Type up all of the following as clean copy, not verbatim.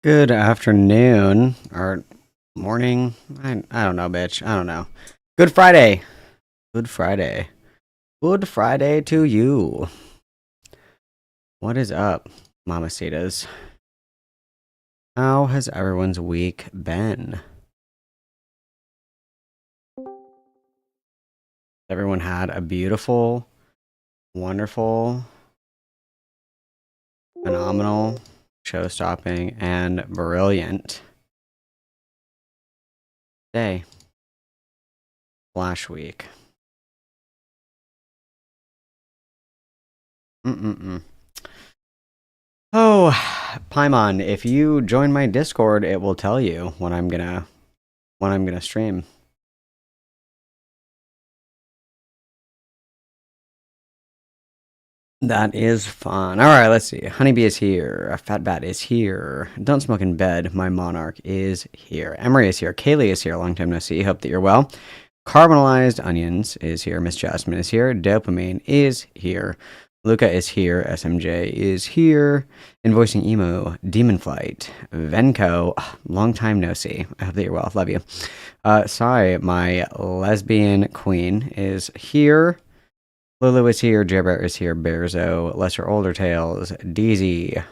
Good afternoon or morning. I don't know, bitch. I don't know. Good Friday. Good Friday. Good Friday to you. What is up, mamacitas? How has everyone's week been? Everyone had a beautiful, wonderful, phenomenal, show-stopping, and brilliant day. Flash week. Oh, Paimon, if you join my Discord, it will tell you when I'm gonna stream. That is fun. All right, let's see. Honeybee is here. A Fat Bat is here. Don't Smoke in Bed. My Monarch is here. Emery is here. Kaylee is here. Long time no see. Hope that you're well. Caramelized Onions is here. Miss Jasmine is here. Dopamine is here. Luca is here. SMJ is here. Invoicing Emo. Demon Flight. Venko. Long time no see. I hope that you're well. Love you. Sai, my lesbian queen, is here. Lulu is here, Jabber is here, Bearzo, Lesser Older Tales, DZ,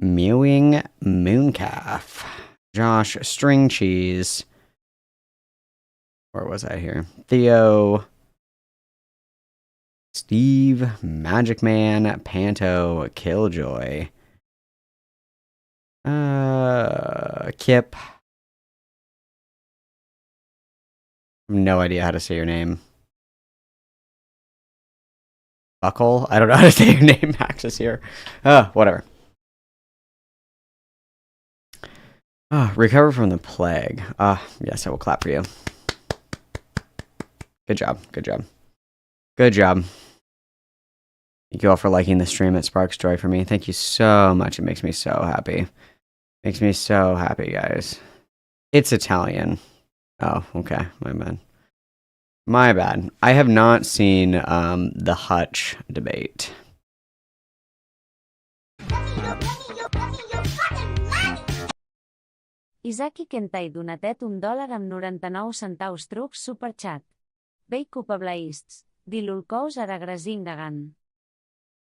Mewing Mooncalf, Josh, String Cheese, where was I here? Theo, Steve, Magic Man, Panto, Killjoy, Kip. I have no idea how to say your name. Buckle? I don't know how to say your name. Max is here. Whatever. Recover from the plague. Yes, I will clap for you. Good job. Good job. Good job. Thank you all for liking the stream. It sparks joy for me. Thank you so much. It makes me so happy. Makes me so happy, guys. It's Italian. Oh, okay. My bad. My bad. I have not seen the Hutch debate. Isaki Kentai donatet $1 amb 99 centaus trucs superchat. Bei Kupableists. Dilulkous aragrazing dagan.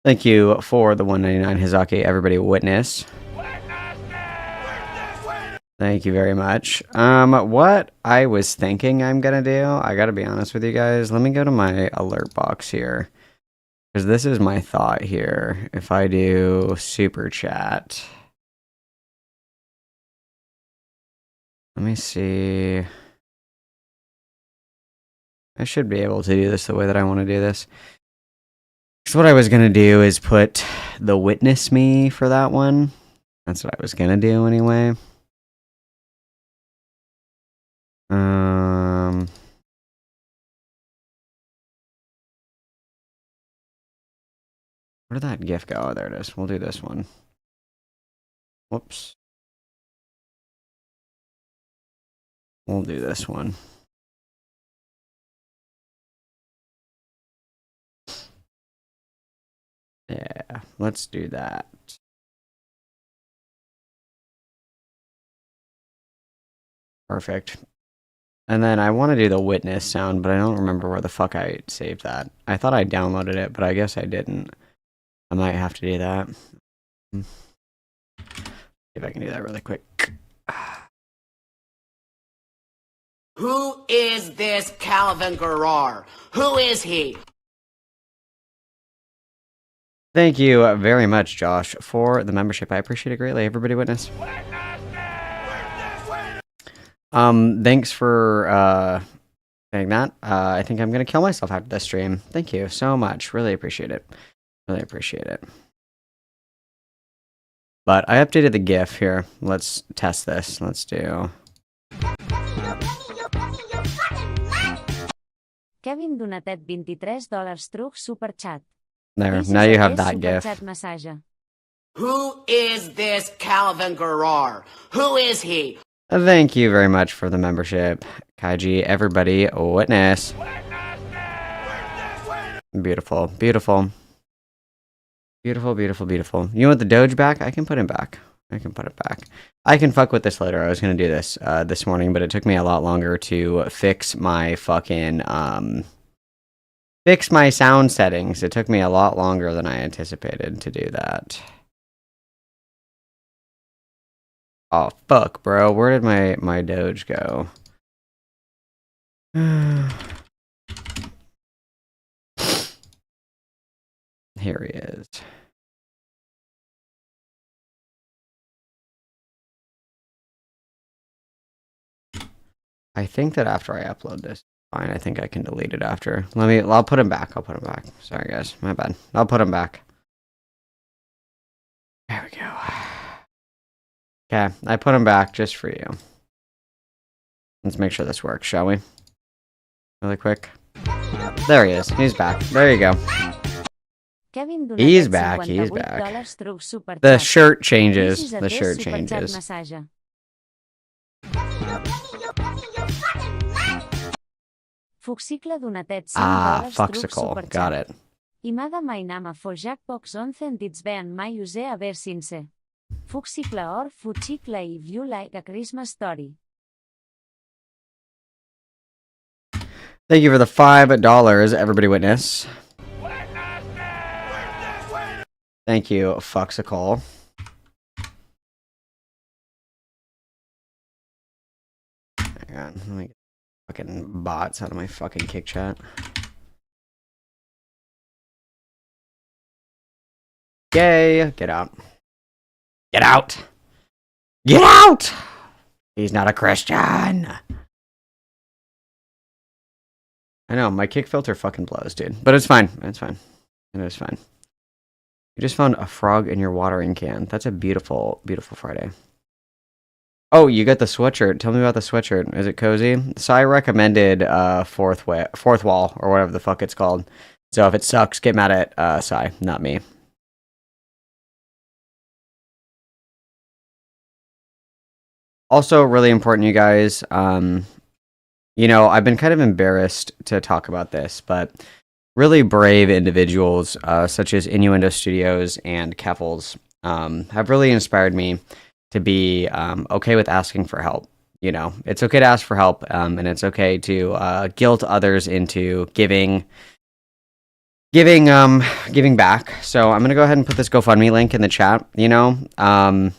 Thank you for the 199 Hizaki. Everybody witness. Thank you very much. What I was thinking I'm gonna do, I gotta be honest with you guys. Let me go to my alert box here. Because this is my thought here. If I do super chat. Let me see. I should be able to do this the way that I want to do this. So what I was gonna do is put the witness me for that one. That's what I was gonna do anyway. Where did that GIF go? Oh, there it is. We'll do this one. Whoops. We'll do this one. Yeah, let's do that. Perfect. And then I want to do the witness sound, but I don't remember where the fuck I saved that. I thought I downloaded it, but I guess I didn't. I might have to do that. See if I can do that really quick. Who is this Calvin Garrar? Who is he? Thank you very much, Josh, for the membership. I appreciate it greatly. Everybody witness. Thanks for saying that. I think I'm gonna kill myself after this stream. Thank you so much. Really appreciate it. Really appreciate it. But I updated the GIF here. Let's test this. Let's do. Kevin Donatet $23 truc superchat. There, now you have that GIF. Who is this Calvin Garrar? Who is he? Thank you very much for the membership, Kaiji. Everybody, witness. Beautiful, beautiful. Beautiful, beautiful, beautiful. You want the Doge back? I can put him back. I can put it back. I can fuck with this later. I was gonna do this this morning, but it took me a lot longer to fix my fucking fix my sound settings. It took me a lot longer than I anticipated to do that. Oh fuck, bro. Where did my Doge go? Here he is. I think that after I upload this, fine. I think I can delete it after. I'll put him back. I'll put him back. Sorry guys, my bad. I'll put him back. There we go. Okay, I put him back just for you. Let's make sure this works, shall we? Really quick. There he is. He's back. There you go. He's back. He's back. The shirt changes. The shirt changes. Fuxicle Donatet Foxicle. Got it. Imada mai nama fo Jack Box 11 dits ben mai use a ver since. Fuxicle or Fuxicle if you like a Christmas story. Thank you for the $5. Everybody witness. Thank you, Foxicle. Hang on, let me get fucking bots out of my fucking kick chat. Yay! Get out. Get out! Get out! He's not a Christian! I know, my kick filter fucking blows, dude. But it's fine. It's fine. It is fine. You just found a frog in your watering can. That's a beautiful, beautiful Friday. Oh, you got the sweatshirt. Tell me about the sweatshirt. Is it cozy? So I recommended Fourth Wall, or whatever the fuck it's called. So if it sucks, get mad at Sai, not me. Also, really important, you guys. You know, I've been kind of embarrassed to talk about this, but really brave individuals, such as Innuendo Studios and Keffels, have really inspired me to be okay with asking for help. You know, it's okay to ask for help, and it's okay to guilt others into giving back. So I'm gonna go ahead and put this GoFundMe link in the chat. You know, I'm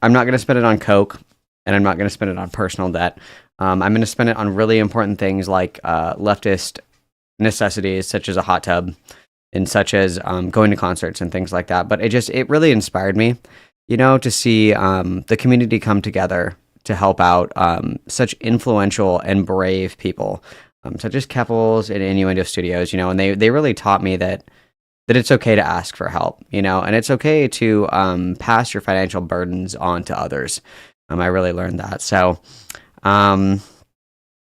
not gonna spend it on Coke, and I'm not gonna spend it on personal debt. I'm gonna spend it on really important things like leftist necessities, such as a hot tub, and such as going to concerts and things like that. But it really inspired me, you know, to see the community come together to help out such influential and brave people, such as Keffels and Innuendo Studios, you know, and they really taught me that it's okay to ask for help, you know, and it's okay to pass your financial burdens on to others. I really learned that. So,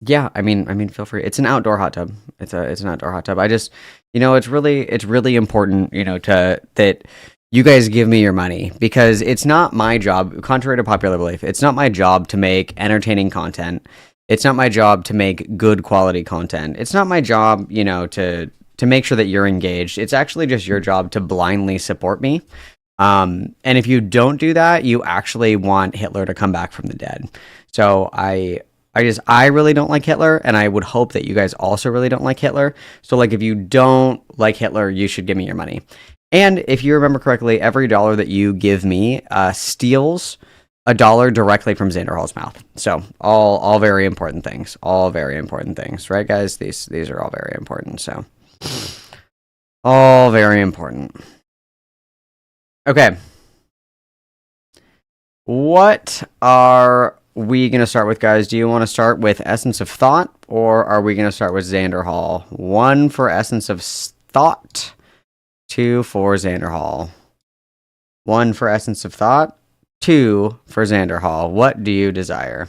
yeah, I mean, feel free. It's an outdoor hot tub. It's an outdoor hot tub. I just, you know, it's really important, you know, that you guys give me your money, because it's not my job, contrary to popular belief, it's not my job to make entertaining content. It's not my job to make good quality content. It's not my job, you know, to make sure that you're engaged. It's actually just your job to blindly support me. And if you don't do that, you actually want Hitler to come back from the dead. So I really don't like Hitler, and I would hope that you guys also really don't like Hitler. So, like, if you don't like Hitler, you should give me your money. And if you remember correctly, every dollar that you give me steals a dollar directly from SLANDERHAL's mouth. So, all very important things. All very important things, right, guys? These are all very important. So, All very important. Okay. What are we going to start with, guys? Do you want to start with Essence of Thought, or are we going to start with Xanderhal? 1 for Essence of Thought, 2 for Xanderhal. 1 for Essence of Thought, 2 for Xanderhal. What do you desire?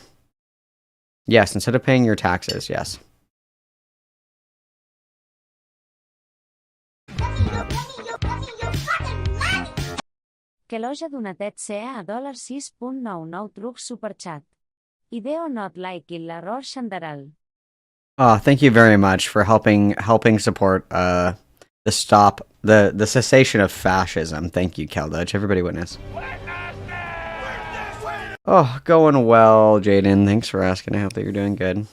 Yes, instead of paying your taxes, yes. Que l'Oja Donatet sea a $6.99 trucs superchat. Ideo not like l'error SLANDERHAL. Thank you very much for helping support the cessation of fascism. Thank you, Keldutch. Everybody witness. Oh, going well, Jaden. Thanks for asking. I hope that you're doing good.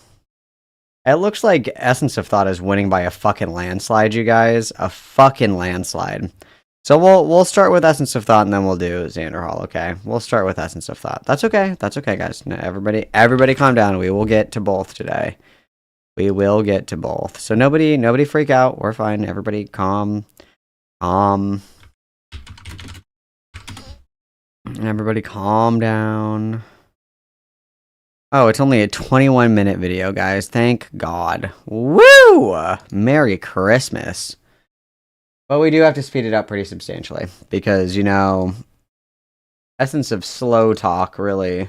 It looks like Essence of Thought is winning by a fucking landslide, you guys. A fucking landslide. So we'll start with Essence of Thought and then we'll do Xanderhal, okay? We'll start with Essence of Thought. That's okay. That's okay, guys. No, everybody calm down. We will get to both today. We will get to both. So nobody freak out. We're fine. Everybody calm. Everybody calm down. Oh, it's only a 21-minute video, guys. Thank God. Woo! Merry Christmas. But we do have to speed it up pretty substantially because, you know, Essence of Slow Talk really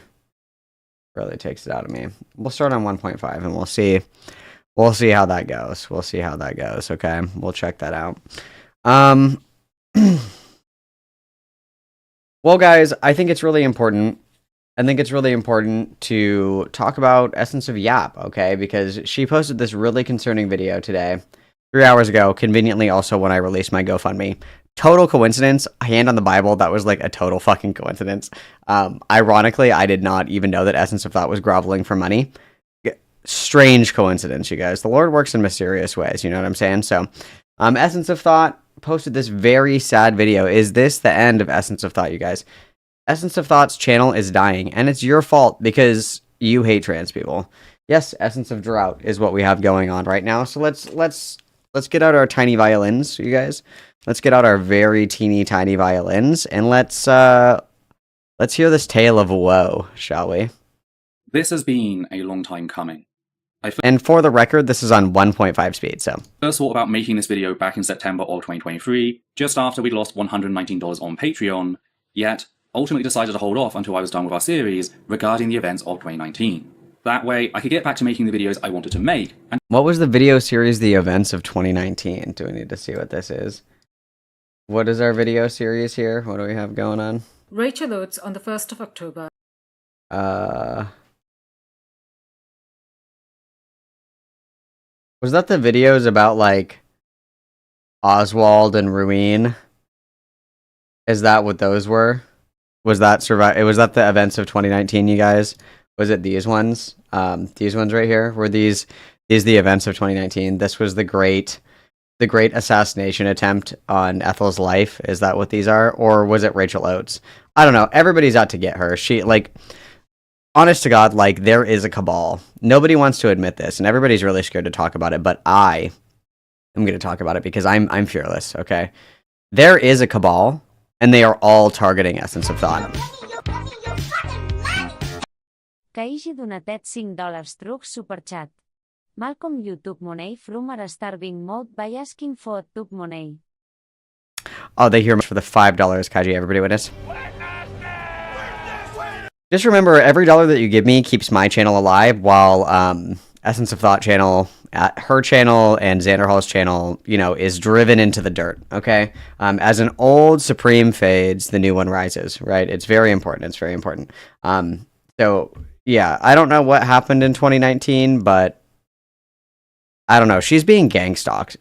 takes it out of me. We'll start on 1.5 and we'll see how that goes. We'll see how that goes, okay? We'll check that out. Well, guys, I think it's really important. I think it's really important to talk about Essence of Yap, okay? Because she posted this really concerning video today. 3 hours ago, conveniently also when I released my GoFundMe. Total coincidence, hand on the Bible, that was like a total fucking coincidence. Ironically, I did not even know that Essence of Thought was groveling for money. Strange coincidence, you guys. The Lord works in mysterious ways, you know what I'm saying? So, Essence of Thought posted this very sad video. Is this the end of Essence of Thought, you guys? Essence of Thought's channel is dying, and it's your fault because you hate trans people. Yes, Essence of Drought is what we have going on right now, so let's get out our tiny violins, you guys. Let's get out our very teeny tiny violins and let's hear this tale of woe, shall we? This has been a long time coming. And for the record, this is on 1.5 speed, so. First thought about making this video back in September of 2023, just after we'd lost $119 on Patreon, yet ultimately decided to hold off until I was done with our series regarding the events of 2019. That way, I could get back to making the videos I wanted to make. And what was the video series, The Events of 2019? Do we need to see what this is? What is our video series here? What do we have going on? Rachel Oates on the 1st of October. Was that the videos about, like, Oswald and Ruin? Is that what those were? Was that the events of 2019, you guys? Was it these ones? These ones right here? Were these the events of 2019? This was the great assassination attempt on Ethel's life. Is that what these are? Or was it Rachel Oates? I don't know. Everybody's out to get her. She, like, honest to God, like, there is a cabal. Nobody wants to admit this, and everybody's really scared to talk about it, but I am going to talk about it because I'm fearless, okay? There is a cabal, and they are all targeting Essence of Thought. Que hagi donatet $5 trucs superchat. Malcolm YouTube money from our starving mode by asking for tube money. Oh, they hear much for the $5, Kaji. Everybody witness. Just remember, every dollar that you give me keeps my channel alive, while Essence of Thought channel, her channel, and Xanderhal's channel, you know, is driven into the dirt, okay? As an old Supreme fades, the new one rises, right? It's very important. It's very important. So, yeah, I don't know what happened in 2019, but I don't know. She's being gang stalked.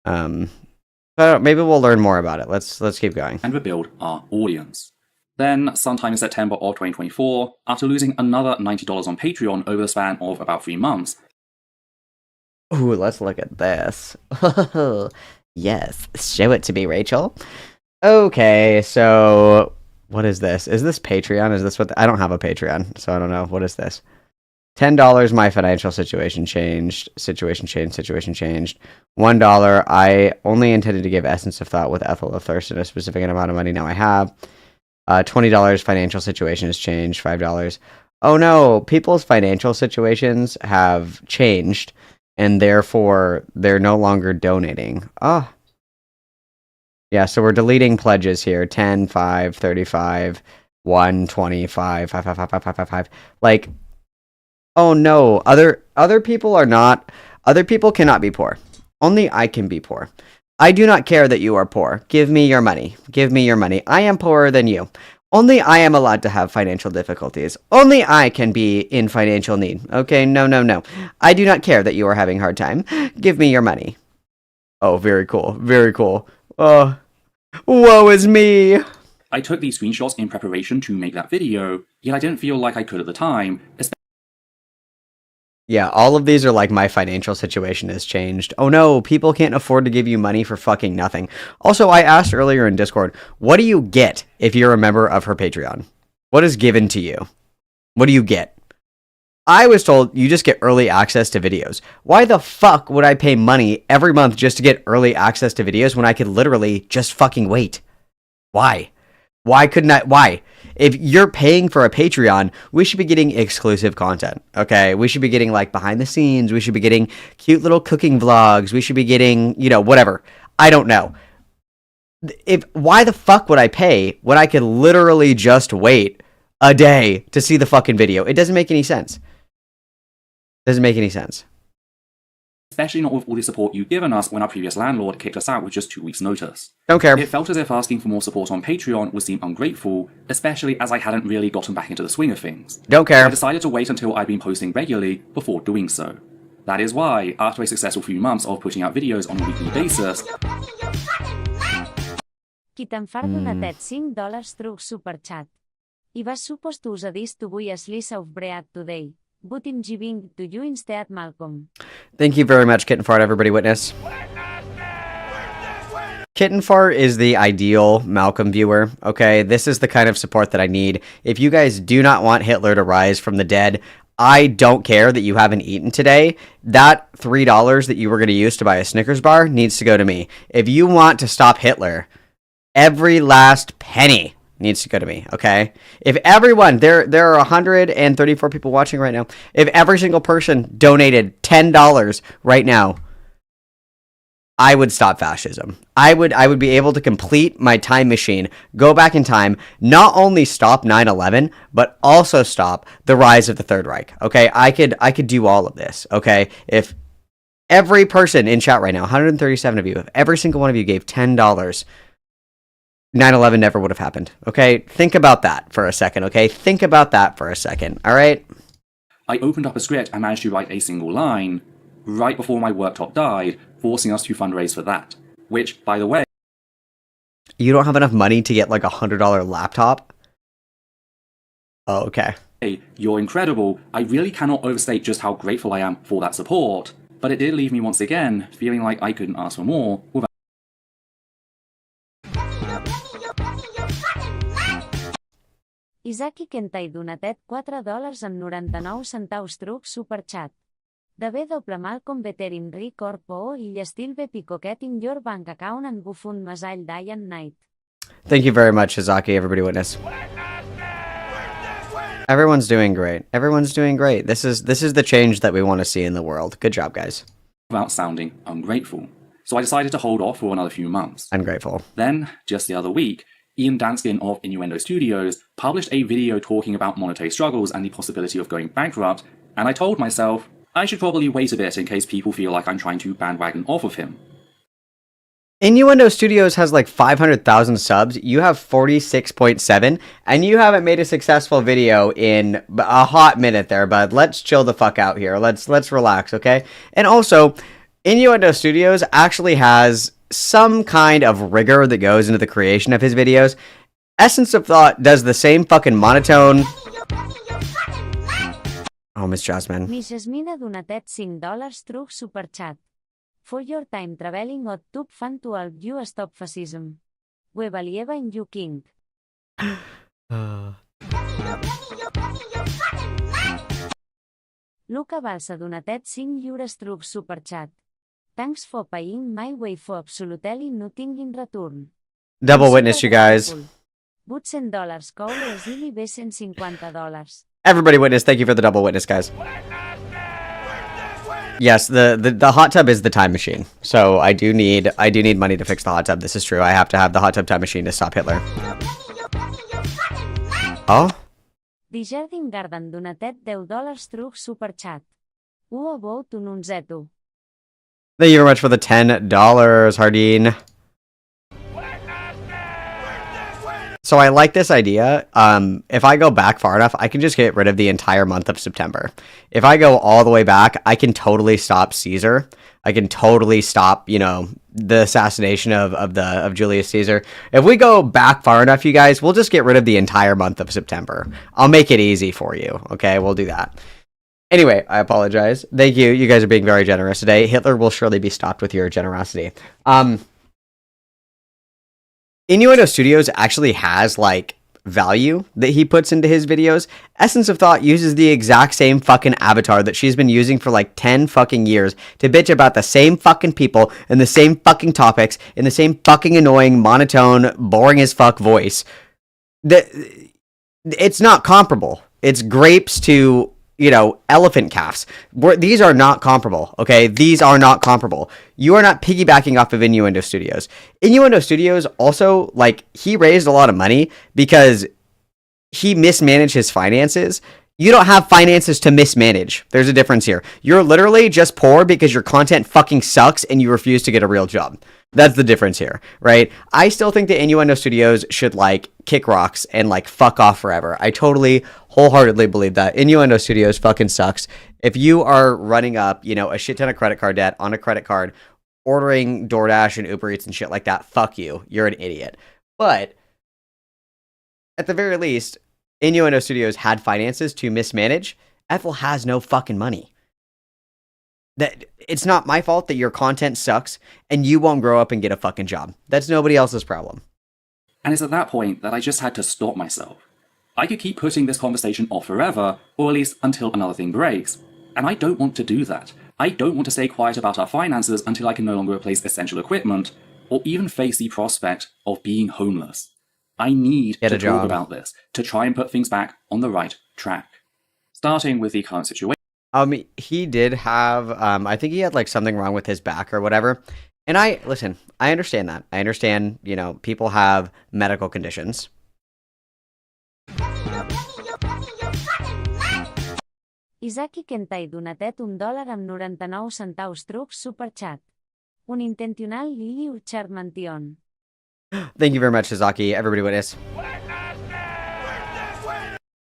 Maybe we'll learn more about it. Let's keep going. And rebuild our audience. Then, sometime in September of 2024, after losing another $90 on Patreon over the span of about 3 months. Ooh, let's look at this. Yes, show it to me, Rachel. Okay, so what is this? Is this Patreon? Is this what I don't have a Patreon, so I don't know. What is this? $10, my financial situation changed. Situation changed. $1, I only intended to give Essence of Thought with Ethel of Thirst in a specific amount of money. Now I have. $20, financial situation has changed. $5. Oh no, people's financial situations have changed, and therefore they're no longer donating. Oh. Yeah, so we're deleting pledges here. 10, 5, 35, 1, 25, 5, 5, 5, 5, 5, 5, 5. Like, oh no, other people are not, other people cannot be poor. Only I can be poor. I do not care that you are poor. Give me your money. Give me your money. I am poorer than you. Only I am allowed to have financial difficulties. Only I can be in financial need. Okay, no. I do not care that you are having a hard time. Give me your money. Oh, very cool. Very cool. Oh, woe is me. I took these screenshots in preparation to make that video, yet I didn't feel like I could at the time. Yeah, all of these are like my financial situation has changed. Oh no, people can't afford to give you money for fucking nothing. Also, I asked earlier in Discord, what do you get if you're a member of her Patreon? What is given to you? What do you get? I was told you just get early access to videos. Why the fuck would I pay money every month just to get early access to videos when I could literally just fucking wait? Why? Why couldn't I? Why? If you're paying for a Patreon, we should be getting exclusive content, okay? We should be getting, like, behind the scenes. We should be getting cute little cooking vlogs. We should be getting, you know, whatever. I don't know. Why the fuck would I pay when I could literally just wait a day to see the fucking video? It doesn't make any sense. Doesn't make any sense. Especially not with all the support you've given us when our previous landlord kicked us out with just 2 weeks' notice. Don't care. It felt as if asking for more support on Patreon would seem ungrateful, especially as I hadn't really gotten back into the swing of things. Don't care. I decided to wait until I'd been posting regularly before doing so. That is why, after a successful few months of putting out videos on a weekly basis, Qui te'n far donatet $5 through superchat. I was supposed to use this to buy a slice of bread today, but I'm giving to you instead, Malcolm. Thank you very much, Kitten Fart, everybody witness. Kitten Fart is the ideal Malcolm viewer, okay? This is the kind of support that I need. If you guys do not want Hitler to rise from the dead, I don't care that you haven't eaten today. That $3 that you were going to use to buy a Snickers bar needs to go to me. If you want to stop Hitler, every last penny needs to go to me, okay? If everyone, there are 134 people watching right now. If every single person donated $10 right now, I would stop fascism. I would be able to complete my time machine, go back in time, not only stop 9/11, but also stop the rise of the Third Reich. Okay, I could do all of this. Okay, if every person in chat right now, 137 of you, if every single one of you gave $10, 9/11 never would have happened. Okay, think about that for a second. Okay, think about that for a second. All right. I opened up a script and managed to write a single line right before my worktop died, forcing us to fundraise for that. Which, by the way, you don't have enough money to get like a $100 laptop? Oh, okay. Hey, you're incredible. I really cannot overstate just how grateful I am for that support, but it did leave me once again feeling like I couldn't ask for more without. Isaki Kentai donatet $4.99 truc superchat. De bé doble Malcolm Veterin Rick Orpo i llestil be picoquet in your bank account and bufun masall day and night. Thank you very much, Shizaki, everybody witness. Everyone's doing great. Everyone's doing great. This is the change that we want to see in the world. Good job, guys. Without sounding ungrateful. So I decided to hold off for another few months. Ungrateful. Then, just the other week, Ian Danskin of Innuendo Studios published a video talking about monetary struggles and the possibility of going bankrupt, and I told myself, I should probably wait a bit in case people feel like I'm trying to bandwagon off of him. Innuendo Studios has like 500,000 subs. You have 46.7, and you haven't made a successful video in a hot minute there, bud. Let's chill the fuck out here. Let's relax, okay? And also, Innuendo Studios actually has some kind of rigor that goes into the creation of his videos. Essence of Thought does the same fucking monotone. Oh, Miss Jasmine. Miss Jasmine donatet $5 truc superchat. For your time traveling or tube fan to help you stop fascism. We believe in you, King. Luca Balsa donatet 5 lliures truc superchat. Thanks for paying my way for absolutely nothing in return. Double witness, you guys. $800 coure és ili bé $150. Everybody witness. Thank you for the double witness, guys. Yes, the hot tub is the time machine. So I do need money to fix the hot tub. This is true. I have to have the hot tub time machine to stop Hitler. Oh? Dijardin Garden donatet $10 truc superchat. Uo vou tu nun zetu. Thank you very much for the $10, Hardin. So I like this idea. If I go back far enough, I can just get rid of the entire month of September. If I go all the way back, I can totally stop Caesar. I can totally stop, you know, the assassination of Julius Caesar. If we go back far enough, you guys, we'll just get rid of the entire month of September. I'll make it easy for you. Okay, we'll do that. Anyway, I apologize. Thank you. You guys are being very generous today. Hitler will surely be stopped with your generosity. Innuendo Studios actually has, like, value that he puts into his videos. Essence of Thought uses the exact same fucking avatar that she's been using for, like, 10 fucking years to bitch about the same fucking people and the same fucking topics in the same fucking annoying, monotone, boring as fuck voice. It's not comparable. It's grapes to, you know, elephant calves. These are not comparable, okay? These are not comparable. You are not piggybacking off of Innuendo Studios. Innuendo Studios also, like, he raised a lot of money because he mismanaged his finances. You don't have finances to mismanage. There's a difference here. You're literally just poor because your content fucking sucks and you refuse to get a real job. That's the difference here, right? I still think that Innuendo Studios should, like, kick rocks and, like, fuck off forever. I totally, wholeheartedly believe that. Innuendo Studios fucking sucks. If you are running up, you know, a shit ton of credit card debt on a credit card, ordering DoorDash and Uber Eats and shit like that, fuck you. You're an idiot. But, at the very least, Innuendo Studios had finances to mismanage. Ethel has no fucking money. That it's not my fault that your content sucks and you won't grow up and get a fucking job. That's nobody else's problem. And it's at that point that I just had to stop myself. I could keep putting this conversation off forever, or at least until another thing breaks. And I don't want to do that. I don't want to stay quiet about our finances until I can no longer replace essential equipment, or even face the prospect of being homeless. I need to talk about this to try and put things back on the right track. Starting with the current situation. He did have, I think he had, like, something wrong with his back or whatever. And I understand that. I understand, you know, people have medical conditions. Isaki Kentai donatet $1 amb 99 centaus truc superchat. Un intentional liu charmantion. Thank you very much, Shizaki. Everybody witness.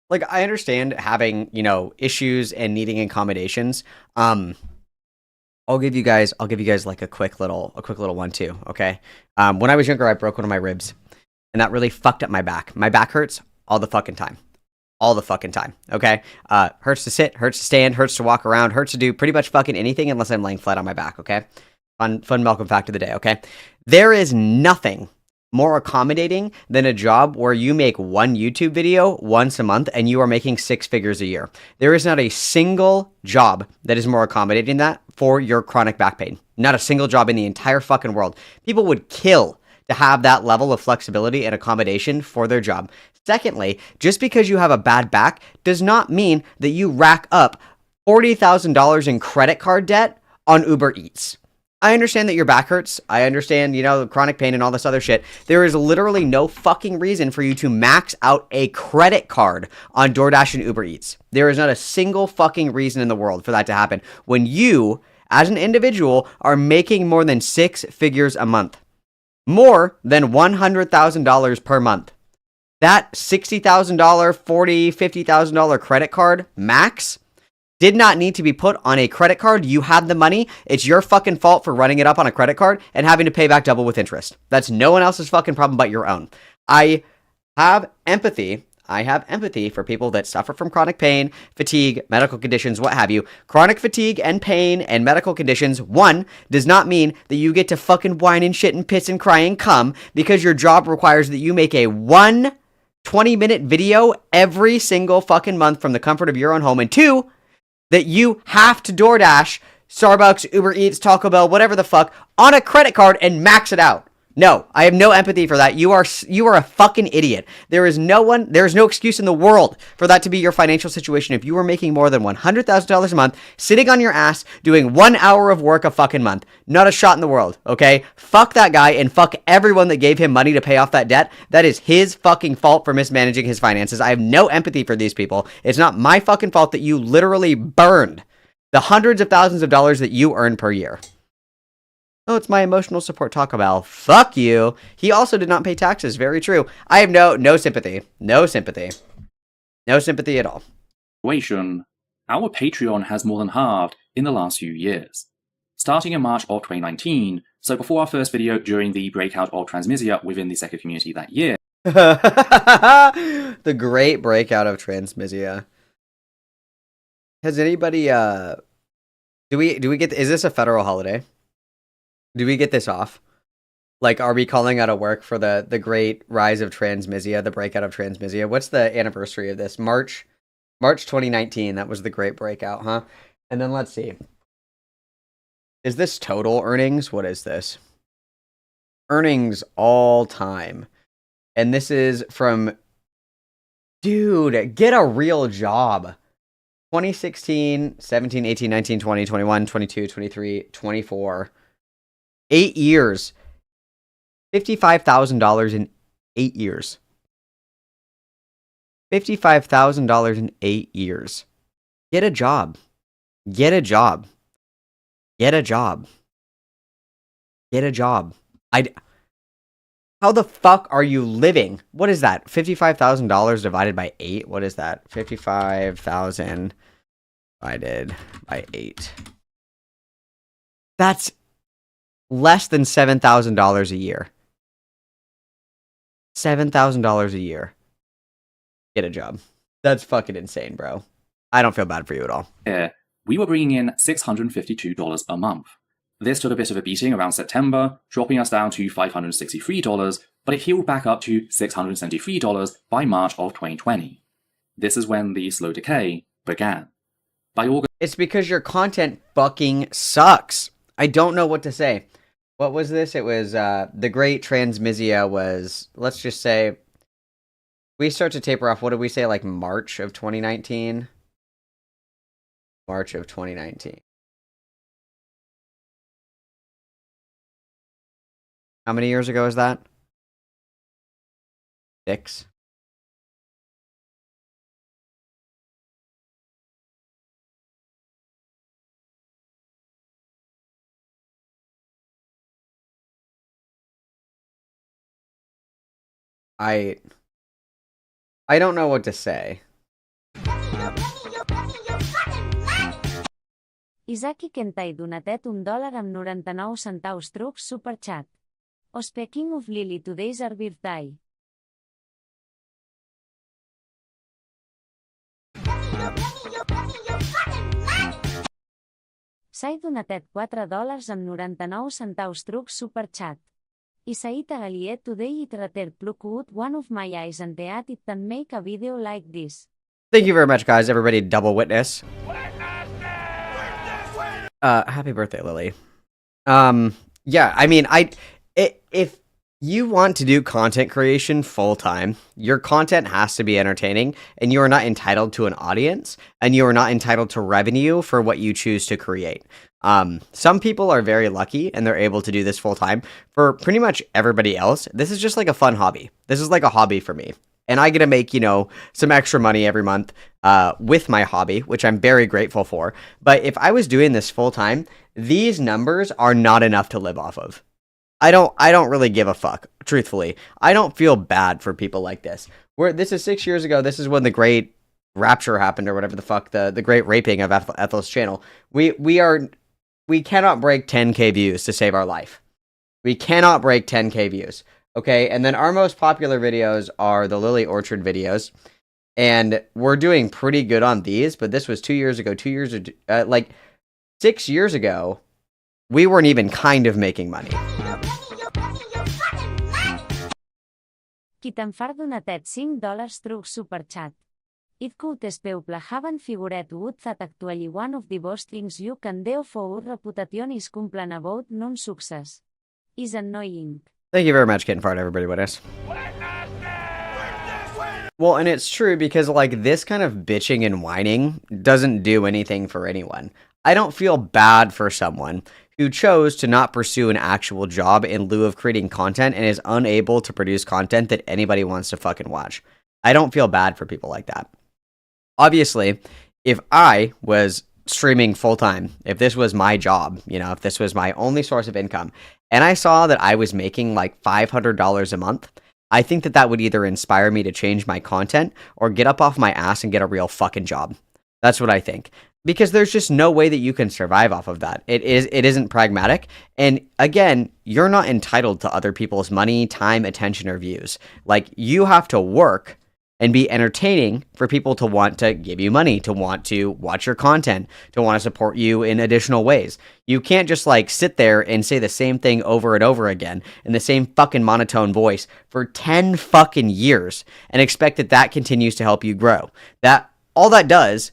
Like, I understand having, you know, issues and needing accommodations. I'll give you guys like a quick little one too, okay? When I was younger, I broke one of my ribs, and that really fucked up my back. My back hurts all the fucking time. All the fucking time, okay? Hurts to sit, hurts to stand, hurts to walk around, hurts to do pretty much fucking anything unless I'm laying flat on my back, okay? Fun Malcolm fact of the day, okay? There is nothing more accommodating than a job where you make one YouTube video once a month and you are making 6 figures a year. There is not a single job that is more accommodating than that for your chronic back pain. Not a single job in the entire fucking world. People would kill to have that level of flexibility and accommodation for their job. Secondly, just because you have a bad back does not mean that you rack up $40,000 in credit card debt on Uber Eats. I understand that your back hurts. I understand, you know, chronic pain and all this other shit. There is literally no fucking reason for you to max out a credit card on DoorDash and Uber Eats. There is not a single fucking reason in the world for that to happen when you, as an individual, are making more than 6 figures a month. More than $100,000 per month. That $60,000, $40,000, $50,000 credit card max did not need to be put on a credit card. You have the money. It's your fucking fault for running it up on a credit card and having to pay back double with interest. That's no one else's fucking problem but your own. I have empathy. For people that suffer from chronic pain, fatigue, medical conditions, what have you. Chronic fatigue and pain and medical conditions, one, does not mean that you get to fucking whine and shit and piss and cry and come because your job requires that you make a 20-minute video every single fucking month from the comfort of your own home. And two, that you have to DoorDash, Starbucks, Uber Eats, Taco Bell, whatever the fuck, on a credit card and max it out. No, I have no empathy for that. You are a fucking idiot. There is no excuse in the world for that to be your financial situation if you are making more than $100,000 a month, sitting on your ass, doing 1 hour of work a fucking month. Not a shot in the world, okay? Fuck that guy and fuck everyone that gave him money to pay off that debt. That is his fucking fault for mismanaging his finances. I have no empathy for these people. It's not my fucking fault that you literally burned the hundreds of thousands of dollars that you earn per year. Oh, it's my emotional support Taco Bell. Fuck you. He also did not pay taxes. Very true. I have no sympathy. No sympathy. No sympathy at all. Our Patreon has more than halved in the last few years. Starting in March of 2019, so before our first video during the breakout of Transmisia within the Second community that year. The great breakout of Transmisia. Has anybody, do we get, is this a federal holiday? Do we get this off? Like, are we calling out of work for the great rise of Transmisia, the breakout of Transmisia? What's the anniversary of this? March 2019, that was the great breakout, huh? And then let's see. Is this total earnings? What is this? Earnings all time. And this is from, dude, get a real job. 2016, 17, 18, 19, 20, 21, 22, 23, 24. 8 years. $55,000 in 8 years. $55,000 in 8 years. Get a job. Get a job. Get a job. Get a job. How the fuck are you living? What is that? $55,000 divided by 8? What is that? 55,000 divided by 8. That's less than $7,000 a year. $7,000 a year. Get a job. That's fucking insane, bro. I don't feel bad for you at all. We were bringing in $652 a month. This took a bit of a beating around September, dropping us down to $563, but it healed back up to $673 by March of 2020. This is when the slow decay began. By August, it's because your content fucking sucks. I don't know what to say. What was this? It was, the great Transmisia was, let's just say, we start to taper off, what did we say, like March of 2019? March of 2019. How many years ago is that? 6. I don't know what to say. Isaki Kentai donatet $1 amb 99 centaus trucs superchat. O speaking of Lily, today's her birthday. Sai donatet $4 amb 99 centaus trucs superchat. Isaita Galiet today it rater plucked one of my eyes and that it can make a video like this. Thank you very much, guys. Everybody double witness. Happy birthday, Lily. Yeah, I mean, if you want to do content creation full time, your content has to be entertaining, and you are not entitled to an audience, and you are not entitled to revenue for what you choose to create. Some people are very lucky and they're able to do this full time. For pretty much everybody else, this is just like a fun hobby. This is like a hobby for me. And I get to make, some extra money every month, with my hobby, which I'm very grateful for. But if I was doing this full time, these numbers are not enough to live off of. I don't really give a fuck, truthfully. I don't feel bad for people like this. This is 6 years ago. This is when the great rapture happened, or whatever the fuck, the great raping of Ethel's channel. We cannot break 10K views to save our life. We cannot break 10K views. Okay, and then our most popular videos are the Lily Orchard videos. And we're doing pretty good on these, but this was 2 years ago. 6 years ago, we weren't even kind of making money. Qui te'n far donatet $5 truc superchat. It could speuple haven't figured out that actually one of the best things you can do for your reputation is complain about non-success. Is annoying. Thank you very much, Kitten Fart, everybody with us. Well, and it's true because, like, this kind of bitching and whining doesn't do anything for anyone. I don't feel bad for someone who chose to not pursue an actual job in lieu of creating content and is unable to produce content that anybody wants to fucking watch. I don't feel bad for people like that. Obviously, if I was streaming full-time, if this was my job, you know, if this was my only source of income, and I saw that I was making like $500 a month, I think that that would either inspire me to change my content or get up off my ass and get a real fucking job. That's what I think. Because there's just no way that you can survive off of that. It isn't pragmatic. And again, you're not entitled to other people's money, time, attention, or views. Like, you have to work and be entertaining for people to want to give you money, to want to watch your content, to want to support you in additional ways. You can't just like sit there and say the same thing over and over again in the same fucking monotone voice for 10 fucking years and expect that that continues to help you grow. All that does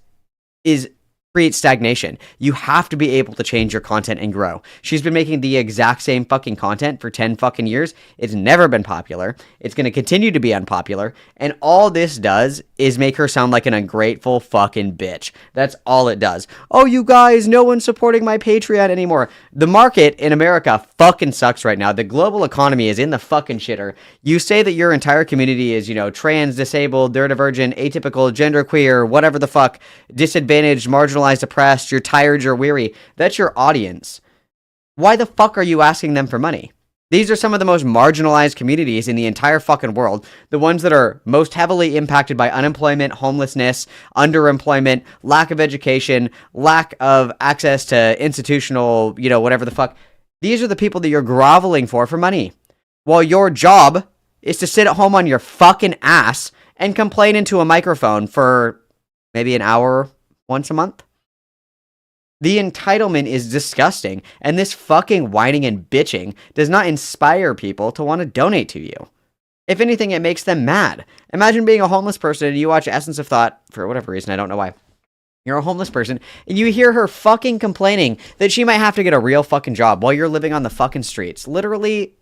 is create stagnation. You have to be able to change your content and grow. She's been making the exact same fucking content for 10 fucking years. It's never been popular. It's going to continue to be unpopular. And all this does is make her sound like an ungrateful fucking bitch. That's all it does. Oh, you guys, no one's supporting my Patreon anymore. The market in America fucking sucks right now. The global economy is in the fucking shitter. You say that your entire community is, you know, trans, disabled, neurodivergent, atypical, genderqueer, whatever the fuck, disadvantaged, marginalized, oppressed, you're tired, you're weary. That's your audience. Why the fuck are you asking them for money? These are some of the most marginalized communities in the entire fucking world. The ones that are most heavily impacted by unemployment, homelessness, underemployment, lack of education, lack of access to institutional, you know, whatever the fuck. These are the people that you're groveling for money. While your job is to sit at home on your fucking ass and complain into a microphone for maybe an hour once a month. The entitlement is disgusting, and this fucking whining and bitching does not inspire people to want to donate to you. If anything, it makes them mad. Imagine being a homeless person and you watch Essence of Thought, for whatever reason, I don't know why. You're a homeless person, and you hear her fucking complaining that she might have to get a real fucking job while you're living on the fucking streets. Literally,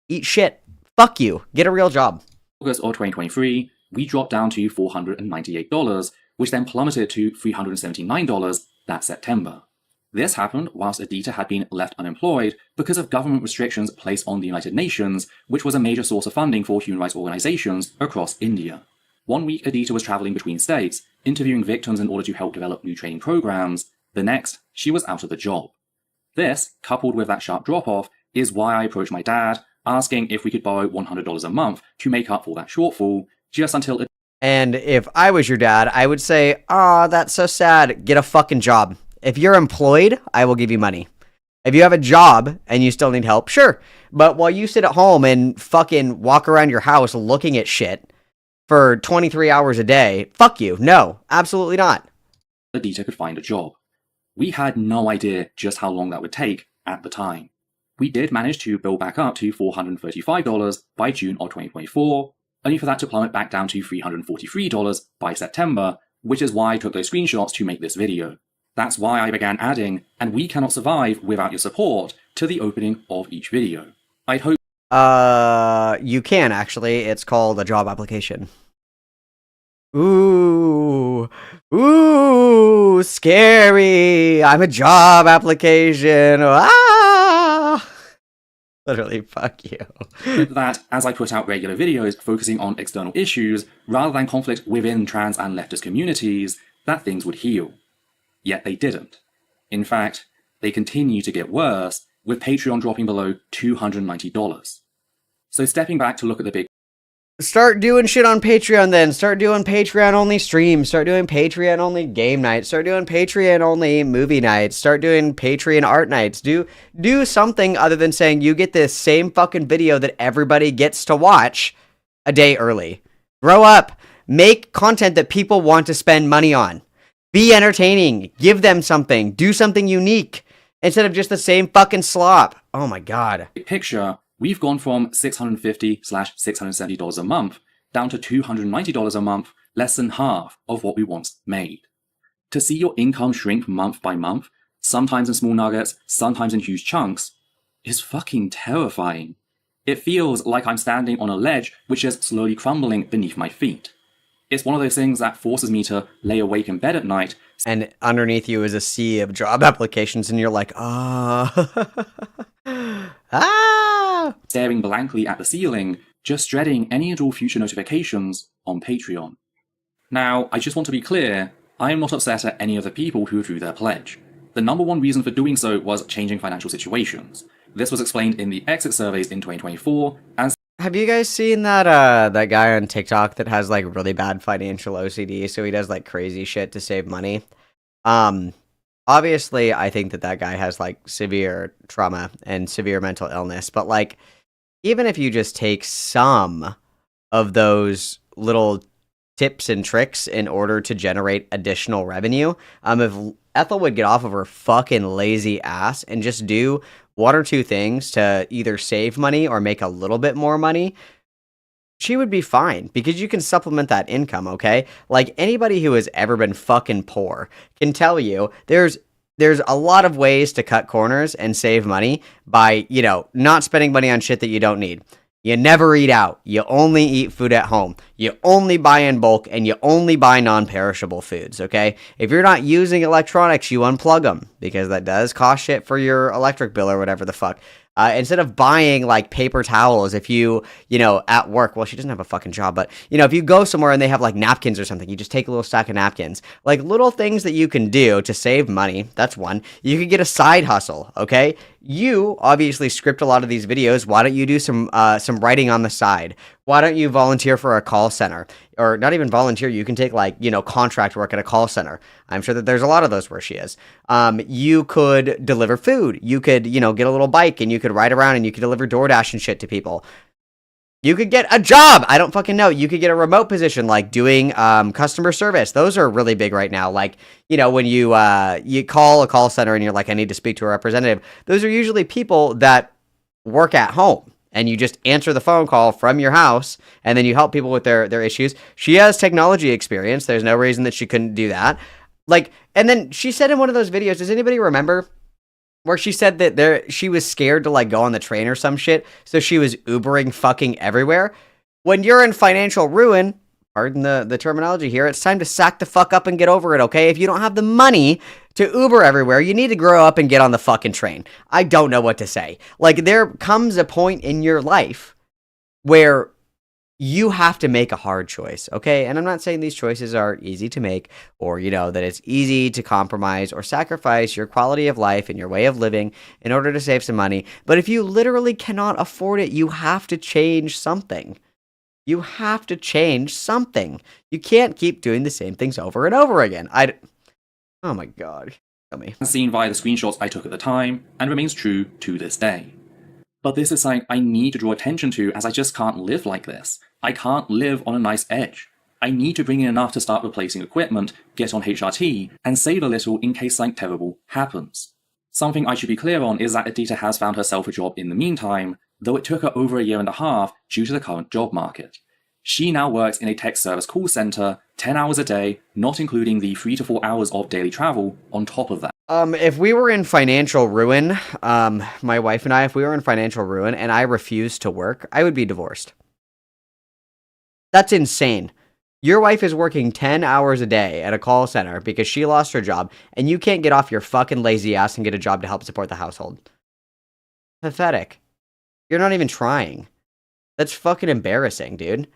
eat shit. Fuck you. Get a real job. August of 2023, we dropped down to $498, which then plummeted to $379 that September. This happened whilst Aditya had been left unemployed because of government restrictions placed on the United Nations, which was a major source of funding for human rights organizations across India. One week, Aditya was traveling between states, interviewing victims in order to help develop new training programs. The next, she was out of a job. This, coupled with that sharp drop-off, is why I approached my dad, asking if we could borrow $100 a month to make up for that shortfall, just until And if I was your dad, I would say, that's so sad. Get a fucking job. If you're employed, I will give you money. If you have a job and you still need help, sure. But while you sit at home and fucking walk around your house looking at shit for 23 hours a day, fuck you. No, absolutely not. Aditya could find a job. We had no idea just how long that would take at the time. We did manage to build back up to $435 by June of 2024, only for that to plummet back down to $343 by September, which is why I took those screenshots to make this video. That's why I began adding, and we cannot survive without your support, to the opening of each video. I'd hope you can actually. It's called a job application. Ooh, scary. I'm a job application. Ah! Literally, fuck you. that as I put out regular videos focusing on external issues rather than conflict within trans and leftist communities, that things would heal. Yet they didn't. In fact, they continue to get worse, with Patreon dropping below $290. So stepping back to look at the big Start doing shit on Patreon then. Start doing Patreon-only streams. Start doing Patreon-only game nights. Start doing Patreon-only movie nights. Start doing Patreon art nights. Do something other than saying you get this same fucking video that everybody gets to watch a day early. Grow up. Make content that people want to spend money on. Be entertaining. Give them something. Do something unique. Instead of just the same fucking slop. Oh my god. picture, we've gone from $650/$670 a month down to $290 a month less than half of what we once made. To see your income shrink month by month, sometimes in small nuggets, sometimes in huge chunks, is fucking terrifying. It feels like I'm standing on a ledge which is slowly crumbling beneath my feet. It's one of those things that forces me to lay awake in bed at night. And underneath you is a sea of job applications, and you're like, Staring blankly at the ceiling, just dreading any and all future notifications on Patreon. Now, I just want to be clear, I am not upset at any of the people who withdrew their pledge. The number one reason for doing so was changing financial situations. This was explained in the exit surveys in 2024, and Have you guys seen that that guy on TikTok that has like really bad financial OCD, so he does like crazy shit to save money? Obviously, I think that guy has like severe trauma and severe mental illness, but like even if you just take some of those little tips and tricks in order to generate additional revenue, if Ethel would get off of her fucking lazy ass and just do one or two things to either save money or make a little bit more money, she would be fine, because you can supplement that income, okay? Like, anybody who has ever been fucking poor can tell you there's a lot of ways to cut corners and save money by, not spending money on shit that you don't need. You never eat out. You only eat food at home. You only buy in bulk, and you only buy non-perishable foods, okay? If you're not using electronics, you unplug them, because that does cost shit for your electric bill or whatever the fuck. Instead of buying like paper towels, if you at work, well, she doesn't have a fucking job, but if you go somewhere and they have like napkins or something, you just take a little stack of napkins. Like little things that you can do to save money. That's one. You could get a side hustle, okay? You obviously script a lot of these videos. Why don't you do some writing on the side? Why don't you volunteer for a call center? Or not even volunteer, you can take like, contract work at a call center. I'm sure that there's a lot of those where she is. You could deliver food. You could, get a little bike and you could ride around and you could deliver DoorDash and shit to people. You could get a job. I don't fucking know. You could get a remote position like doing customer service. Those are really big right now. Like, when you call a call center and you're like, I need to speak to a representative. Those are usually people that work at home. And you just answer the phone call from your house, and then you help people with their issues. She has technology experience. There's no reason that she couldn't do that. Like, and then she said in one of those videos, does anybody remember, where she said that she was scared to like go on the train or some shit, so she was Ubering fucking everywhere? When you're in financial ruin, pardon the terminology here, it's time to sack the fuck up and get over it, okay? If you don't have the money to Uber everywhere, you need to grow up and get on the fucking train. I don't know what to say. Like, there comes a point in your life where you have to make a hard choice, okay? And I'm not saying these choices are easy to make, or, that it's easy to compromise or sacrifice your quality of life and your way of living in order to save some money. But if you literally cannot afford it, you have to change something. You have to change something. You can't keep doing the same things over and over again. Oh my god. Tell me. Seen via the screenshots I took at the time, and remains true to this day. But this is something I need to draw attention to, as I just can't live like this. I can't live on a nice edge. I need to bring in enough to start replacing equipment, get on HRT, and save a little in case something terrible happens. Something I should be clear on is that Adita has found herself a job in the meantime, though it took her over a year and a half due to the current job market. She now works in a tech service call center, 10 hours a day, not including the 3 to 4 hours of daily travel on top of that. If we were in financial ruin, my wife and I, if we were in financial ruin and I refused to work, I would be divorced. That's insane. Your wife is working 10 hours a day at a call center because she lost her job, and you can't get off your fucking lazy ass and get a job to help support the household. Pathetic. You're not even trying. That's fucking embarrassing, dude.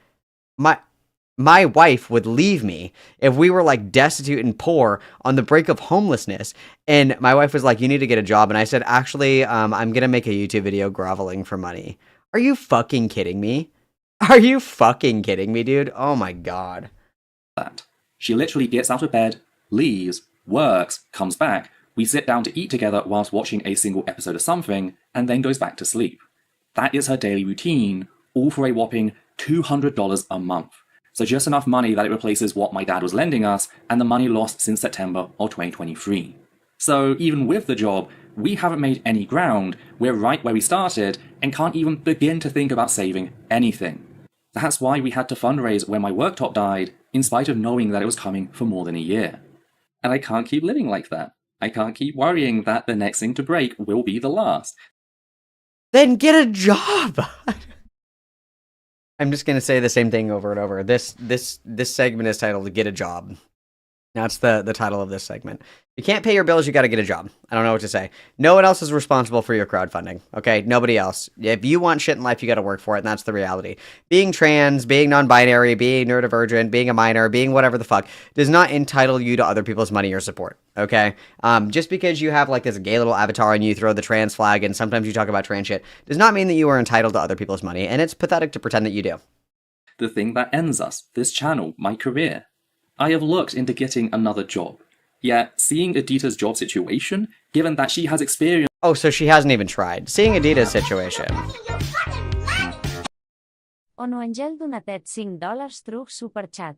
My wife would leave me if we were like destitute and poor on the brink of homelessness. And my wife was like, you need to get a job. And I said, actually, I'm going to make a YouTube video groveling for money. Are you fucking kidding me? Are you fucking kidding me, dude? Oh my god. She literally gets out of bed, leaves, works, comes back, we sit down to eat together whilst watching a single episode of something, and then goes back to sleep. That is her daily routine, all for a whopping $200 a month. So just enough money that it replaces what my dad was lending us and the money lost since September of 2023. So even with the job, we haven't made any ground, we're right where we started, and can't even begin to think about saving anything. That's why we had to fundraise when my worktop died, in spite of knowing that it was coming for more than a year. And I can't keep living like that. I can't keep worrying that the next thing to break will be the last. Then get a job! I'm just gonna say the same thing over and over. This segment is titled "Get a Job." That's the title of this segment. You can't pay your bills, you gotta get a job. I don't know what to say. No one else is responsible for your crowdfunding, okay? Nobody else. If you want shit in life, you gotta work for it, and that's the reality. Being trans, being non-binary, being neurodivergent, being a minor, being whatever the fuck, does not entitle you to other people's money or support, okay? Just because you have, like, this gay little avatar and you throw the trans flag and sometimes you talk about trans shit, does not mean that you are entitled to other people's money, and it's pathetic to pretend that you do. The thing that ends us, this channel, my career. I have looked into getting another job. Yet, seeing Adita's job situation, given that she has experience... Oh, so she hasn't even tried. Seeing Adita's situation. Ono Angel donatet $5 through superchat.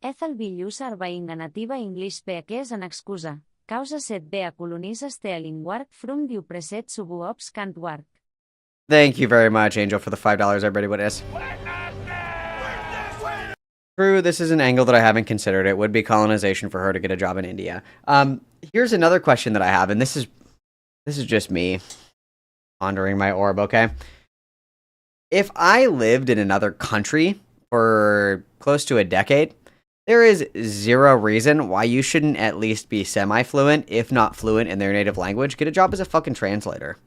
Ethel Villusar veïnga nativa English peques en excusa. Causa set bé a colonises teeling work from diu preset subuops can't work. Thank you very much, Angel, for the $5. Everybody witness. True, this is an angle that I haven't considered. It would be colonization for her to get a job in India. Here's another question that I have, and this is just me pondering my orb, okay? If I lived in another country for close to a decade, there is zero reason why you shouldn't at least be semi-fluent, if not fluent in their native language. Get a job as a fucking translator.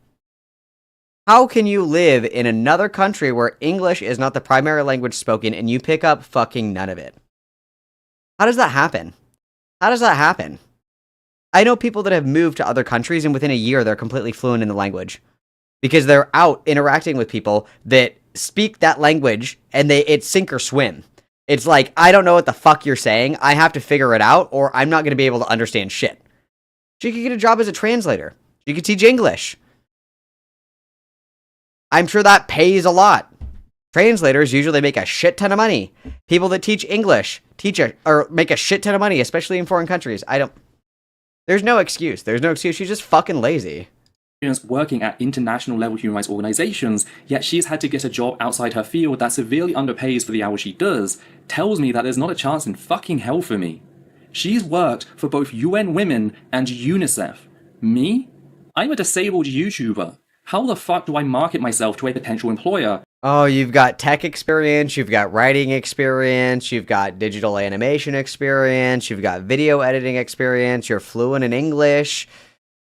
How can you live in another country where English is not the primary language spoken and you pick up fucking none of it? How does that happen? How does that happen? I know people that have moved to other countries and within a year they're completely fluent in the language. Because they're out interacting with people that speak that language and it's sink or swim. It's like, I don't know what the fuck you're saying. I have to figure it out or I'm not going to be able to understand shit. She could get a job as a translator. She could teach English. I'm sure that pays a lot. Translators usually make a shit ton of money. People that teach English make a shit ton of money, especially in foreign countries. There's no excuse. There's no excuse. She's just fucking lazy. Working at international level human rights organizations, yet she's had to get a job outside her field that severely underpays for the hours she does, tells me that there's not a chance in fucking hell for me. She's worked for both UN Women and UNICEF. Me? I'm a disabled YouTuber. How the fuck do I market myself to a potential employer? Oh, you've got tech experience, you've got writing experience, you've got digital animation experience, you've got video editing experience, you're fluent in English,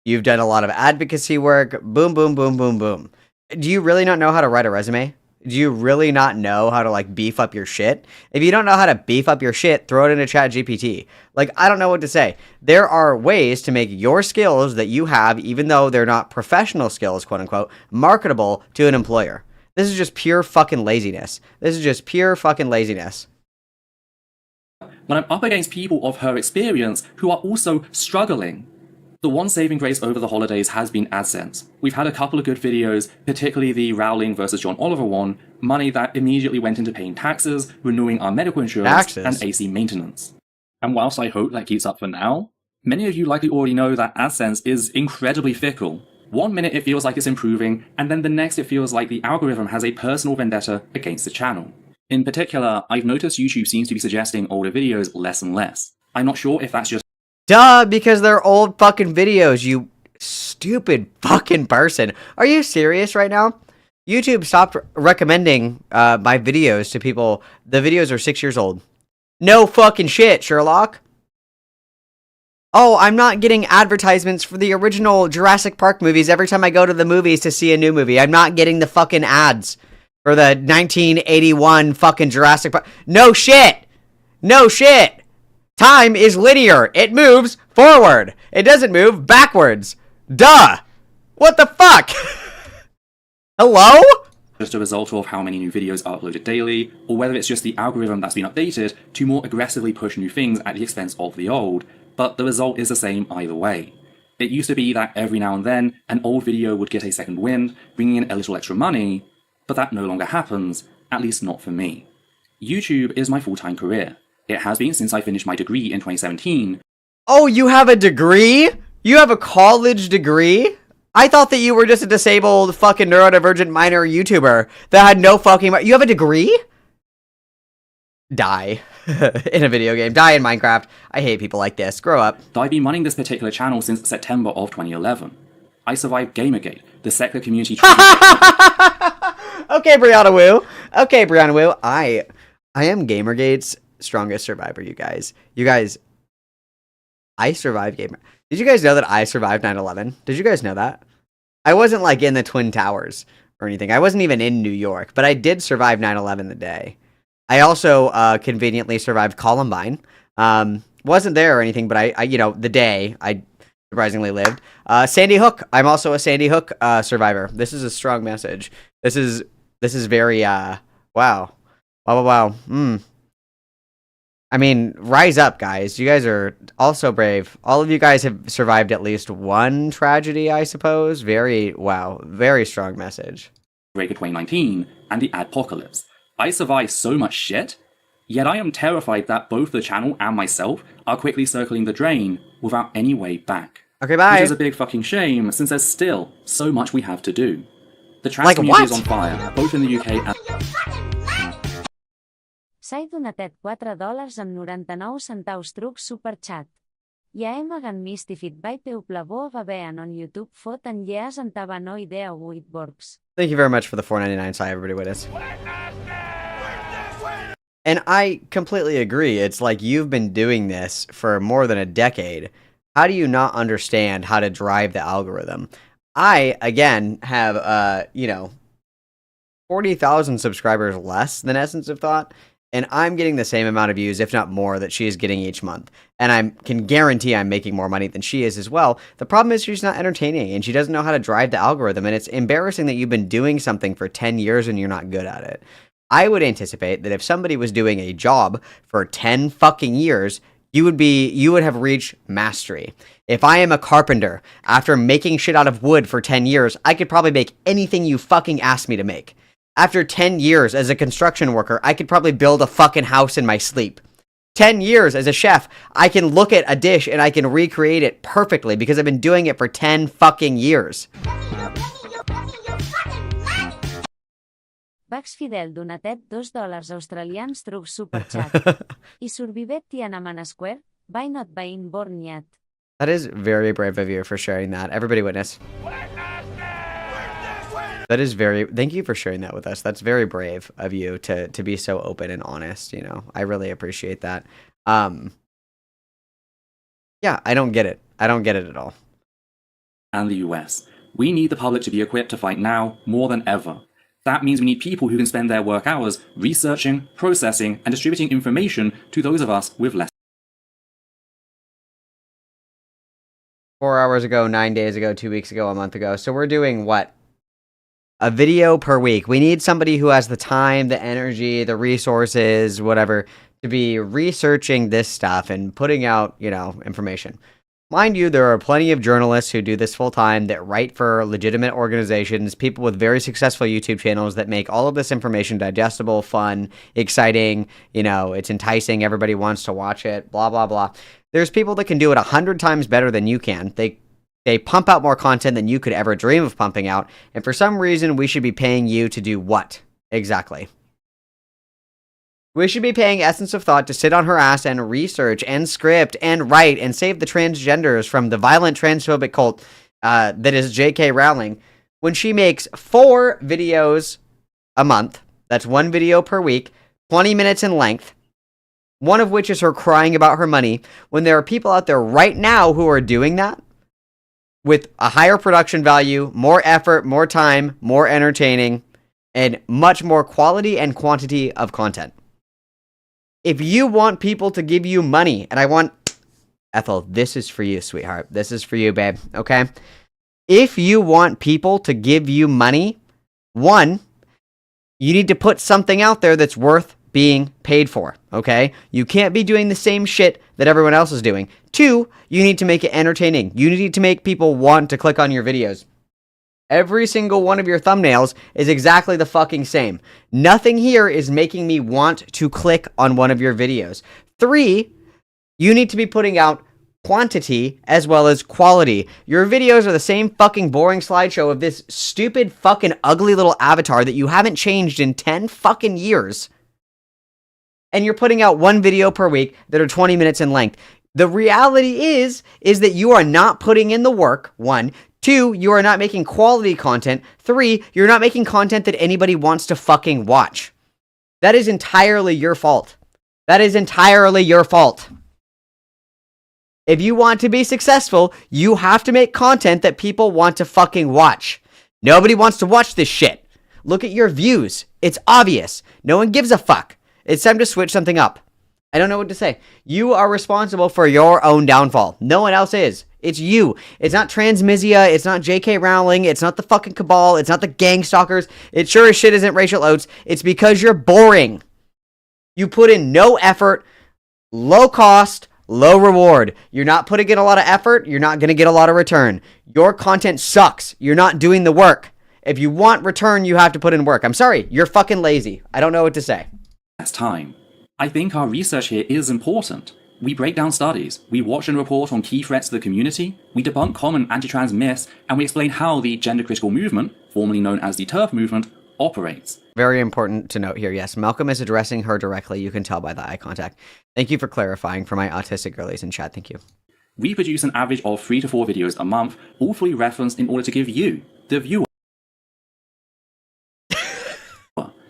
you've done a lot of advocacy work, boom, boom, boom, boom, boom. Do you really not know how to write a resume? Do you really not know how to, like, beef up your shit? If you don't know how to beef up your shit, throw it into ChatGPT. Like, I don't know what to say. There are ways to make your skills that you have, even though they're not professional skills, quote unquote, marketable to an employer. This is just pure fucking laziness. This is just pure fucking laziness. When I'm up against people of her experience who are also struggling. The one saving grace over the holidays has been AdSense. We've had a couple of good videos, particularly the Rowling versus John Oliver one, money that immediately went into paying taxes, renewing our medical insurance, and AC maintenance. And whilst I hope that keeps up for now, many of you likely already know that AdSense is incredibly fickle. One minute it feels like it's improving, and then the next it feels like the algorithm has a personal vendetta against the channel. In particular, I've noticed YouTube seems to be suggesting older videos less and less. I'm not sure if that's just Duh, because they're old fucking videos, you stupid fucking person. Are you serious right now? YouTube stopped recommending my videos to people. The videos are 6 years old. No fucking shit, Sherlock. Oh, I'm not getting advertisements for the original Jurassic Park movies every time I go to the movies to see a new movie. I'm not getting the fucking ads for the 1981 fucking Jurassic Park. No shit. No shit. Time is linear. It moves forward. It doesn't move backwards. Duh. What the fuck? Hello? Just a result of how many new videos are uploaded daily, or whether it's just the algorithm that's been updated to more aggressively push new things at the expense of the old, but the result is the same either way. It used to be that every now and then, an old video would get a second wind, bringing in a little extra money, but that no longer happens, at least not for me. YouTube is my full-time career. It has been since I finished my degree in 2017. Oh, you have a degree? You have a college degree? I thought that you were just a disabled fucking neurodivergent minor YouTuber that had no fucking... You have a degree? die in a video game, die in Minecraft. I hate people like this. Grow up. I've been running this particular channel since September of 2011. I survived Gamergate, the secular community. Okay, Brianna Wu. Okay, Brianna Wu. I am Gamergate's strongest survivor, you guys. You guys, I survived Gamer. Did you guys know that I survived 9/11? Did you guys know that? I wasn't like in the Twin Towers or anything. I wasn't even in New York, but I did survive 9/11 the day. I also conveniently survived Columbine. Wasn't there or anything, but I the day I surprisingly lived. Sandy Hook. I'm also a Sandy Hook survivor. This is a strong message. This is very wow. Wow. I mean, rise up, guys. You guys are also brave. All of you guys have survived at least one tragedy, I suppose. Very strong message. Break of 2019 and the adpocalypse. I survived so much shit, yet I am terrified that both the channel and myself are quickly circling the drain without any way back. Okay, bye. Which is a big fucking shame, since there's still so much we have to do. The trans community is on fire, both in the UK and... S'ha donatet $4 amb 99 centaus truc superchat. Ja hem agan mystifit by peuplavo va vean on YouTube fot en yeas antava no idea Whitworks. Thank you very much for the $4.99. Sorry, everybody witness. And I completely agree. It's like you've been doing this for more than a decade. How do you not understand how to drive the algorithm? I, again, have, 40,000 subscribers less than Essence of Thought, and I'm getting the same amount of views, if not more, that she is getting each month. And I can guarantee I'm making more money than she is as well. The problem is she's not entertaining, and she doesn't know how to drive the algorithm, and it's embarrassing that you've been doing something for 10 years and you're not good at it. I would anticipate that if somebody was doing a job for 10 fucking years, you would have reached mastery. If I am a carpenter, after making shit out of wood for 10 years, I could probably make anything you fucking asked me to make. After 10 years as a construction worker, I could probably build a fucking house in my sleep. 10 years as a chef, I can look at a dish and I can recreate it perfectly because I've been doing it for 10 fucking years. Vax Fidel donatet $2 australians truc superchat. I survivet Tiananmen Square, by not being born yet. That is very brave of you for sharing that. Everybody witness. That is thank you for sharing that with us. That's very brave of you to be so open and honest, I really appreciate that. Yeah, I don't get it. I don't get it at all. And the US. We need the public to be equipped to fight now more than ever. That means we need people who can spend their work hours researching, processing, and distributing information to those of us with less. 4 hours ago, 9 days ago, 2 weeks ago, a month ago. So we're doing what? A video per week. We need somebody who has the time, the energy, the resources, whatever, to be researching this stuff and putting out, information. Mind you, there are plenty of journalists who do this full time that write for legitimate organizations, people with very successful YouTube channels that make all of this information digestible, fun, exciting, it's enticing, everybody wants to watch it, blah, blah, blah. There's people that can do it 100 times better than you can. They pump out more content than you could ever dream of pumping out, and for some reason, we should be paying you to do what? Exactly. We should be paying Essence of Thought to sit on her ass and research and script and write and save the transgenders from the violent transphobic cult that is J.K. Rowling when she makes 4 videos a month. That's 1 video per week, 20 minutes in length, one of which is her crying about her money, when there are people out there right now who are doing that with a higher production value, more effort, more time, more entertaining, and much more quality and quantity of content. If you want people to give you money, and I want... Ethel, this is for you, sweetheart. This is for you, babe, okay? If you want people to give you money, 1, you need to put something out there that's worth being paid for, okay? You can't be doing the same shit that everyone else is doing. 2, you need to make it entertaining. You need to make people want to click on your videos. Every single one of your thumbnails is exactly the fucking same. Nothing here is making me want to click on one of your videos. 3, you need to be putting out quantity as well as quality. Your videos are the same fucking boring slideshow of this stupid fucking ugly little avatar that you haven't changed in 10 fucking years. and you're putting out one video per week that are 20 minutes in length. The reality is that you are not putting in the work, 1. 2, you are not making quality content. 3, you're not making content that anybody wants to fucking watch. That is entirely your fault. That is entirely your fault. If you want to be successful, you have to make content that people want to fucking watch. Nobody wants to watch this shit. Look at your views. It's obvious. No one gives a fuck. It's time to switch something up. I don't know what to say. You are responsible for your own downfall. No one else is. It's you. It's not Transmisia. It's not J.K. Rowling. It's not the fucking Cabal. It's not the gang stalkers. It sure as shit isn't Rachel Oates. It's because you're boring. You put in no effort, low cost, low reward. You're not putting in a lot of effort. You're not going to get a lot of return. Your content sucks. You're not doing the work. If you want return, you have to put in work. I'm sorry. You're fucking lazy. I don't know what to say. Last time. I think our research here is important. We break down studies, we watch and report on key threats to the community, we debunk common anti-trans myths, and we explain how the gender-critical movement, formerly known as the TERF movement, operates. Very important to note here, yes, Malcolm is addressing her directly, you can tell by the eye contact. Thank you for clarifying for my autistic girlies in chat, thank you. We produce an average of 3 to 4 videos a month, all fully referenced in order to give you, the viewer,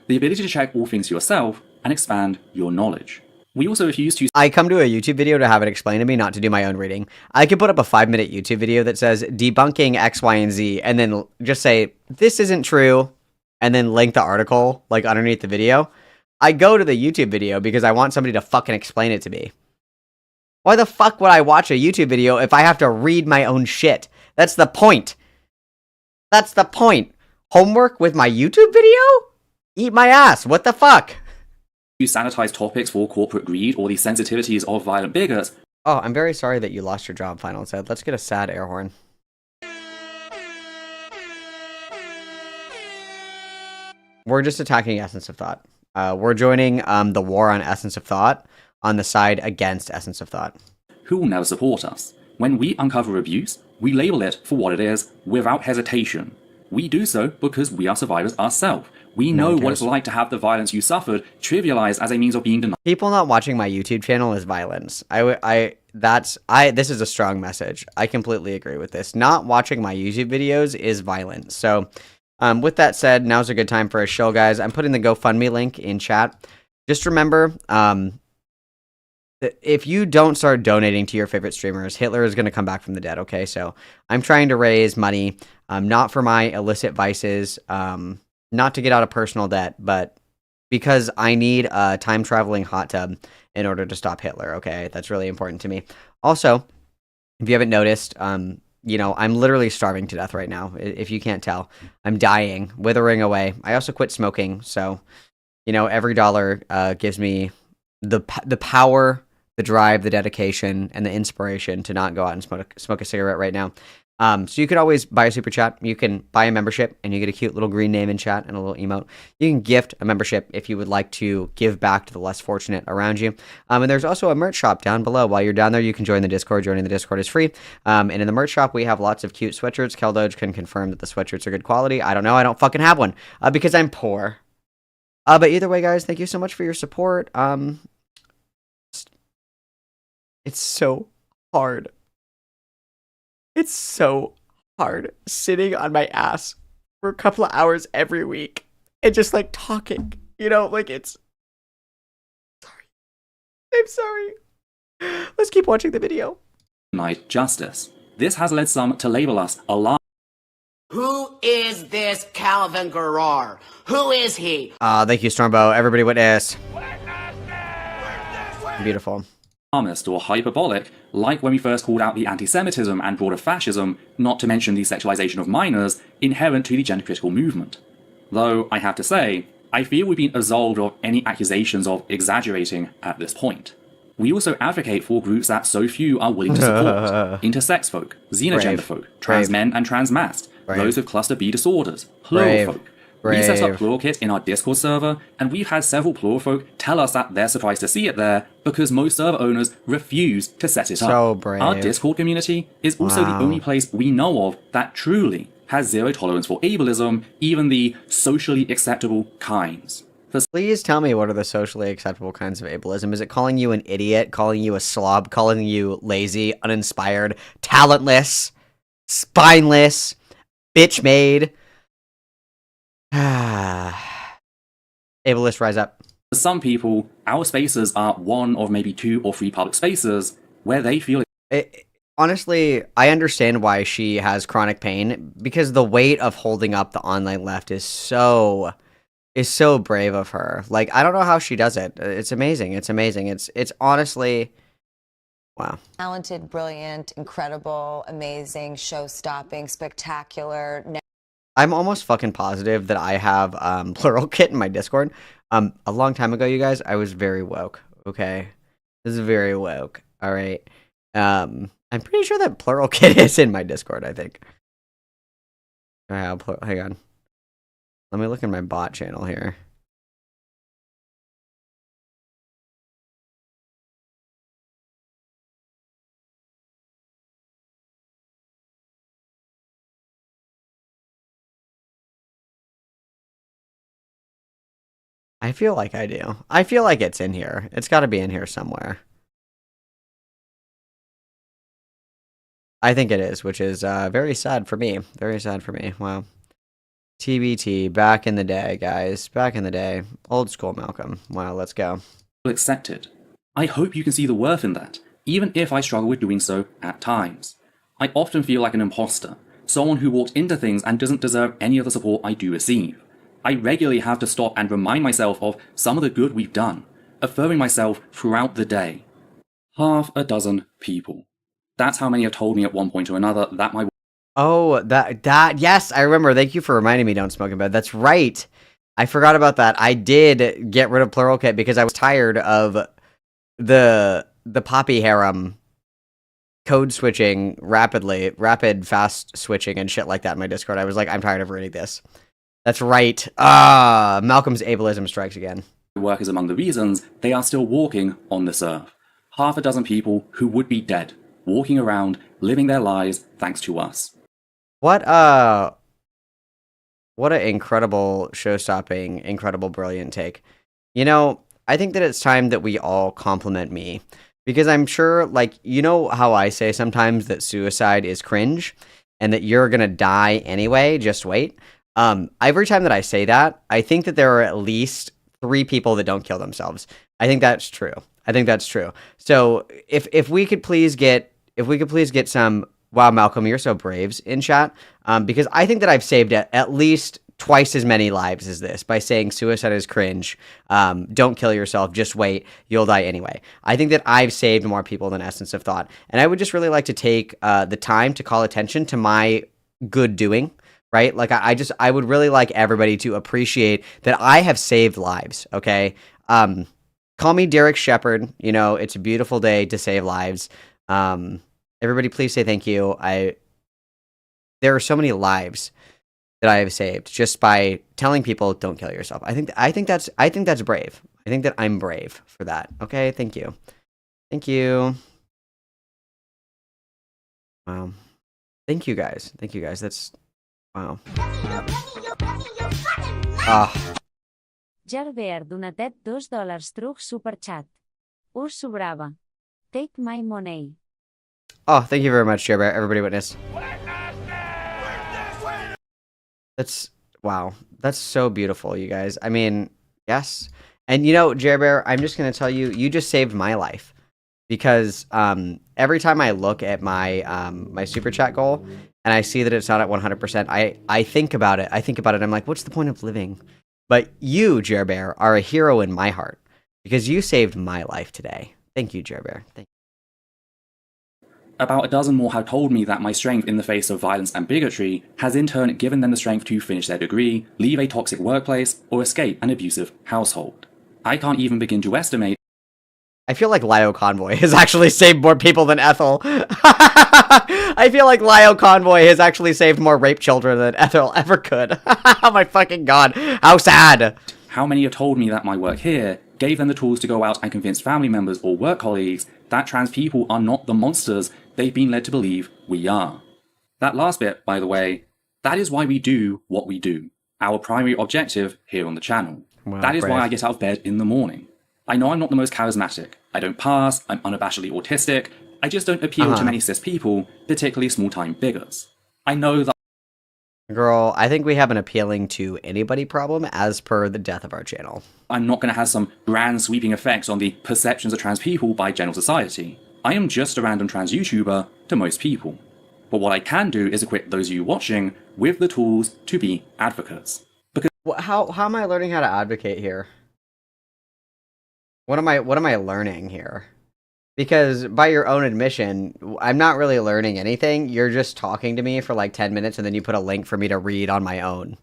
the ability to check all things yourself and expand your knowledge. We also refuse to... I come to a YouTube video to have it explained to me, not to do my own reading. I could put up a 5-minute YouTube video that says debunking X, Y, and Z, and then just say, this isn't true, and then link the article, like, underneath the video. I go to the YouTube video because I want somebody to fucking explain it to me. Why the fuck would I watch a YouTube video if I have to read my own shit? That's the point. That's the point. Homework with my YouTube video? Eat my ass. What the fuck? You sanitize topics for corporate greed or the sensitivities of violent bigots. Oh, I'm very sorry that you lost your job, Final said. Let's get a sad air horn. We're just attacking Essence of Thought. We're joining the war on Essence of Thought on the side against Essence of Thought. Who will never support us. When we uncover abuse, we label it for what it is without hesitation. We do so because we are survivors ourselves. We know what it's like to have the violence you suffered trivialized as a means of being denied. People not watching my YouTube channel is violence. This is a strong message. I completely agree with this. Not watching my YouTube videos is violence. So, with that said, now's a good time for a show, guys. I'm putting the GoFundMe link in chat. Just remember, if you don't start donating to your favorite streamers, Hitler is going to come back from the dead, okay? So, I'm trying to raise money, not for my illicit vices, not to get out of personal debt, but because I need a time-traveling hot tub in order to stop Hitler, okay? That's really important to me. Also, if you haven't noticed, you know, I'm literally starving to death right now, if you can't tell. I'm dying, withering away. I also quit smoking, so, you know, every dollar gives me the power, the drive, the dedication, and the inspiration to not go out and smoke a cigarette right now. So you could always buy a super chat. You can buy a membership and you get a cute little green name in chat and a little emote. You can gift a membership if you would like to give back to the less fortunate around you. And there's also a merch shop down below. While you're down there, you can join the Discord. Joining the Discord is free. And in the merch shop, we have lots of cute sweatshirts. Keldodge can confirm that the sweatshirts are good quality. I don't know. I don't fucking have one because I'm poor. But either way, guys, thank you so much for your support. It's so hard. It's so hard sitting on my ass for a couple of hours every week and just like talking, you know, like it's sorry. I'm sorry. Let's keep watching the video. Denied justice. This has led some to label us alarm. Who is this Calvin Garrar? Who is he? Thank you, Stormbow. Everybody witness. Beautiful. Or hyperbolic, like when we first called out the anti-Semitism and broader fascism, not to mention the sexualization of minors, inherent to the gender-critical movement. Though, I have to say, I feel we've been absolved of any accusations of exaggerating at this point. We also advocate for groups that so few are willing to support. Intersex folk, xenogender folk, trans men and trans masc, those with cluster B disorders, plural folk. We set up Plural Kit in our Discord server, and we've had several Plural folk tell us that they're surprised to see it there because most server owners refuse to set it up. Brave. Our Discord community is also the only place we know of that truly has zero tolerance for ableism, even the socially acceptable kinds. Please tell me, what are the socially acceptable kinds of ableism? Is it calling you an idiot, calling you a slob, calling you lazy, uninspired, talentless, spineless, bitch-made? Ableist, rise up. For some people, our spaces are one of maybe 2 or 3 public spaces where they feel Honestly, I understand why she has chronic pain, because the weight of holding up the online left is so brave of her. Like, I don't know how she does it. It's amazing. It's amazing. It's honestly, wow. Talented, brilliant, incredible, amazing, show-stopping, spectacular. I'm almost fucking positive that I have Plural Kit in my Discord. A long time ago, you guys, I was very woke. Okay, this is very woke. All right. I'm pretty sure that Plural Kit is in my Discord. I think. Hang on. Let me look in my bot channel here. I feel like I do. I feel like it's in here. It's got to be in here somewhere. I think it is, which is very sad for me. Very sad for me. Wow. TBT, back in the day, guys. Back in the day. Old school Malcolm. Wow, let's go. accepted. I hope you can see the worth in that, even if I struggle with doing so at times. I often feel like an imposter, someone who walks into things and doesn't deserve any of the support I do receive. I regularly have to stop and remind myself of some of the good we've done, affirming myself throughout the day. 6 people. That's how many have told me at one point or another that my... Oh, that, yes, I remember. Thank you for reminding me, Don't Smoke in Bed. That's right. I forgot about that. I did get rid of Plural Kit because I was tired of the Poppy harem code switching rapid fast switching and shit like that in my Discord. I was like, I'm tired of reading this. That's right. Malcolm's ableism strikes again. work is among the reasons they are still walking on this earth. 6 people who would be dead, walking around, living their lives thanks to us. What an incredible show-stopping, incredible, brilliant take. You know, I think that it's time that we all compliment me. Because I'm sure, like, you know how I say sometimes that suicide is cringe and that you're gonna die anyway, just wait. Every time that I say that, I think that there are at least 3 people that don't kill themselves. I think that's true. So if we could please get some, wow, Malcolm, you're so braves in chat, because I think that I've saved at least twice as many lives as this by saying suicide is cringe. Don't kill yourself. Just wait. You'll die anyway. I think that I've saved more people than Essence of Thought. And I would just really like to take the time to call attention to my good doing, right? Like I would really like everybody to appreciate that I have saved lives. Okay. Call me Derek Shepard. You know, it's a beautiful day to save lives. Everybody please say thank you. There are so many lives that I have saved just by telling people don't kill yourself. I think that's brave. I think that I'm brave for that. Okay, thank you. Wow. Thank you guys. That's wow. Gerber donatet $2 truc superchat. Us sobrava. Take my money. Oh, thank you very much, Jerbear. Everybody witness. That's, wow. That's so beautiful, you guys. I mean, yes. And you know, Jerbear, I'm just going to tell you, you just saved my life. Because every time I look at my my super chat goal and I see that it's not at 100%, I think about it. I'm like, what's the point of living? But you, Jerbear, are a hero in my heart because you saved my life today. Thank you, Jerbear. Thank you. About 12 more have told me that my strength in the face of violence and bigotry has in turn given them the strength to finish their degree, leave a toxic workplace, or escape an abusive household. I can't even begin to estimate. I feel like Lio Convoy has actually saved more people than Ethel. I feel like Lio Convoy has actually saved more rape children than Ethel ever could. Oh my fucking god. How sad. How many have told me that my work here gave them the tools to go out and convince family members or work colleagues that trans people are not the monsters they've been led to believe we are. That last bit, by the way, that is why we do what we do. Our primary objective here on the channel. Wow, that is brave. why I get out of bed in the morning. I know I'm not the most charismatic. I don't pass, I'm unabashedly autistic, I just don't appeal to many cis people, particularly small-time bigots. I know that Girl, I think we have an appealing to anybody problem as per the death of our channel. I'm not going to have some grand sweeping effect on the perceptions of trans people by general society. I am just a random trans YouTuber to most people. But what I can do is equip those of you watching with the tools to be advocates. Because How am I learning how to advocate here? What am I learning here? Because by your own admission, I'm not really learning anything. You're just talking to me for like 10 minutes and then you put a link for me to read on my own.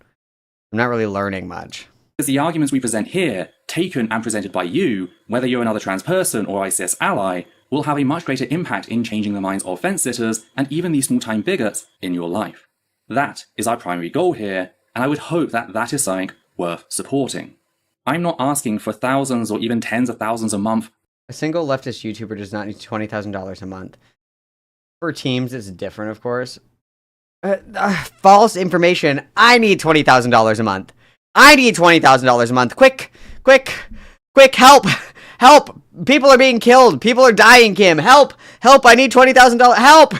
I'm not really learning much. the arguments we present here, taken and presented by you, whether you're another trans person or a cis ally, will have a much greater impact in changing the minds of fence-sitters and even these small-time bigots in your life. That is our primary goal here, and I would hope that that is something worth supporting. I'm not asking for thousands or even tens of thousands a month. A single leftist YouTuber does not need $20,000 a month. For teams, it's different, of course. False information. I need $20,000 a month. I need $20,000 a month. Quick, quick, quick, help, help. People are being killed. People are dying, Kim. Help, help. I need $20,000. Help.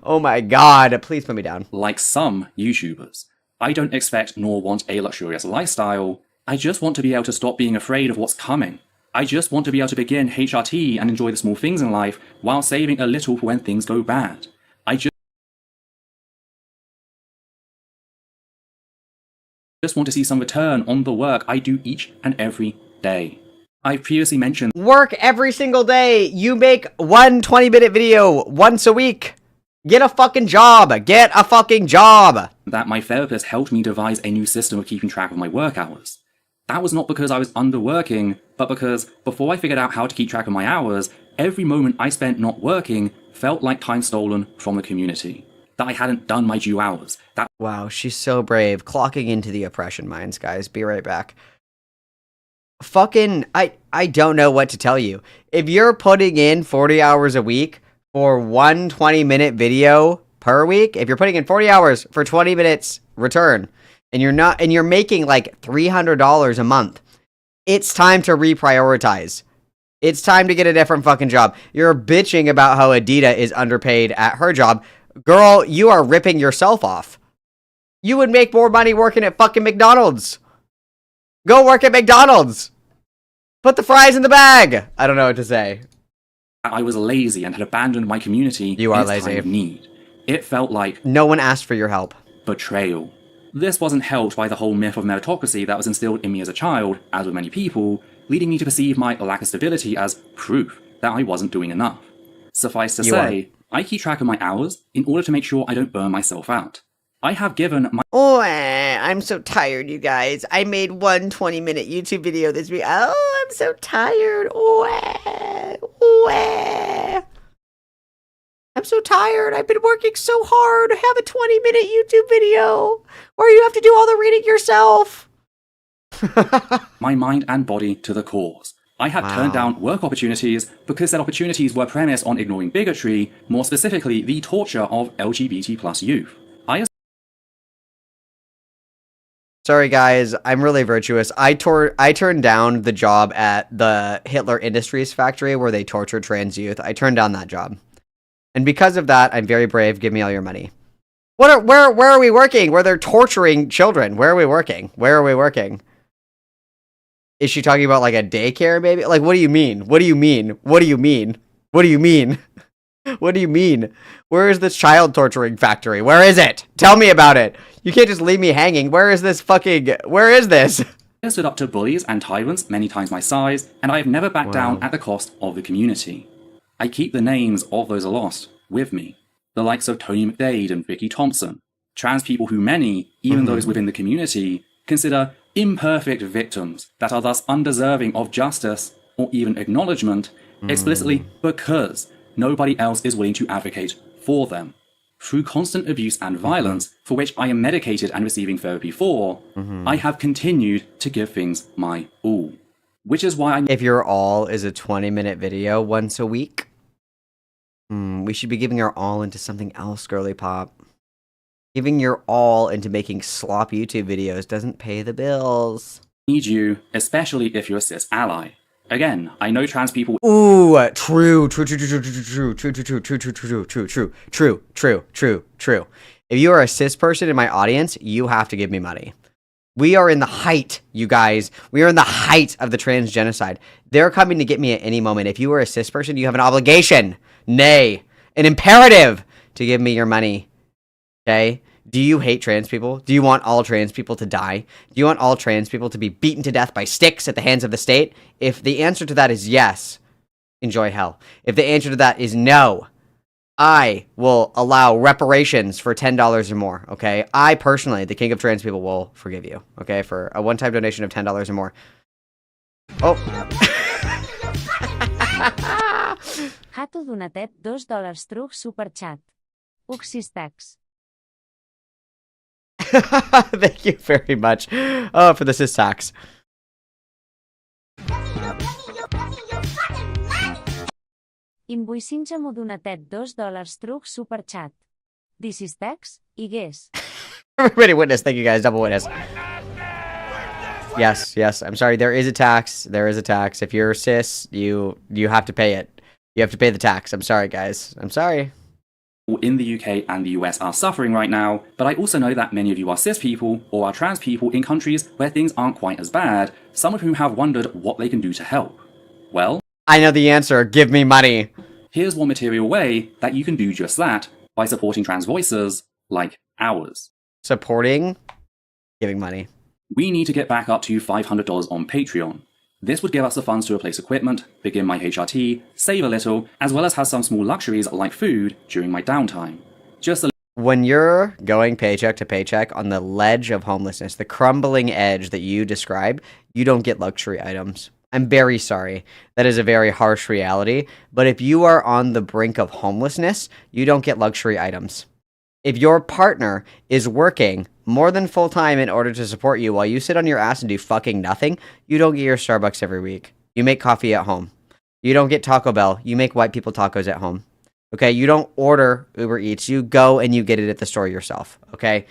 Oh my God. Please put me down. Like some YouTubers. I don't expect nor want a luxurious lifestyle. I just want to be able to stop being afraid of what's coming. I just want to be able to begin HRT and enjoy the small things in life while saving a little for when things go bad. I just want to see some return on the work I do each and every day. I've previously mentioned work every single day. You make one 20-minute video once a week. Get a fucking job. Get a fucking job. that my therapist helped me devise a new system of keeping track of my work hours. That was not because I was underworking, but because before I figured out how to keep track of my hours, every moment I spent not working felt like time stolen from the community. That I hadn't done my due hours. That Wow, she's so brave. Clocking into the oppression mines, guys. Be right back. Fucking, I don't know what to tell you. If you're putting in 40 hours a week for one 20-minute video per week, if you're putting in 40 hours for 20 minutes return, and you're making like $300 a month, it's time to reprioritize. It's time to get a different fucking job. You're bitching about how Adita is underpaid at her job. Girl, you are ripping yourself off. You would make more money working at fucking McDonald's. Go work at McDonald's. Put the fries in the bag. I don't know what to say. I was lazy and had abandoned my community You are in its time lazy. of need. It felt like No one asked for your help. betrayal. This wasn't helped by the whole myth of meritocracy that was instilled in me as a child, as with many people, leading me to perceive my lack of stability as proof that I wasn't doing enough. Suffice to say, I keep track of my hours in order to make sure I don't burn myself out. I have given my Oh, I'm so tired, you guys. I made one 20-minute YouTube video this week. Oh, I'm so tired. I'm so tired. I've been working so hard to have a 20-minute YouTube video where you have to do all the reading yourself. my mind and body to the cause. I had turned down work opportunities because said opportunities were premised on ignoring bigotry, more specifically the torture of LGBT plus youth. Sorry, guys. I'm really virtuous. I turned down the job at the Hitler Industries factory where they tortured trans youth. I turned down that job. And because of that, I'm very brave. Give me all your money. Where are we working? Where they're torturing children? Where are we working? Where are we working? Is she talking about like a daycare, maybe? Like, what do you mean? What do you mean? What do you mean? What do you mean? What do you mean? Where is this child torturing factory? Where is it? Tell me about it. You can't just leave me hanging. Where is this? Where is this? I stood up to bullies and tyrants many times my size, and I have never backed down at the cost of the community. I keep the names of those lost with me. The likes of Tony McDade and Vicky Thompson. Trans people who many, even those within the community, consider imperfect victims that are thus undeserving of justice or even acknowledgement, explicitly because nobody else is willing to advocate for them. Through constant abuse and violence, for which I am medicated and receiving therapy for, I have continued to give things my all. Which is why If your all is a 20-minute video once a week, we should be giving our all into something else, girly pop. Giving your all into making slop YouTube videos doesn't pay the bills. Need you, especially if you're a cis ally. Again, I know trans people. Ooh, true. If you are a cis person in my audience, you have to give me money. We are in the height, you guys. We are in the height of the trans genocide. They're coming to get me at any moment. If you are a cis person, you have an obligation, nay, an imperative to give me your money. Okay? Do you hate trans people? Do you want all trans people to die? Do you want all trans people to be beaten to death by sticks at the hands of the state? If the answer to that is yes, enjoy hell. If the answer to that is no, I will allow reparations for $10 or more, okay? I personally, the king of trans people, will forgive you, okay? For a one-time donation of $10 or more. Oh. Hato donatet $2 truc superchat. Uxistax. Thank you very much for the cis tax. Imbuicinja mo donatet $2 truc superchat. Disistax, i guess. Everybody witness, thank you guys, double witness. Yes, I'm sorry, there is a tax. There is a tax. If you're cis, you have to pay it. You have to pay the tax. I'm sorry, guys. I'm sorry. In the UK and the US are suffering right now, but I also know that many of you are cis people or are trans people in countries where things aren't quite as bad, some of whom have wondered what they can do to help. Well, I know the answer. Give me money. Here's one material way that you can do just that by supporting trans voices like ours. Supporting, giving money. We need to get back up to $500 on Patreon. This would give us the funds to replace equipment, begin my HRT, save a little, as well as have some small luxuries like food during my downtime. Just a When you're going paycheck to paycheck on the ledge of homelessness, the crumbling edge that you describe, you don't get luxury items. I'm very sorry. That is a very harsh reality. But if you are on the brink of homelessness, you don't get luxury items. If your partner is working more than full time in order to support you while you sit on your ass and do fucking nothing, you don't get your Starbucks every week. You make coffee at home. You don't get Taco Bell. You make white people tacos at home. Okay? You don't order Uber Eats. You go and you get it at the store yourself. Okay?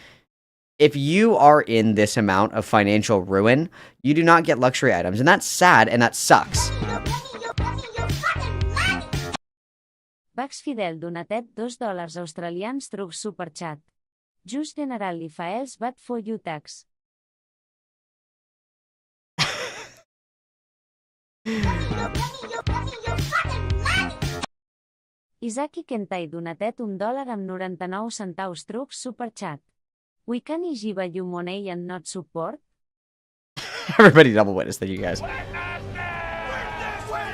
If you are in this amount of financial ruin, you do not get luxury items. And that's sad and that sucks. Vax Fidel donatet $2 australians truc superchat. Just generally files bad for you tax. Isaki Kentai donatet $1 amb 99 centaus truc superchat. We can give you money and not support? Everybody double witness. Thank you guys.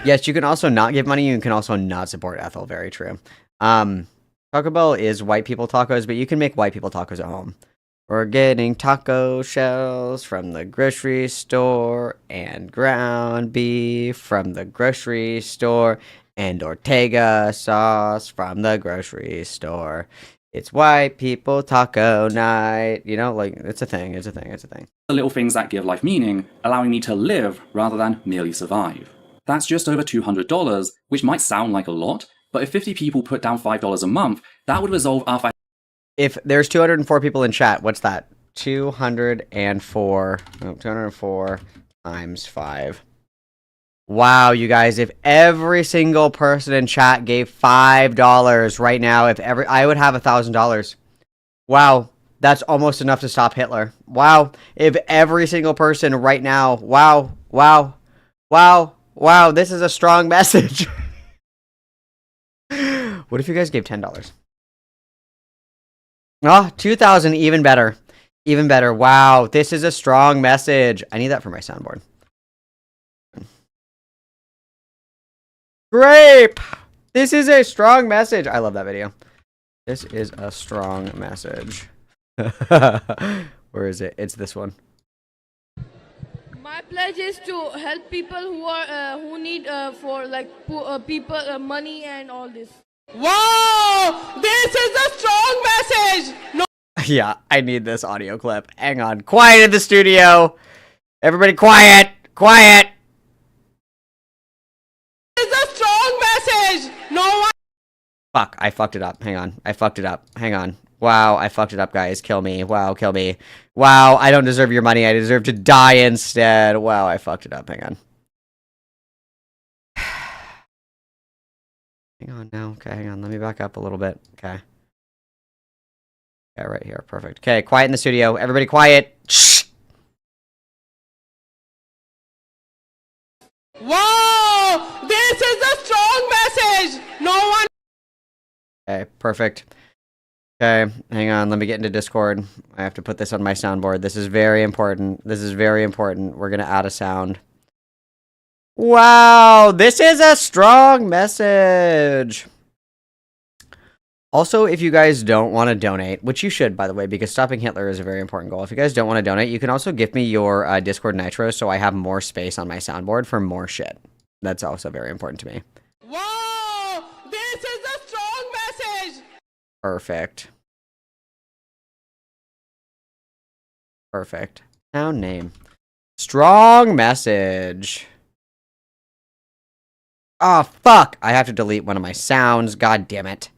Yes, you can also not give money. You can also not support Ethel. Very true. Taco Bell is white people tacos, but you can make white people tacos at home. We're getting taco shells from the grocery store and ground beef from the grocery store and Ortega sauce from the grocery store. It's white people taco night. You know, like, it's a thing. It's a thing. It's a thing. The little things that give life meaning, allowing me to live rather than merely survive. That's just over $200, which might sound like a lot, but if 50 people put down $5 a month, that would resolve our If there's 204 people in chat, what's that? 204 times 5. Wow, you guys, if every single person in chat gave $5 right now, I would have $1,000. Wow, that's almost enough to stop Hitler. Wow, if every single person right now, wow, this is a strong message. What if you guys gave $10? Oh, 2,000, even better. Even better. Wow, this is a strong message. I need that for my soundboard. Grape! This is a strong message. I love that video. This is a strong message. Where is it? It's this one. My pledge is to help people who need for like people money and all this. Wow! This is a strong message! No. Yeah, I need this audio clip. Hang on. Quiet in the studio. Everybody quiet. Quiet. This is a strong message! No one. Fuck, I fucked it up. Hang on. I fucked it up. Hang on. Wow, I fucked it up, guys. Kill me. Wow, kill me. Wow, I don't deserve your money. I deserve to die instead. Wow, I fucked it up. Hang on. Hang on now. Okay, hang on. Let me back up a little bit. Okay. Yeah, right here. Perfect. Okay, quiet in the studio. Everybody quiet. Shh. Wow! This is a strong message! No one. Okay, perfect. Okay, hang on. Let me get into Discord. I have to put this on my soundboard. This is very important. This is very important. We're going to add a sound. Wow, this is a strong message. Also, if you guys don't want to donate, which you should, by the way, because stopping Hitler is a very important goal. If you guys don't want to donate, you can also gift me your Discord Nitro so I have more space on my soundboard for more shit. That's also very important to me. Wow! This is a strong message! Perfect. Perfect. Sound name. Strong message. Oh, fuck! I have to delete one of my sounds. God damn it.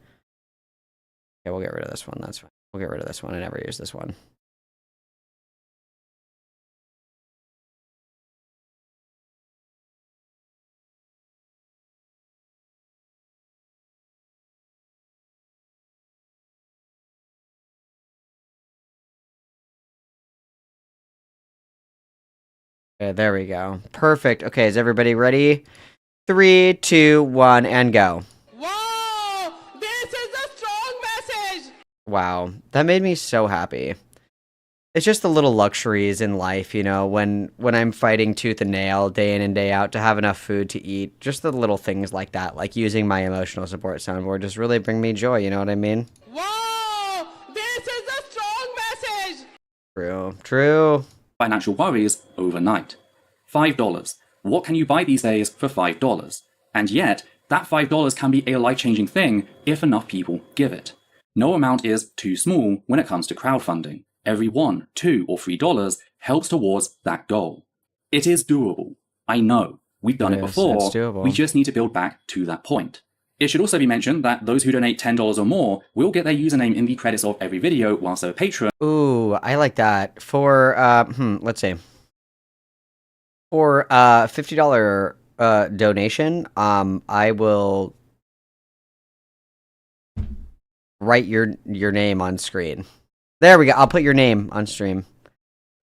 Okay, we'll get rid of this one. That's fine. We'll get rid of this one. I never use this one. Okay, there we go. Perfect. Okay, is everybody ready? 3, 2, 1, and go. Wow! This is a strong message! Wow, that made me so happy. It's just the little luxuries in life, you know, when I'm fighting tooth and nail day in and day out to have enough food to eat. Just the little things like that, like using my emotional support soundboard, just really bring me joy, you know what I mean? Wow! This is a strong message! True. True. Financial worries overnight. $5. What can you buy these days for $5? And yet, that $5 can be a life-changing thing if enough people give it. No amount is too small when it comes to crowdfunding. Every $1, $2, or $3 helps towards that goal. It is doable. I know. We've done it before. It's doable. We just need to build back to that point. It should also be mentioned that those who donate $10 or more will get their username in the credits of every video whilst they're a patron. Ooh, I like that. For, let's see. For $50 donation, I will write your name on screen. There we go. I'll put your name on stream.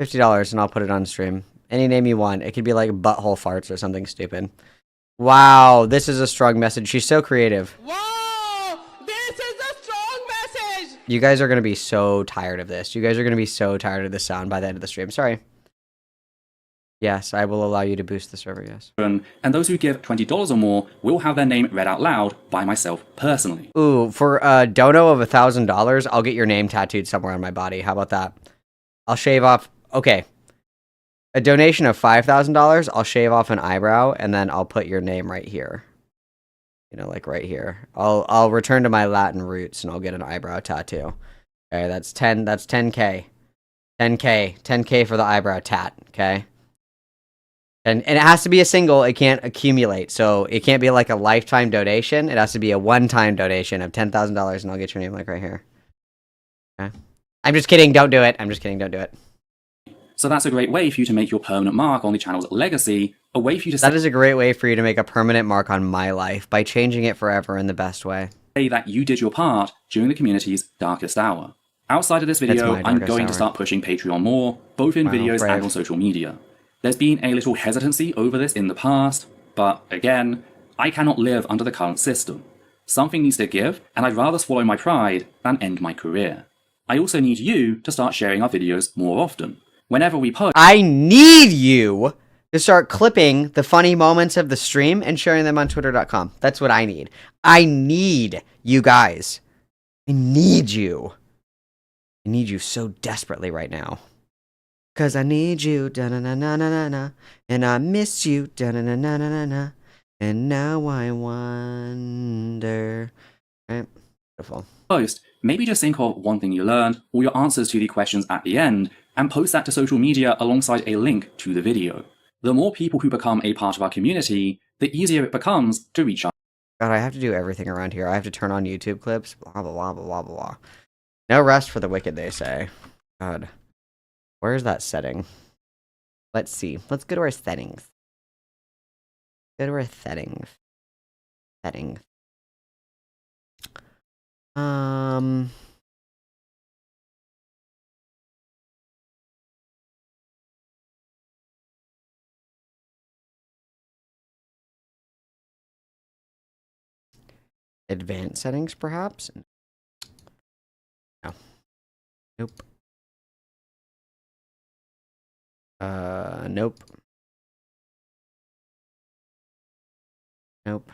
$50 and I'll put it on stream. Any name you want. It could be like butthole farts or something stupid. Wow, this is a strong message. She's so creative. Wow! This is a strong message! You guys are going to be so tired of this. You guys are going to be so tired of this sound by the end of the stream. Sorry. Yes, I will allow you to boost the server, yes. And those who give $20 or more will have their name read out loud by myself personally. Ooh, for a dono of $1,000, I'll get your name tattooed somewhere on my body. How about that? I'll shave off... Okay. A donation of $5,000, I'll shave off an eyebrow, and then I'll put your name right here. You know, like right here. I'll return to my Latin roots, and I'll get an eyebrow tattoo. Okay, that's 10K. 10K for the eyebrow tat, okay? And it has to be a single, it can't accumulate. So it can't be like a lifetime donation. It has to be a one-time donation of $10,000, and I'll get your name like right here. Okay. I'm just kidding, don't do it. I'm just kidding, don't do it. So that's a great way for you to make your permanent mark on the channel's legacy, a way for you to That is a great way for you to make a permanent mark on my life by changing it forever in the best way. say that you did your part during the community's darkest hour. Outside of this video, I'm going to start pushing Patreon more, both in videos and on social media. There's been a little hesitancy over this in the past, but again, I cannot live under the current system. Something needs to give, and I'd rather swallow my pride than end my career. I also need you to start sharing our videos more often. Whenever we post... I need you to start clipping the funny moments of the stream and sharing them on Twitter.com. That's what I need. I need you guys. I need you. I need you so desperately right now. Cause I need you, da-na-na-na-na-na, and I miss you, da-na-na-na-na-na, and now I wonder. Right? Beautiful. Post, maybe just think of one thing you learned, or your answers to the questions at the end, and post that to social media alongside a link to the video. The more people who become a part of our community, the easier it becomes to reach out. God, I have to do everything around here. I have to turn on YouTube clips, blah, blah, blah, blah, blah, blah. No rest for the wicked, they say. God. Where's that setting? Let's see. Let's go to our settings. Go to our settings. Settings. Advanced settings, perhaps? No. Nope. Nope. Nope.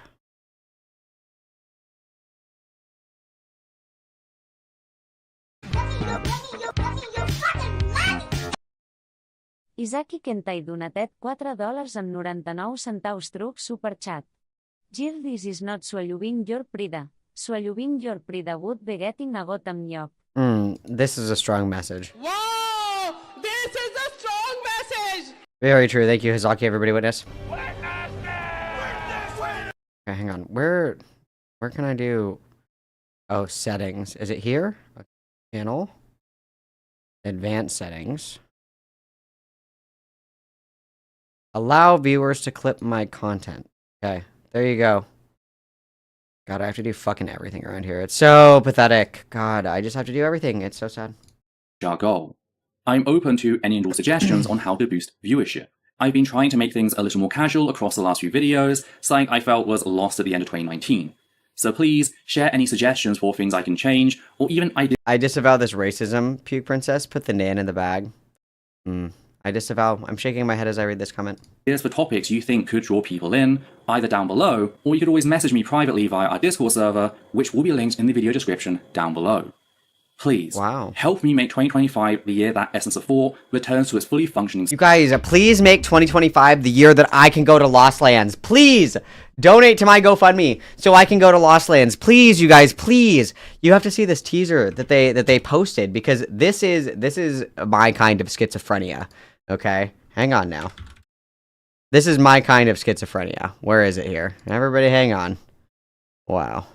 Isaki Kentai donatet $4 amb 99 centavos truc superchat. Jill, this is not swallowing your prida. Swallowing your prida would be getting a gotham nyok. This is a strong message. Whoa! This is a strong message! Very true. Thank you, Hizaki, everybody witness. Okay, hang on. Where can I do... Oh, settings. Is it here? Okay. Channel. Advanced settings. Allow viewers to clip my content. Okay, there you go. God, I have to do fucking everything around here. It's so pathetic. God, I just have to do everything. It's so sad. Our goal. I'm open to any and all suggestions on how to boost viewership. I've been trying to make things a little more casual across the last few videos, something I felt was lost at the end of 2019. So please, share any suggestions for things I can change, or even ideas. I disavow this racism, Puke Princess. Put the nan in the bag. I disavow. I'm shaking my head as I read this comment. For topics you think could draw people in, either down below, or you could always message me privately via our Discord server, which will be linked in the video description down below. Please, help me make 2025 the year that Essence of 4 returns to its fully functioning... You guys, please make 2025 the year that I can go to Lost Lands. Please! Donate to my GoFundMe so I can go to Lost Lands. Please, you guys, please! You have to see this teaser that they posted, because this is my kind of schizophrenia. Okay? Hang on now. This is my kind of schizophrenia. Where is it here? Everybody hang on. Wow.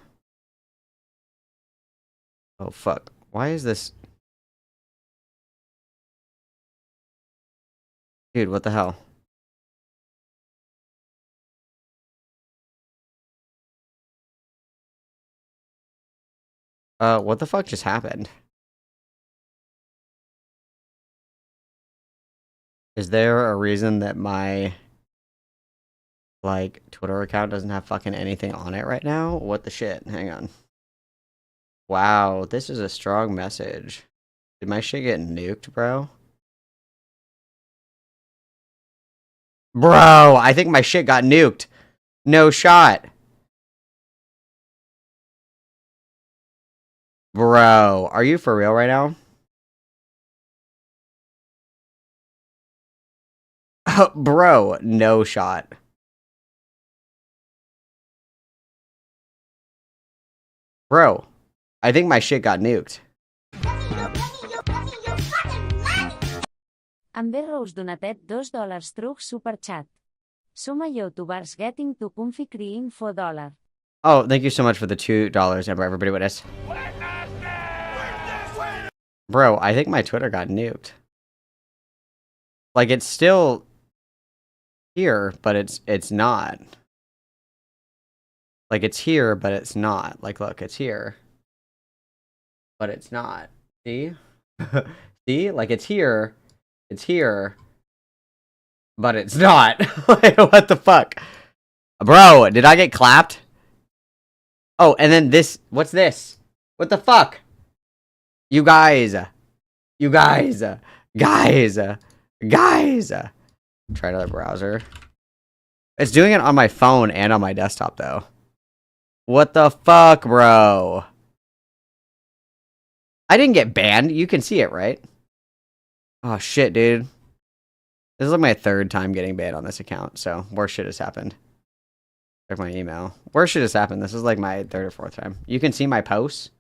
Oh, fuck. Why is this... Dude, what the hell? What the fuck just happened? Is there a reason that my, like, Twitter account doesn't have fucking anything on it right now? What the shit? Hang on. Wow, this is a strong message. Did my shit get nuked, bro? Bro, I think my shit got nuked. No shot. Bro, are you for real right now? Bro, no shot. Bro, I think my shit got nuked. Amber Rose donatet $2 truc superchat. Suma youtubers getting to comfy cream for $1. Oh, thank you so much for the $2, Amber. Everybody witness. Bro, I think my Twitter got nuked. Like, it's still here, but it's not. Like, it's here, but it's not. Like, look, it's here, but it's not. See? See? Like, it's here, but it's not. Like, what the fuck? Bro, did I get clapped? Oh, and then this, what's this? What the fuck? You guys. Try another browser. It's doing it on my phone and on my desktop, though. What the fuck, bro? I didn't get banned. You can see it, right? Oh, shit, dude. This is like my third time getting banned on this account, so worse shit has happened. Check my email. Worse shit has happened. This is like my third or fourth time. You can see my posts.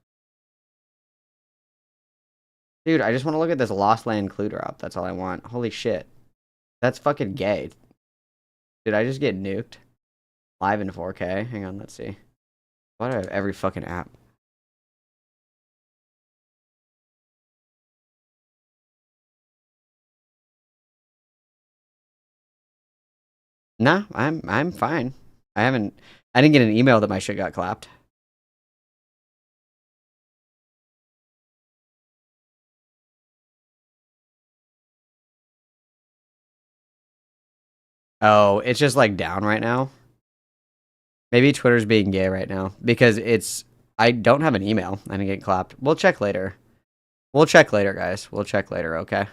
Dude, I just want to look at this Lost Land clue drop. That's all I want. Holy shit. That's fucking gay. Did I just get nuked? Live in 4K? Hang on, let's see. Why do I have every fucking app? Nah, I'm fine. I didn't get an email that my shit got clapped. Oh, it's just like down right now. Maybe Twitter's being gay right now because I don't have an email. I didn't get clapped. We'll check later. We'll check later, guys. We'll check later, okay?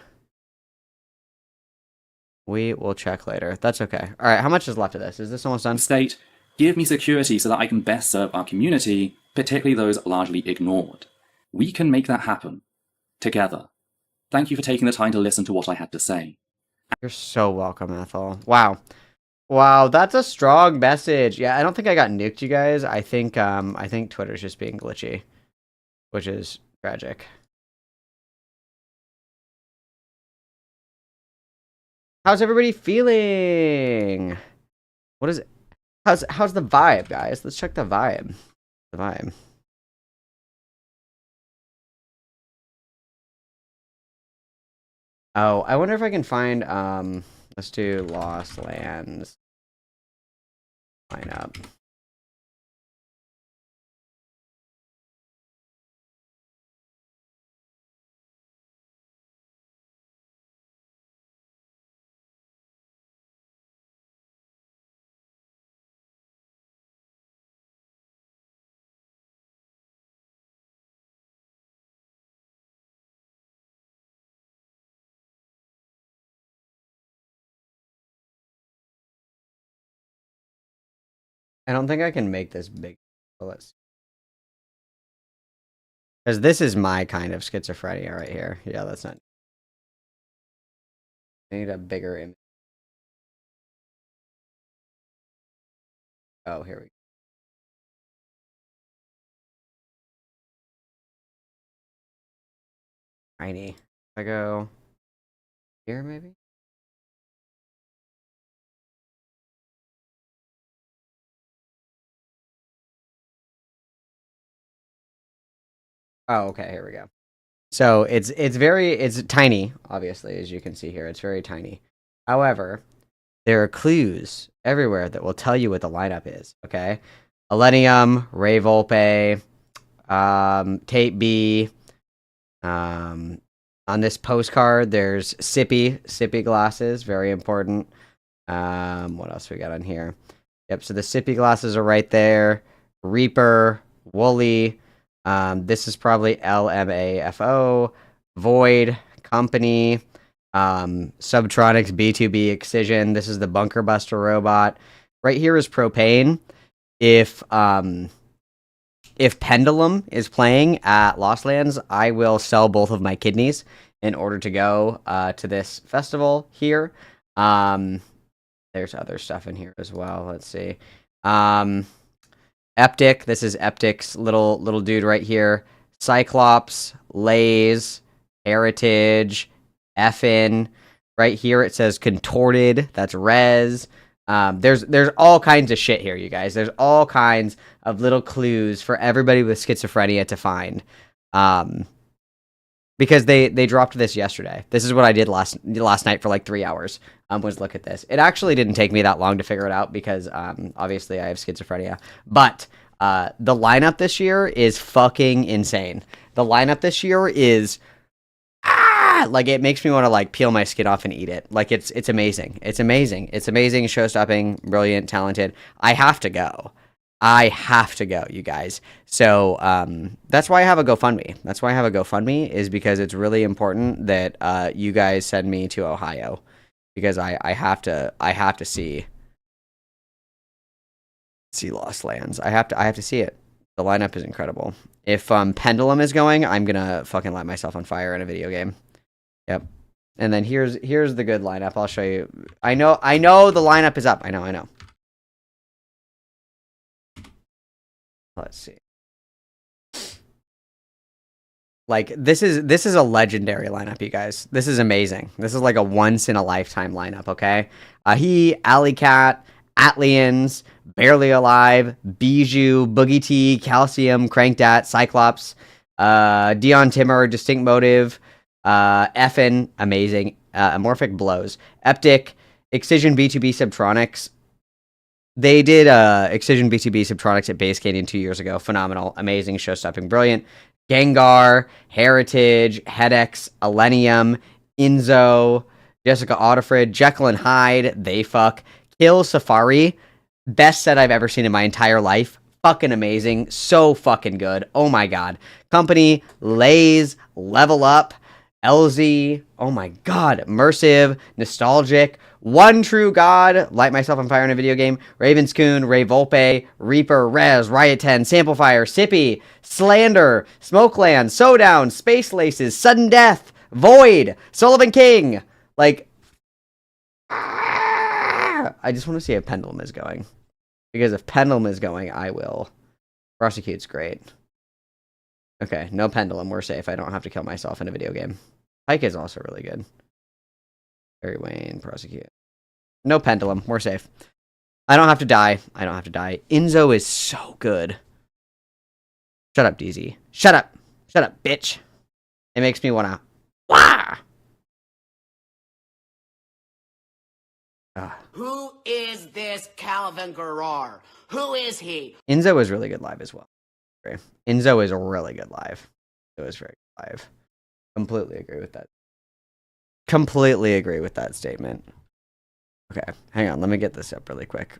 We will check later. That's okay. All right, how much is left of this? Is this almost done? State, give me security so that I can best serve our community, particularly those largely ignored. We can make that happen. Together. Thank you for taking the time to listen to what I had to say. You're so welcome, Ethel. Wow. Wow, that's a strong message. Yeah, I don't think I got nuked, you guys. I think Twitter's just being glitchy, which is tragic. How's everybody feeling? What is it? How's the vibe, guys? Let's check the vibe. The vibe. Oh, I wonder if I can find let's do Lost Lands lineup. I don't think I can make this big. But let's, because this is my kind of schizophrenia right here. Yeah, that's not. I need a bigger image. Oh, here we go. Tiny. If I go here, maybe. Oh, okay. Here we go. So it's tiny, obviously, as you can see here. It's very tiny. However, there are clues everywhere that will tell you what the lineup is. Okay, Elenium, Ray Volpe, Tape B. On this postcard, there's sippy glasses, very important. What else we got on here? Yep. So the sippy glasses are right there. Reaper, Wooly. This is probably LMAFO, Void, Company, Subtronics B2B Excision. This is the Bunker Buster robot. Right here is Propane. If Pendulum is playing at Lost Lands, I will sell both of my kidneys in order to go to this festival here. There's other stuff in here as well. Let's see. Eptic, this is Eptic's little dude right here. Cyclops, Lays, Heritage, Effin. Right here it says Contorted, that's Rez. There's all kinds of shit here, you guys. There's all kinds of little clues for everybody with schizophrenia to find. Because they dropped this yesterday. This is what I did last night for like 3 hours. Was look at this. It actually didn't take me that long to figure it out because obviously I have schizophrenia. But the lineup this year is fucking insane. The lineup this year is like it makes me want to like peel my skin off and eat it. Like it's amazing. It's amazing. It's amazing, show-stopping, brilliant, talented. I have to go. You guys. So that's why I have a GoFundMe. That's why I have a GoFundMe is because it's really important that you guys send me to Ohio. Because I have to see Lost Lands. I have to see it. The lineup is incredible. If Pendulum is going, I'm gonna fucking light myself on fire in a video game. Yep. And then here's the good lineup. I'll show you. I know the lineup is up. I know. Let's see. Like this is a legendary lineup, you guys. This is amazing. This is like a once in a lifetime lineup, okay? He, Alley Cat, Atlians, Barely Alive, Bijou, Boogie T, Calcium, Crankdat, Cyclops, Dion Timmer, Distinct Motive, Effin, amazing, Amorphic Blows, Eptic, Excision B2B Subtronics, They did Excision BTB Subtronics at Base Canyon 2 years ago. Phenomenal, amazing, show-stopping, brilliant. Gengar, Heritage, Hedex, Elenium, Inzo, Jessica Audifrid, Jekyll and Hyde, they fuck. Kill Safari, best set I've ever seen in my entire life. Fucking amazing, so fucking good. Oh my god. Company, Lays, Level Up, LZ, oh my god, Immersive, Nostalgic, One True God, Light Myself on Fire in a Video Game, Ravenscoon, Ray Volpe, Reaper, Rez, Riot 10, Samplefire, Sippy, Slander, Smokeland, Sowdown, Space Laces, Sudden Death, Void, Sullivan King. Like, I just want to see if Pendulum is going. Because if Pendulum is going, I will. Prosecute's great. Okay, no Pendulum, we're safe. I don't have to kill myself in a video game. Pike is also really good. Harry Wayne, Prosecute. No Pendulum, we're safe. I don't have to die. I don't have to die. Inzo is so good. Shut up, DZ. Shut up. Shut up, bitch. It makes me wanna... Wah! Who is this Calvin Garrar? Who is he? Inzo is really good live as well. Inzo is really good live. It was very good live. Completely agree with that. Completely agree with that statement. Okay, hang on. Let me get this up really quick.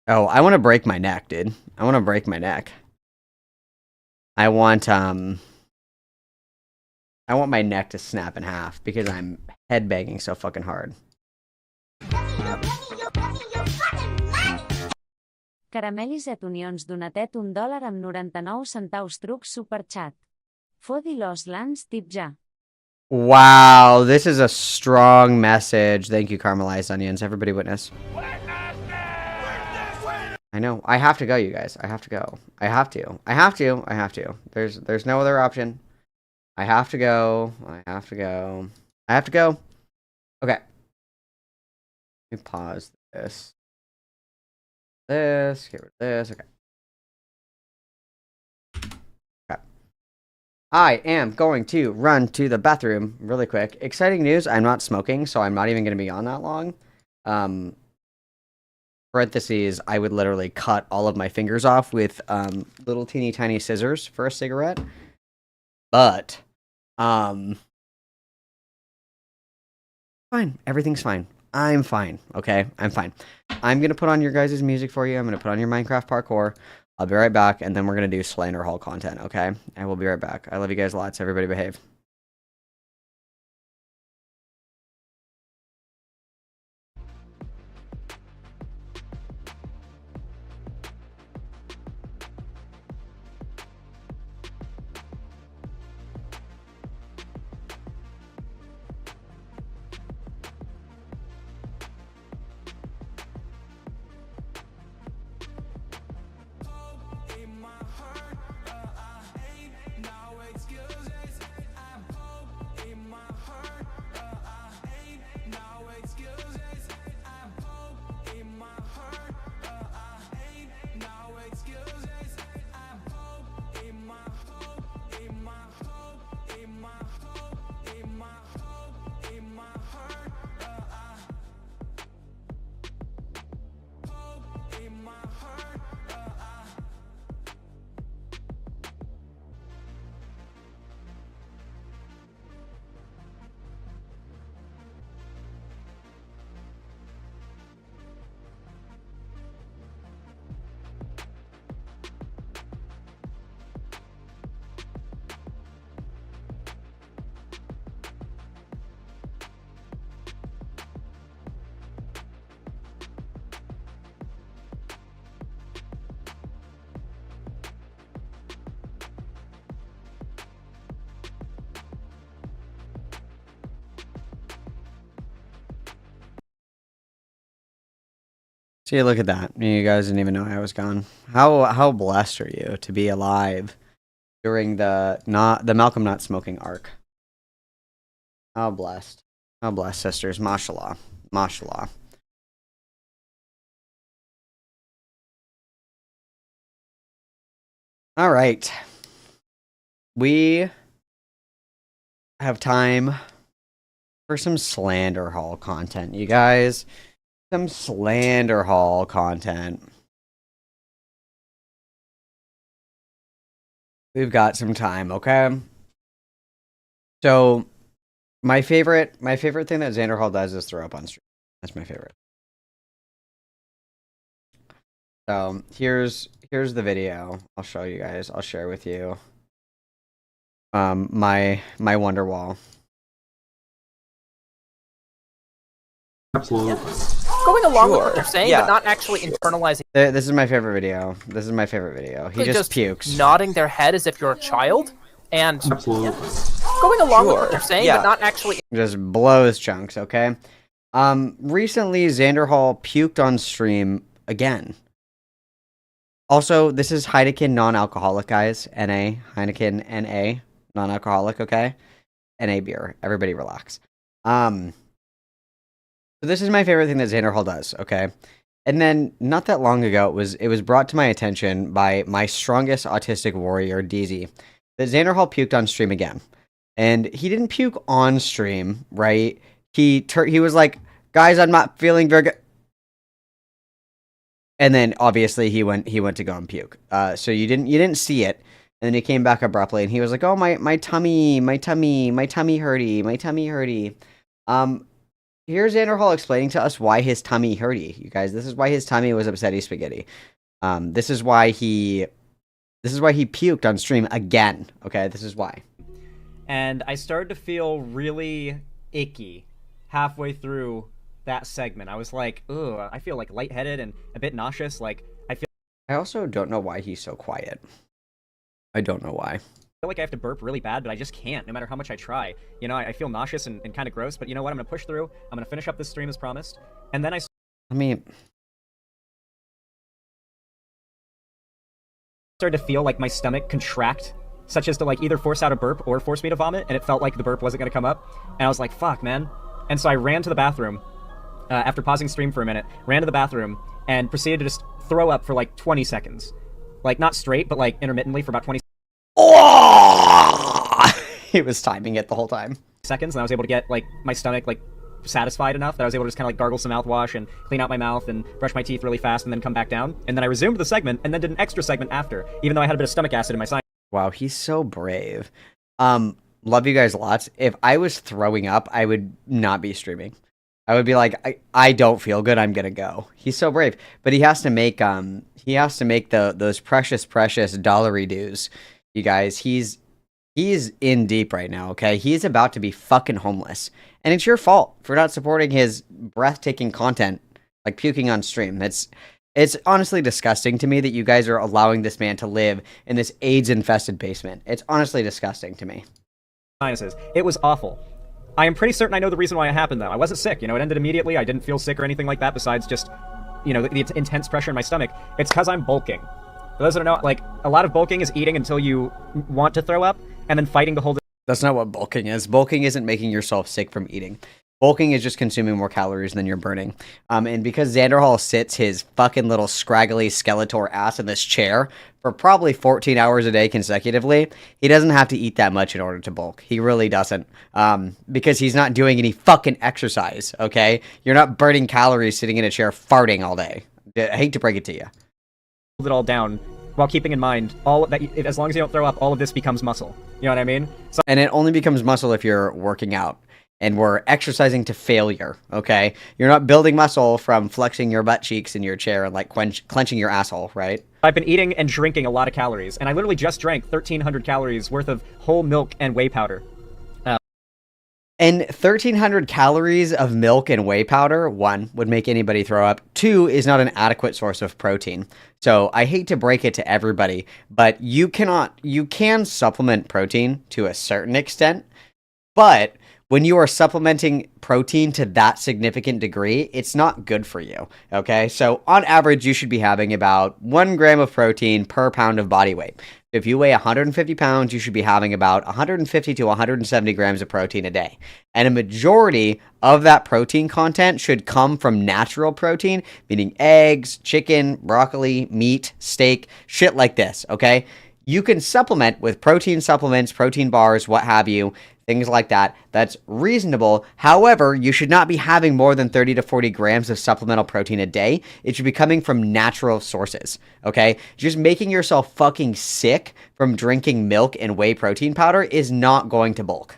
Oh, I want to break my neck, dude. I want to break my neck. I want my neck to snap in half because I'm headbanging so fucking hard. Caramelis et unions donatet $1 amb 99 centaus trucs superchat. Fodi los lands tip ja. Wow, this is a strong message. Thank you, Caramelized Onions. Everybody witness. I know. I have to go, you guys. I have to go. I have to. I have to. I have to. There's no other option. I have to go. I have to go. I have to go. Okay. Let me pause this. Get rid of this. Okay. Okay. I am going to run to the bathroom really quick. Exciting news. I'm not smoking, so I'm not even going to be on that long. Parentheses, I would literally cut all of my fingers off with little teeny tiny scissors for a cigarette. But fine. Everything's fine. I'm fine. Okay? I'm fine. I'm going to put on your guys' music for you. I'm going to put on your Minecraft parkour. I'll be right back, and then we're going to do SLANDERHAL content, okay? I will be right back. I love you guys lots. Everybody behave. See, look at that. You guys didn't even know I was gone. How blessed are you to be alive during the Malcolm not smoking arc? How blessed. How blessed, sisters. Mashallah. Mashallah. All right. We have time for some SLANDERHAL content, you guys. Some SLANDERHAL content. We've got some time, okay? So, my favorite thing that Xanderhal does is throw up on stream. That's my favorite. So, here's the video. I'll show you guys. I'll share with you. My Wonderwall. Absolutely. Going along with what they're saying, but not actually internalizing. This is my favorite video. This is my favorite video. He just pukes. Nodding their head as if you're a child, and Absolutely. going along with what they're saying, but not actually. Just blows chunks, okay? Recently, Xanderhal puked on stream again. Also, this is Heineken non-alcoholic, guys. NA. Heineken NA. Non-alcoholic, okay? NA beer. Everybody relax. So this is my favorite thing that Xanderhal does, okay? And then, not that long ago, it was brought to my attention by my strongest autistic warrior, DZ, that Xanderhal puked on stream again. And he didn't puke on stream, right? He was like, guys, I'm not feeling very good. And then, obviously, he went to go and puke. So you didn't see it. And then he came back abruptly, and he was like, oh, my tummy hurty. Here's Xanderhal explaining to us why his tummy hurty, you guys. This is why his tummy was upsetty spaghetti. This is why he puked on stream again. Okay, this is why. And I started to feel really icky halfway through that segment. I was like, ugh, I feel like lightheaded and a bit nauseous. Like I also don't know why he's so quiet. I don't know why. I feel like I have to burp really bad, but I just can't, no matter how much I try. You know, I feel nauseous and kind of gross, but you know what? I'm going to push through. I'm going to finish up this stream as promised. And then I started to feel like my stomach contract, such as to like either force out a burp or force me to vomit, and it felt like the burp wasn't going to come up. And I was like, fuck, man. And so I ran to the bathroom, after pausing stream for a minute, ran to the bathroom, and proceeded to just throw up for like 20 seconds. Like, not straight, but like intermittently for about 20 seconds. He was timing it the whole time. Seconds, and I was able to get like my stomach like satisfied enough that I was able to just kind of like gargle some mouthwash and clean out my mouth and brush my teeth really fast and then come back down. And then I resumed the segment and then did an extra segment after, even though I had a bit of stomach acid in my sinus. Wow, he's so brave. Love you guys lots. If I was throwing up, I would not be streaming. I would be like, I don't feel good. I'm gonna go. He's so brave, but he has to make those precious dollary dues. You guys, he's in deep right now. Okay, he's about to be fucking homeless, and it's your fault for not supporting his breathtaking content, like puking on stream. It's honestly disgusting to me that you guys are allowing this man to live in this AIDS-infested basement. It's honestly disgusting to me. Sinuses. It was awful. I am pretty certain I know the reason why it happened, though. I wasn't sick. You know, it ended immediately. I didn't feel sick or anything like that besides just, you know, the intense pressure in my stomach. It's because I'm bulking. For those that don't know, like, a lot of bulking is eating until you want to throw up and then fighting to hold it. That's not what bulking is. Bulking isn't making yourself sick from eating. Bulking is just consuming more calories than you're burning. And because Xanderhal sits his fucking little scraggly Skeletor ass in this chair for probably 14 hours a day consecutively, he doesn't have to eat that much in order to bulk. He really doesn't. Because he's not doing any fucking exercise, okay? You're not burning calories sitting in a chair farting all day. I hate to break it to you. Hold it all down while keeping in mind all that as long as you don't throw up, all of this becomes muscle. You know what I mean? So and it only becomes muscle if you're working out. And we're exercising to failure, okay? You're not building muscle from flexing your butt cheeks in your chair and, like, clenching your asshole, right? I've been eating and drinking a lot of calories, and I literally just drank 1,300 calories worth of whole milk and whey powder. And 1,300 calories of milk and whey powder, 1, would make anybody throw up. 2, is not an adequate source of protein. So I hate to break it to everybody, but you can supplement protein to a certain extent, but when you are supplementing protein to that significant degree, it's not good for you, okay? So on average, you should be having about 1 gram of protein per pound of body weight. If you weigh 150 pounds, you should be having about 150 to 170 grams of protein a day. And a majority of that protein content should come from natural protein, meaning eggs, chicken, broccoli, meat, steak, shit like this, okay? You can supplement with protein supplements, protein bars, what have you, things like that. That's reasonable. However, you should not be having more than 30 to 40 grams of supplemental protein a day. It should be coming from natural sources, okay? Just making yourself fucking sick from drinking milk and whey protein powder is not going to bulk.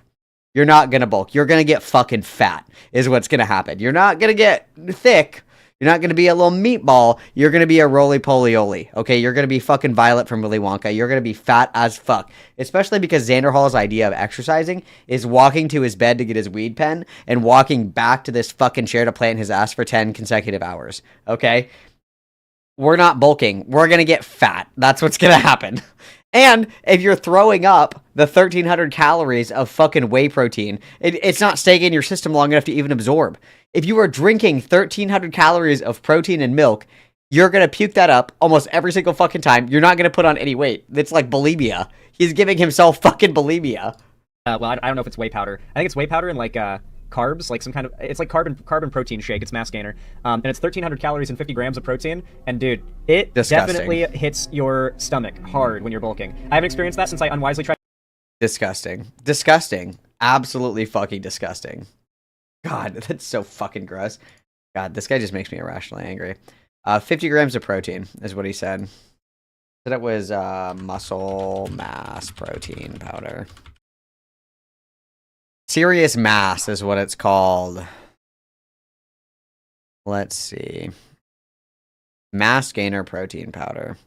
You're not going to bulk. You're going to get fucking fat is what's going to happen. You're not going to get thick. You're not going to be a little meatball. You're going to be a roly-poly-oly, okay? You're going to be fucking Violet from Willy Wonka. You're going to be fat as fuck. Especially because Xander Hall's idea of exercising is walking to his bed to get his weed pen and walking back to this fucking chair to plant his ass for 10 consecutive hours, okay? We're not bulking. We're going to get fat. That's what's going to happen. And if you're throwing up the 1,300 calories of fucking whey protein, it's not staying in your system long enough to even absorb. If you are drinking 1,300 calories of protein and milk, you're going to puke that up almost every single fucking time. You're not going to put on any weight. It's like bulimia. He's giving himself fucking bulimia. Well, I don't know if it's whey powder. I think it's whey powder and like carbs, like some kind of, it's like carbon protein shake. It's mass gainer, and it's 1,300 calories and 50 grams of protein. And dude, it definitely hits your stomach hard when you're bulking. I haven't experienced that since I unwisely tried. Disgusting. Absolutely fucking disgusting. God, that's so fucking gross. God, this guy just makes me irrationally angry. 50 grams of protein is what he said. Said it was muscle mass protein powder. Serious Mass is what it's called. Let's see. Mass gainer protein powder.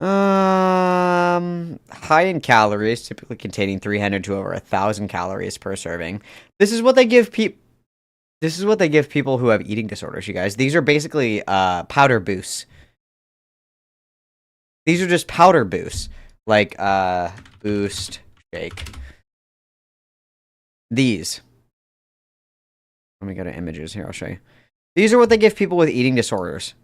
High in calories, typically containing 300 to over 1,000 calories per serving. This is what they give people. This is what they give people who have eating disorders, you guys. These are basically powder boosts. These are just powder boosts, like boost shake. These. Let me go to images here. I'll show you. These are what they give people with eating disorders.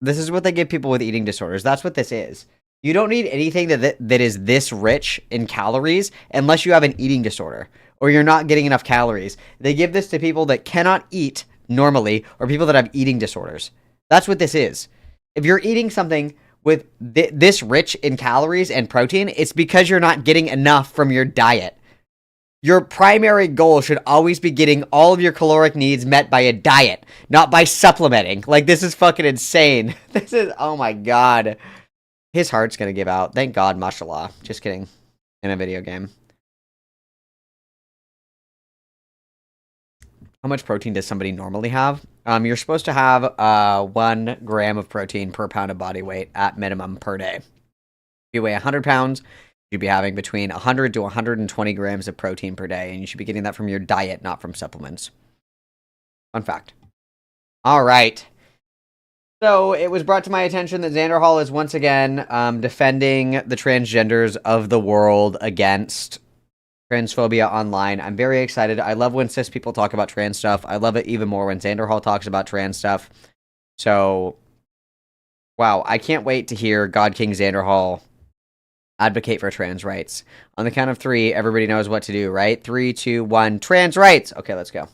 This is what they give people with eating disorders. That's what this is. You don't need anything that is this rich in calories unless you have an eating disorder or you're not getting enough calories. They give this to people that cannot eat normally or people that have eating disorders. That's what this is. If you're eating something with this rich in calories and protein, it's because you're not getting enough from your diet. Your primary goal should always be getting all of your caloric needs met by a diet, not by supplementing. Like, this is fucking insane. This is, oh my god. His heart's gonna give out. Thank God, mashallah. Just kidding. In a video game. How much protein does somebody normally have? You're supposed to have 1 gram of protein per pound of body weight at minimum per day. If you weigh 100 pounds, you'd be having between 100 to 120 grams of protein per day, and you should be getting that from your diet, not from supplements. Fun fact. All right. So it was brought to my attention that Xander Hall is once again defending the transgenders of the world against transphobia online. I'm very excited. I love when cis people talk about trans stuff. I love it even more when Xander Hall talks about trans stuff. So, wow, I can't wait to hear God King Xander Hall advocate for trans rights. On the count of 3, everybody knows what to do, right? 3, 2, 1, trans rights! Okay, let's go.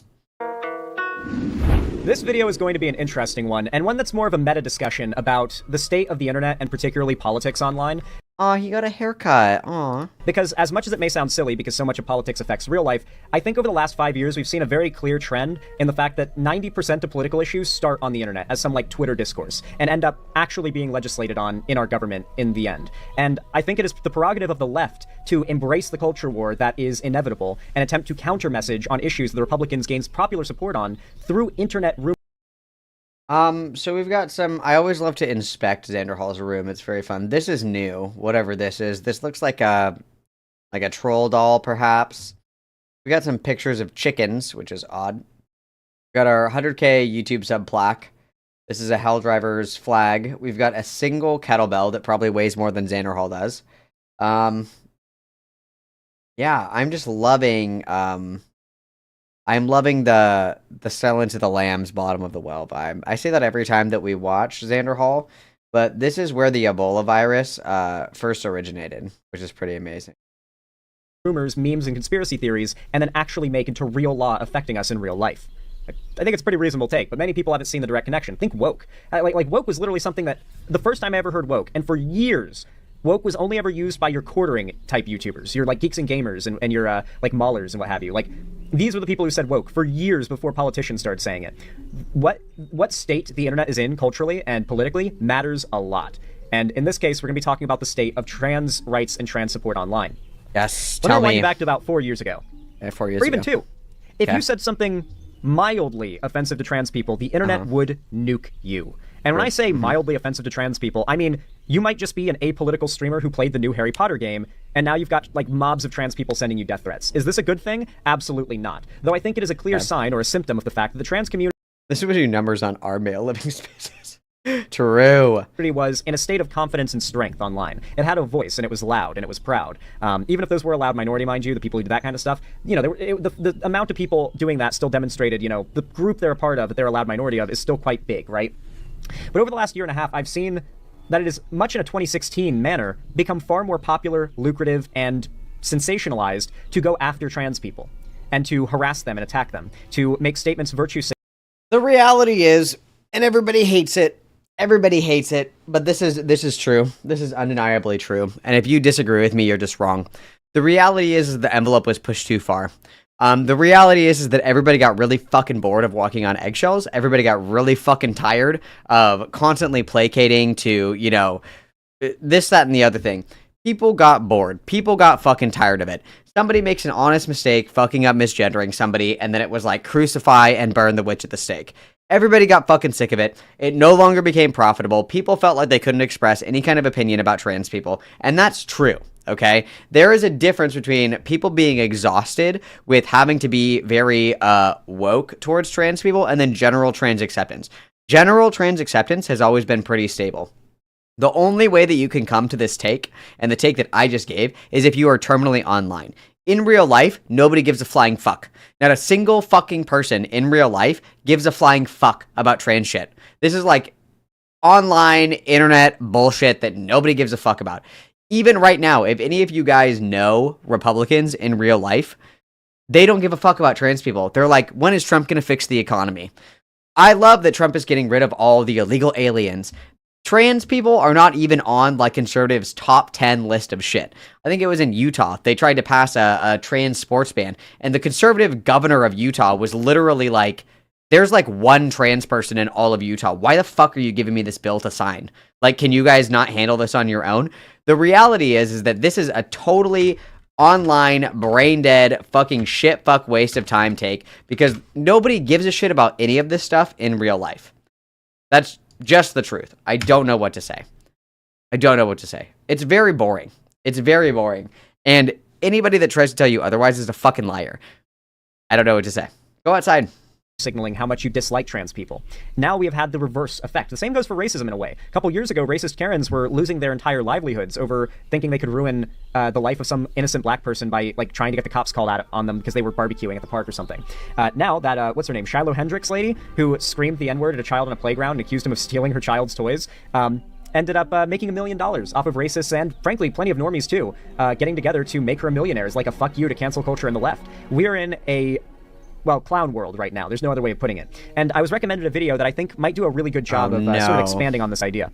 This video is going to be an interesting one, and one that's more of a meta discussion about the state of the internet and particularly politics online. Aw, he got a haircut. Aw. Because as much as it may sound silly because so much of politics affects real life, I think over the last 5 years we've seen a very clear trend in the fact that 90% of political issues start on the internet as some like Twitter discourse and end up actually being legislated on in our government in the end. And I think it is the prerogative of the left to embrace the culture war that is inevitable and attempt to counter message on issues the Republicans gains popular support on through internet rumors. So we've got some, I always love to inspect Xander Hall's room. It's very fun. This is new, whatever this is. This looks like a troll doll, perhaps. We got some pictures of chickens, which is odd. We got our 100K YouTube sub plaque. This is a Helldrivers flag. We've got a single kettlebell that probably weighs more than Xander Hall does. Yeah, I'm just loving, I'm loving the Silence of the Lambs bottom of the well vibe. I say that every time that we watch Xander Hall, but this is where the Ebola virus first originated, which is pretty amazing. Rumors, memes, and conspiracy theories, and then actually make into real law affecting us in real life. I think it's a pretty reasonable take, but many people haven't seen the direct connection. Think woke. Like woke was literally something that, the first time I ever heard woke, and for years, woke was only ever used by your quartering type YouTubers, your like geeks and gamers and your like maulers and what have you. Like, these were the people who said woke for years before politicians started saying it. What state the internet is in culturally and politically matters a lot. And in this case, we're going to be talking about the state of trans rights and trans support online. Yes, tell me. Back to about 4 years ago. 4 years ago. Or even 2. If you said something mildly offensive to trans people, the internet would nuke you. And when I say mildly offensive to trans people, I mean, you might just be an apolitical streamer who played the new Harry Potter game, and now you've got, like, mobs of trans people sending you death threats. Is this a good thing? Absolutely not. Though I think it is a clear sign or a symptom of the fact that the trans community... This is what your numbers on our male living spaces. True. Was in a state of confidence and strength online. It had a voice, and it was loud, and it was proud. Even if those were a loud minority, mind you, the people who did that kind of stuff, you know, the amount of people doing that still demonstrated, you know, the group they're a part of, that they're a loud minority of, is still quite big, right? But over the last year and a half, I've seen that it is, much in a 2016 manner, become far more popular, lucrative, and sensationalized to go after trans people, and to harass them and attack them, to make statements virtue saying. The reality is, and everybody hates it, but this is true. This is undeniably true. And if you disagree with me, you're just wrong. The reality is the envelope was pushed too far. The reality is that everybody got really fucking bored of walking on eggshells. Everybody got really fucking tired of constantly placating to, you know, this, that, and the other thing. People got bored. People got fucking tired of it. Somebody makes an honest mistake fucking up misgendering somebody, and then it was like, crucify and burn the witch at the stake. Everybody got fucking sick of it. It no longer became profitable. People felt like they couldn't express any kind of opinion about trans people. And that's true, okay? There is a difference between people being exhausted with having to be very woke towards trans people and then general trans acceptance. General trans acceptance has always been pretty stable. The only way that you can come to this take, and the take that I just gave, is if you are terminally online. In real life, nobody gives a flying fuck. Not a single fucking person in real life gives a flying fuck about trans shit. This is like online internet bullshit that nobody gives a fuck about. Even right now, if any of you guys know Republicans in real life, they don't give a fuck about trans people. They're like, when is Trump going to fix the economy? I love that Trump is getting rid of all the illegal aliens. Trans people are not even on, like, conservatives' top 10 list of shit. I think it was in Utah. They tried to pass a trans sports ban, and the conservative governor of Utah was literally like, there's, like, one trans person in all of Utah. Why the fuck are you giving me this bill to sign? Like, can you guys not handle this on your own? The reality is that this is a totally online, brain-dead, fucking shit-fuck waste of time take, because nobody gives a shit about any of this stuff in real life. That's just the truth. I don't know what to say. It's very boring. And anybody that tries to tell you otherwise is a fucking liar. I don't know what to say. Go outside. Signaling how much you dislike trans people. Now we have had the reverse effect. The same goes for racism in a way. A couple years ago, racist Karens were losing their entire livelihoods over thinking they could ruin the life of some innocent black person by, like, trying to get the cops called out on them because they were barbecuing at the park or something. Now that, what's her name, Shiloh Hendricks lady, who screamed the N-word at a child on a playground and accused him of stealing her child's toys, ended up making $1 million off of racists and, frankly, plenty of normies too, getting together to make her a millionaire as like a fuck you to cancel culture and the left. We are in a clown world right now. There's no other way of putting it. And I was recommended a video that I think might do a really good job of sort of expanding on this idea.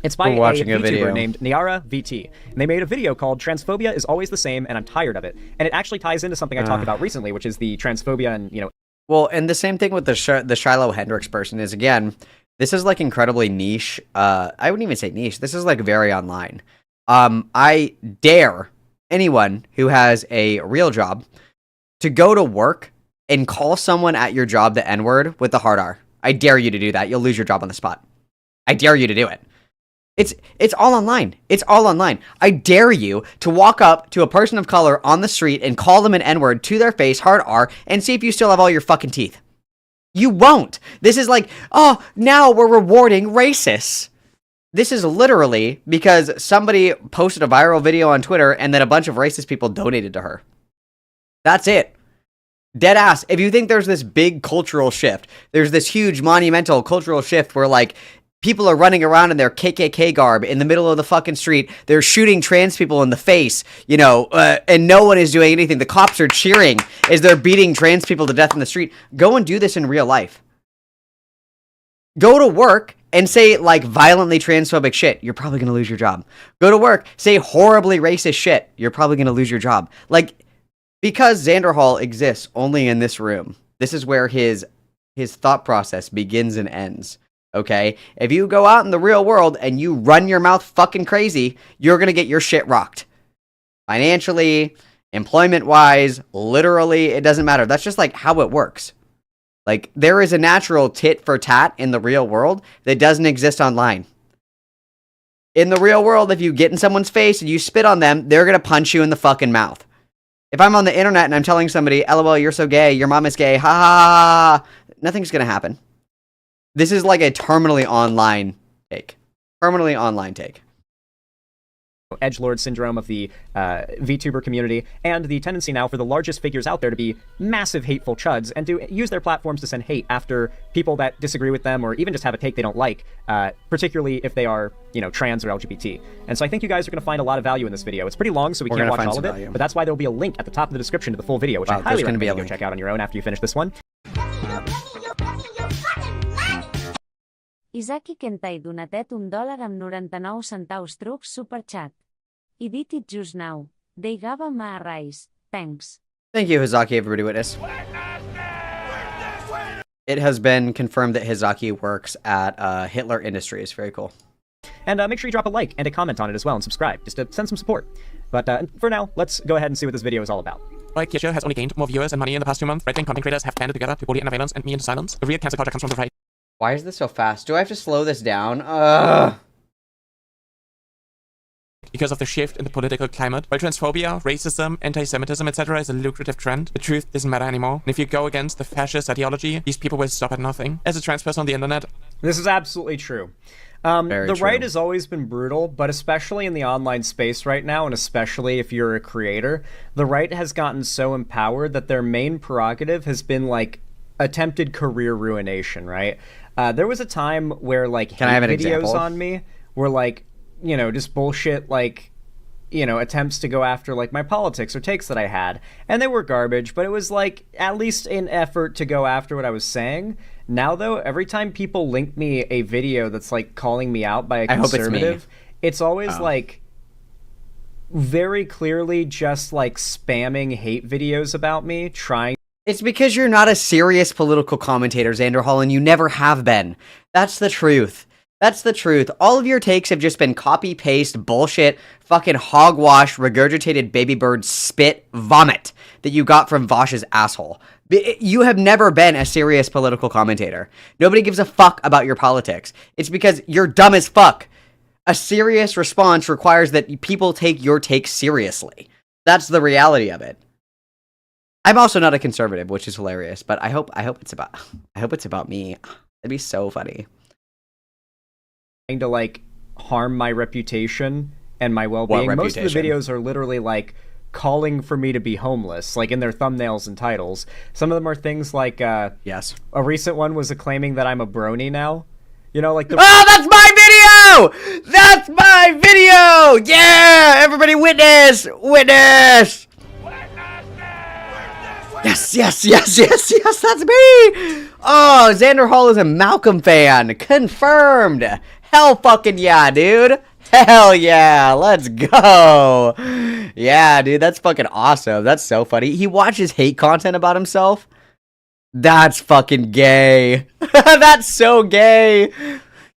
It's by a VTuber named Niara VT. And they made a video called Transphobia is Always the Same and I'm Tired of It. And it actually ties into something I talked about recently, which is the transphobia and, you know. Well, and the same thing with the Shiloh Hendricks person is, again, this is like incredibly niche. I wouldn't even say niche. This is like very online. I dare anyone who has a real job to go to work and call someone at your job the N-word with the hard R. I dare you to do that. You'll lose your job on the spot. I dare you to do it. It's all online. It's all online. I dare you to walk up to a person of color on the street and call them an N-word to their face, hard R, and see if you still have all your fucking teeth. You won't. This is like, oh, now we're rewarding racists. This is literally because somebody posted a viral video on Twitter and then a bunch of racist people donated to her. That's it. Dead ass. If you think there's this big cultural shift, there's this huge monumental cultural shift where, like, people are running around in their KKK garb in the middle of the fucking street. They're shooting trans people in the face, you know, and no one is doing anything. The cops are cheering as they're beating trans people to death in the street. Go and do this in real life. Go to work and say, like, violently transphobic shit, you're probably going to lose your job. Go to work, say horribly racist shit, you're probably going to lose your job. Like, because Xanderhal exists only in this room, this is where his thought process begins and ends, okay? If you go out in the real world and you run your mouth fucking crazy, you're going to get your shit rocked. Financially, employment-wise, literally, it doesn't matter. That's just, like, how it works. Like, there is a natural tit for tat in the real world that doesn't exist online. In the real world, if you get in someone's face and you spit on them, they're going to punch you in the fucking mouth. If I'm on the internet and I'm telling somebody, LOL, you're so gay, your mom is gay, ha ha ha, nothing's going to happen. This is like a terminally online take. Permanently online take. Edgelord syndrome of the VTuber community, and the tendency now for the largest figures out there to be massive hateful chuds and to use their platforms to send hate after people that disagree with them or even just have a take they don't like, particularly if they are, you know, trans or LGBT. And so I think you guys are going to find a lot of value in this video. It's pretty long, so we can't watch all of it, but that's why there will be a link at the top of the description to the full video, which I highly recommend you go check out on your own after you finish this one. Isaki Kentai donatet $1 amb 99 centaus trucs superchat. I did it just now. They gave ma a rise. Thanks. Thank you, Hizaki, everybody witness. It has been confirmed that Hizaki works at Hitler Industries. Very cool. And make sure you drop a like and a comment on it as well and subscribe, just to send some support. But for now, let's go ahead and see what this video is all about. While Kirche has only gained more viewers and money in the past 2 months, right-wing content creators have banded together to bully Anna and me into silence. The real cancel culture comes from the right. Why is this so fast? Do I have to slow this down? Ugh. Because of the shift in the political climate. While transphobia, racism, anti-Semitism, etc. is a lucrative trend, the truth doesn't matter anymore. And if you go against the fascist ideology, these people will stop at nothing. As a trans person on the internet... This is absolutely true. The right has always been brutal, but especially in the online space right now, and especially if you're a creator, the right has gotten so empowered that their main prerogative has been, like, attempted career ruination, right? There was a time where, like, hate videos on me were, like, you know, just bullshit, like, you know, attempts to go after, like, my politics or takes that I had. And they were garbage, but it was, like, at least an effort to go after what I was saying. Now, though, every time people link me a video that's, like, calling me out by a conservative, it's always, like, very clearly just, like, spamming hate videos about me, trying... It's because you're not a serious political commentator, Xanderhal, and you never have been. That's the truth. That's the truth. All of your takes have just been copy-paste, bullshit, fucking hogwash, regurgitated baby bird spit vomit that you got from Vosh's asshole. You have never been a serious political commentator. Nobody gives a fuck about your politics. It's because you're dumb as fuck. A serious response requires that people take your takes seriously. That's the reality of it. I'm also not a conservative, which is hilarious, but I hope it's about me. It'd be so funny. To, like, harm my reputation and my well-being. Most of the videos are literally, like, calling for me to be homeless, like, in their thumbnails and titles. Some of them are things like, yes. A recent one was claiming that I'm a brony now. You know, like the... Oh, that's my video! That's my video! Yeah! Everybody witness! Witness! Yes, yes, yes, yes, yes, that's me! Oh, Xanderhal is a Malcolm fan. Confirmed. Hell fucking yeah, dude. Hell yeah, let's go. Yeah, dude, that's fucking awesome. That's so funny. He watches hate content about himself. That's fucking gay. That's so gay.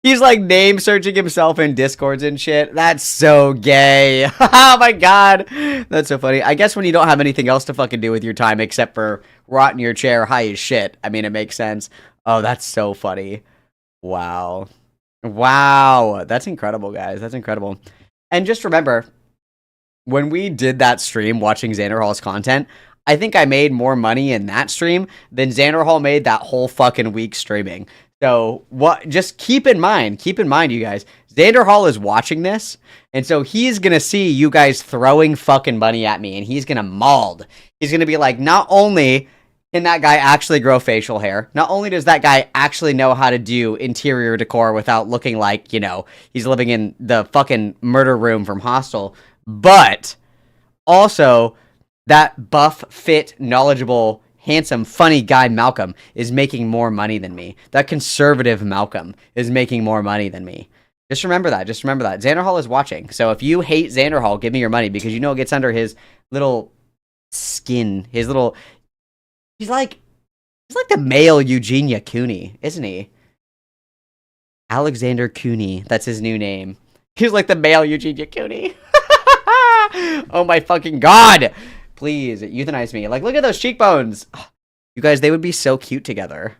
He's like name searching himself in Discords and shit. That's so gay. Oh my god. That's so funny. I guess when you don't have anything else to fucking do with your time except for rot in your chair high as shit. I mean, it makes sense. Oh, that's so funny. Wow. Wow. That's incredible, guys. That's incredible. And just remember, when we did that stream watching Xanderhal's content, I think I made more money in that stream than Xanderhal made that whole fucking week streaming. So what? Just keep in mind, you guys, Xanderhal is watching this, and so he's gonna see you guys throwing fucking money at me, and he's gonna mauled. He's gonna be like, not only can that guy actually grow facial hair, not only does that guy actually know how to do interior decor without looking like, you know, he's living in the fucking murder room from Hostel, but also that buff, fit, knowledgeable handsome, funny guy Malcolm is making more money than me. That conservative Malcolm is making more money than me. Just remember that. Just remember that. Xanderhal is watching. So if you hate Xanderhal, give me your money because you know it gets under his little skin. His little... He's like the male Eugenia Cooney, isn't he? Alexander Cooney. That's his new name. He's like the male Eugenia Cooney. Oh my fucking god! Please, euthanize me. Like, look at those cheekbones. You guys, they would be so cute together.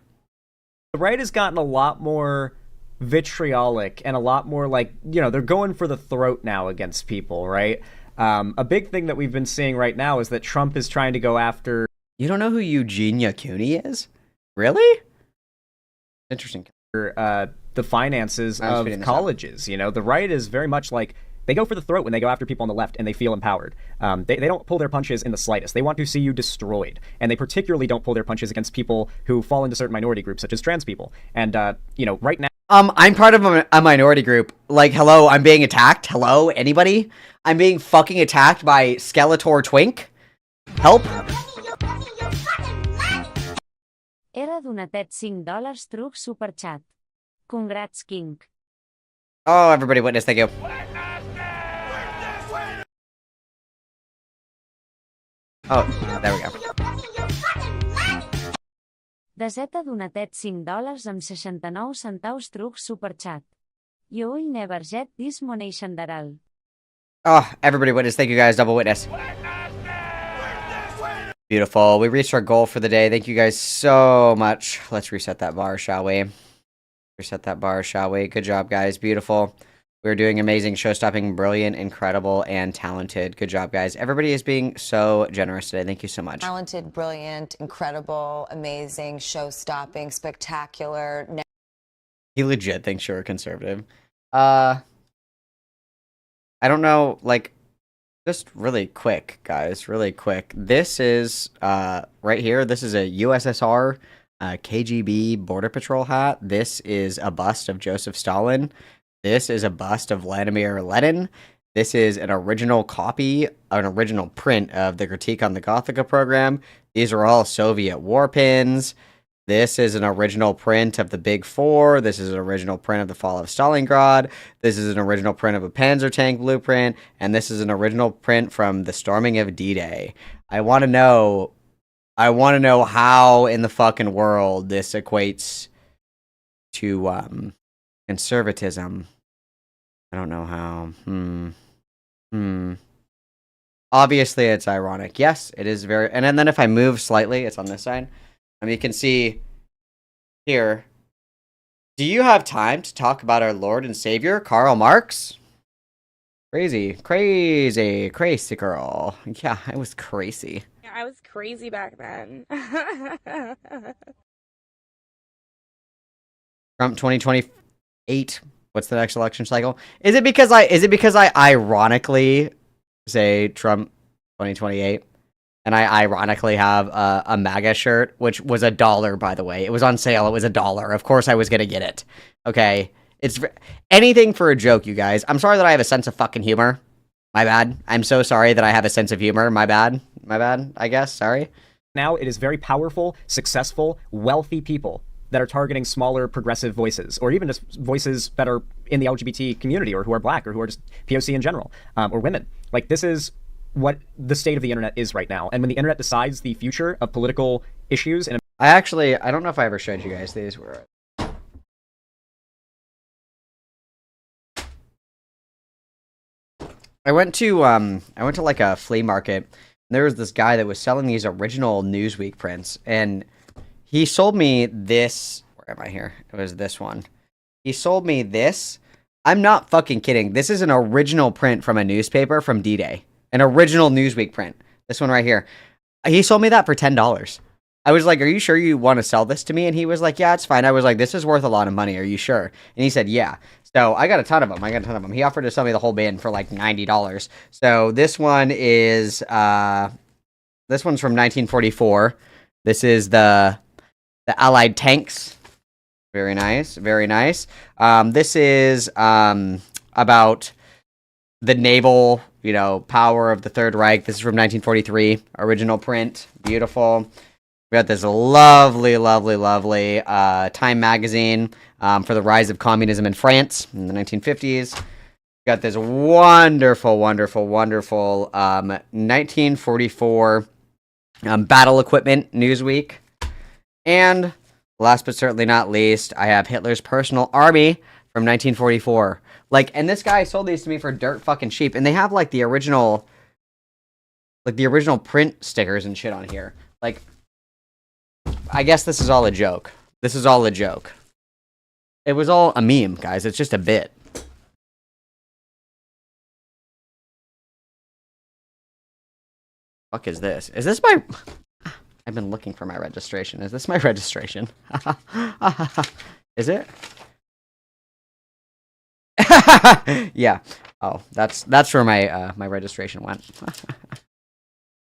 The right has gotten a lot more vitriolic and a lot more like, you know, they're going for the throat now against people, right? A big thing that we've been seeing right now is that Trump is trying to go after... You don't know who Eugenia Cooney is? Really? Interesting. The finances of colleges, you know? The right is very much like... They go for the throat when they go after people on the left and they feel empowered. They don't pull their punches in the slightest. They want to see you destroyed. And they particularly don't pull their punches against people who fall into certain minority groups, such as trans people. And, you know, right now... I'm part of a minority group. Like, hello, I'm being attacked. Hello, anybody? I'm being fucking attacked by Skeletor Twink. Help. Era donatet $5 truc superchat. Congrats, King. Oh, everybody witness, thank you. Oh, there we go. Deseta donatet $5 amb 69 centaus truc superchat. You will never get this money, SLANDERHAL. Oh, everybody witness, thank you guys, double witness. Beautiful, we reached our goal for the day. Thank you guys so much. Let's reset that bar, shall we? Reset that bar, shall we? Good job, guys, beautiful. We're doing amazing, show-stopping, brilliant, incredible, and talented. Good job, guys. Everybody is being so generous today. Thank you so much. Talented, brilliant, incredible, amazing, show-stopping, spectacular. He legit thinks you're a conservative. I don't know, like, just really quick, guys, really quick. This is, right here, this is a USSR KGB Border Patrol hat. This is a bust of Joseph Stalin. This is a bust of Vladimir Lenin. This is an original copy, an original print of the Critique on the Gothica program. These are all Soviet war pins. This is an original print of the Big Four. This is an original print of the Fall of Stalingrad. This is an original print of a Panzer tank blueprint. And this is an original print from the storming of D-Day. I want to know how in the fucking world this equates to, conservatism. I don't know how. Obviously, it's ironic. Yes, it is very... And then if I move slightly, it's on this side. You can see here. Do you have time to talk about our Lord and Savior, Karl Marx? Crazy. Crazy. Crazy girl. Yeah, I was crazy. Yeah, I was crazy back then. Trump 2028. What's the next election cycle? Is it because I ironically say Trump 2028 and I ironically have a MAGA shirt, which was $1, by the way. It was on sale. It was $1. Of course I was going to get it. Okay. It's anything for a joke, you guys. I'm sorry that I have a sense of fucking humor. My bad. I'm so sorry that I have a sense of humor. My bad. My bad, I guess. Sorry. Now it is very powerful, successful, wealthy people that are targeting smaller progressive voices, or even just voices that are in the LGBT community, or who are black, or who are just POC in general, or women. Like, this is what the state of the internet is right now. And when the internet decides the future of political issues... I don't know if I ever showed you guys these. I went to like a flea market, and there was this guy that was selling these original Newsweek prints, and he sold me this. Where am I here? It was this one. He sold me this. I'm not fucking kidding. This is an original print from a newspaper from D-Day. An original Newsweek print. This one right here. He sold me that for $10. I was like, are you sure you want to sell this to me? And he was like, yeah, it's fine. I was like, this is worth a lot of money. Are you sure? And he said, yeah. So I got a ton of them. He offered to sell me the whole bin for like $90. So this one is, this one's from 1944. This is the Allied tanks. Very nice. Very nice. This is about the naval, power of the Third Reich. This is from 1943. Original print. Beautiful. We got this lovely, lovely, lovely Time magazine for the rise of communism in France in the 1950s. We got this wonderful, wonderful, wonderful 1944 battle equipment Newsweek. And last but certainly not least, I have Hitler's personal army from 1944. Like, and this guy sold these to me for dirt fucking cheap. And they have like the original print stickers and shit on here. Like, I guess this is all a joke. This is all a joke. It was all a meme, guys. It's just a bit. Fuck is this? Is this my... I've been looking for my registration. Is this my registration? Is it? Yeah. Oh, that's where my my registration went.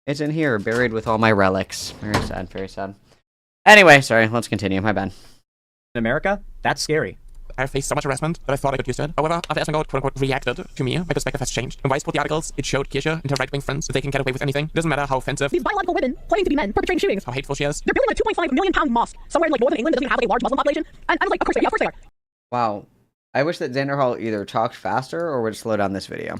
It's in here, buried with all my relics. Very sad, very sad. Anyway, sorry, let's continue. My bad. In America, that's scary. I faced so much harassment that I thought I could use it. However, after SLANDERHAL quote-unquote reacted to me, my perspective has changed. When Vice put the articles, it showed Kirche and her right-wing friends that they can get away with anything. It doesn't matter how offensive. These biological women, claiming to be men, perpetrating shootings. How hateful she is. They're building a £2.5 million mosque somewhere in like northern England that doesn't even have a large Muslim population. And I was like, of course they are. Wow. I wish that SLANDERHAL either talked faster or would slow down this video.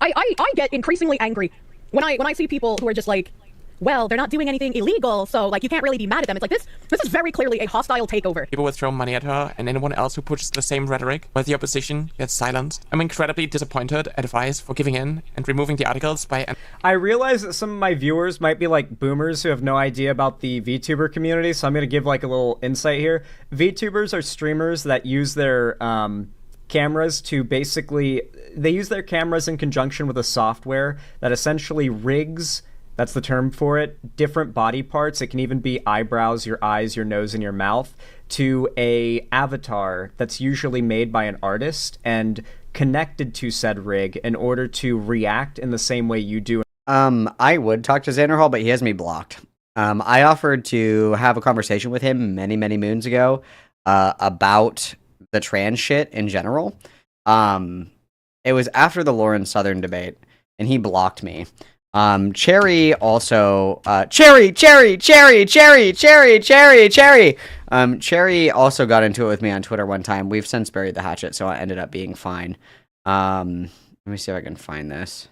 I get increasingly angry when I see people who are just like, well, they're not doing anything illegal, so like you can't really be mad at them. It's like this is very clearly a hostile takeover. People would throw money at her, and anyone else who pushes the same rhetoric, while the opposition gets silenced. I'm incredibly disappointed at Vice for giving in and removing the articles by... I realize that some of my viewers might be like boomers who have no idea about the VTuber community, so I'm going to give like a little insight here. VTubers are streamers that use their cameras to basically... They use their cameras in conjunction with a software that essentially rigs... That's the term for it. Different body parts. It can even be eyebrows, your eyes, your nose, and your mouth to a avatar that's usually made by an artist and connected to said rig in order to react in the same way you do. I would talk to SLANDERHAL, but he has me blocked. I offered to have a conversation with him many, many moons ago about the trans shit in general. It was after the Lauren Southern debate, and he blocked me. Cherry also, Cherry also got into it with me on Twitter one time. We've since buried the hatchet, so it ended up being fine. Let me see if I can find this.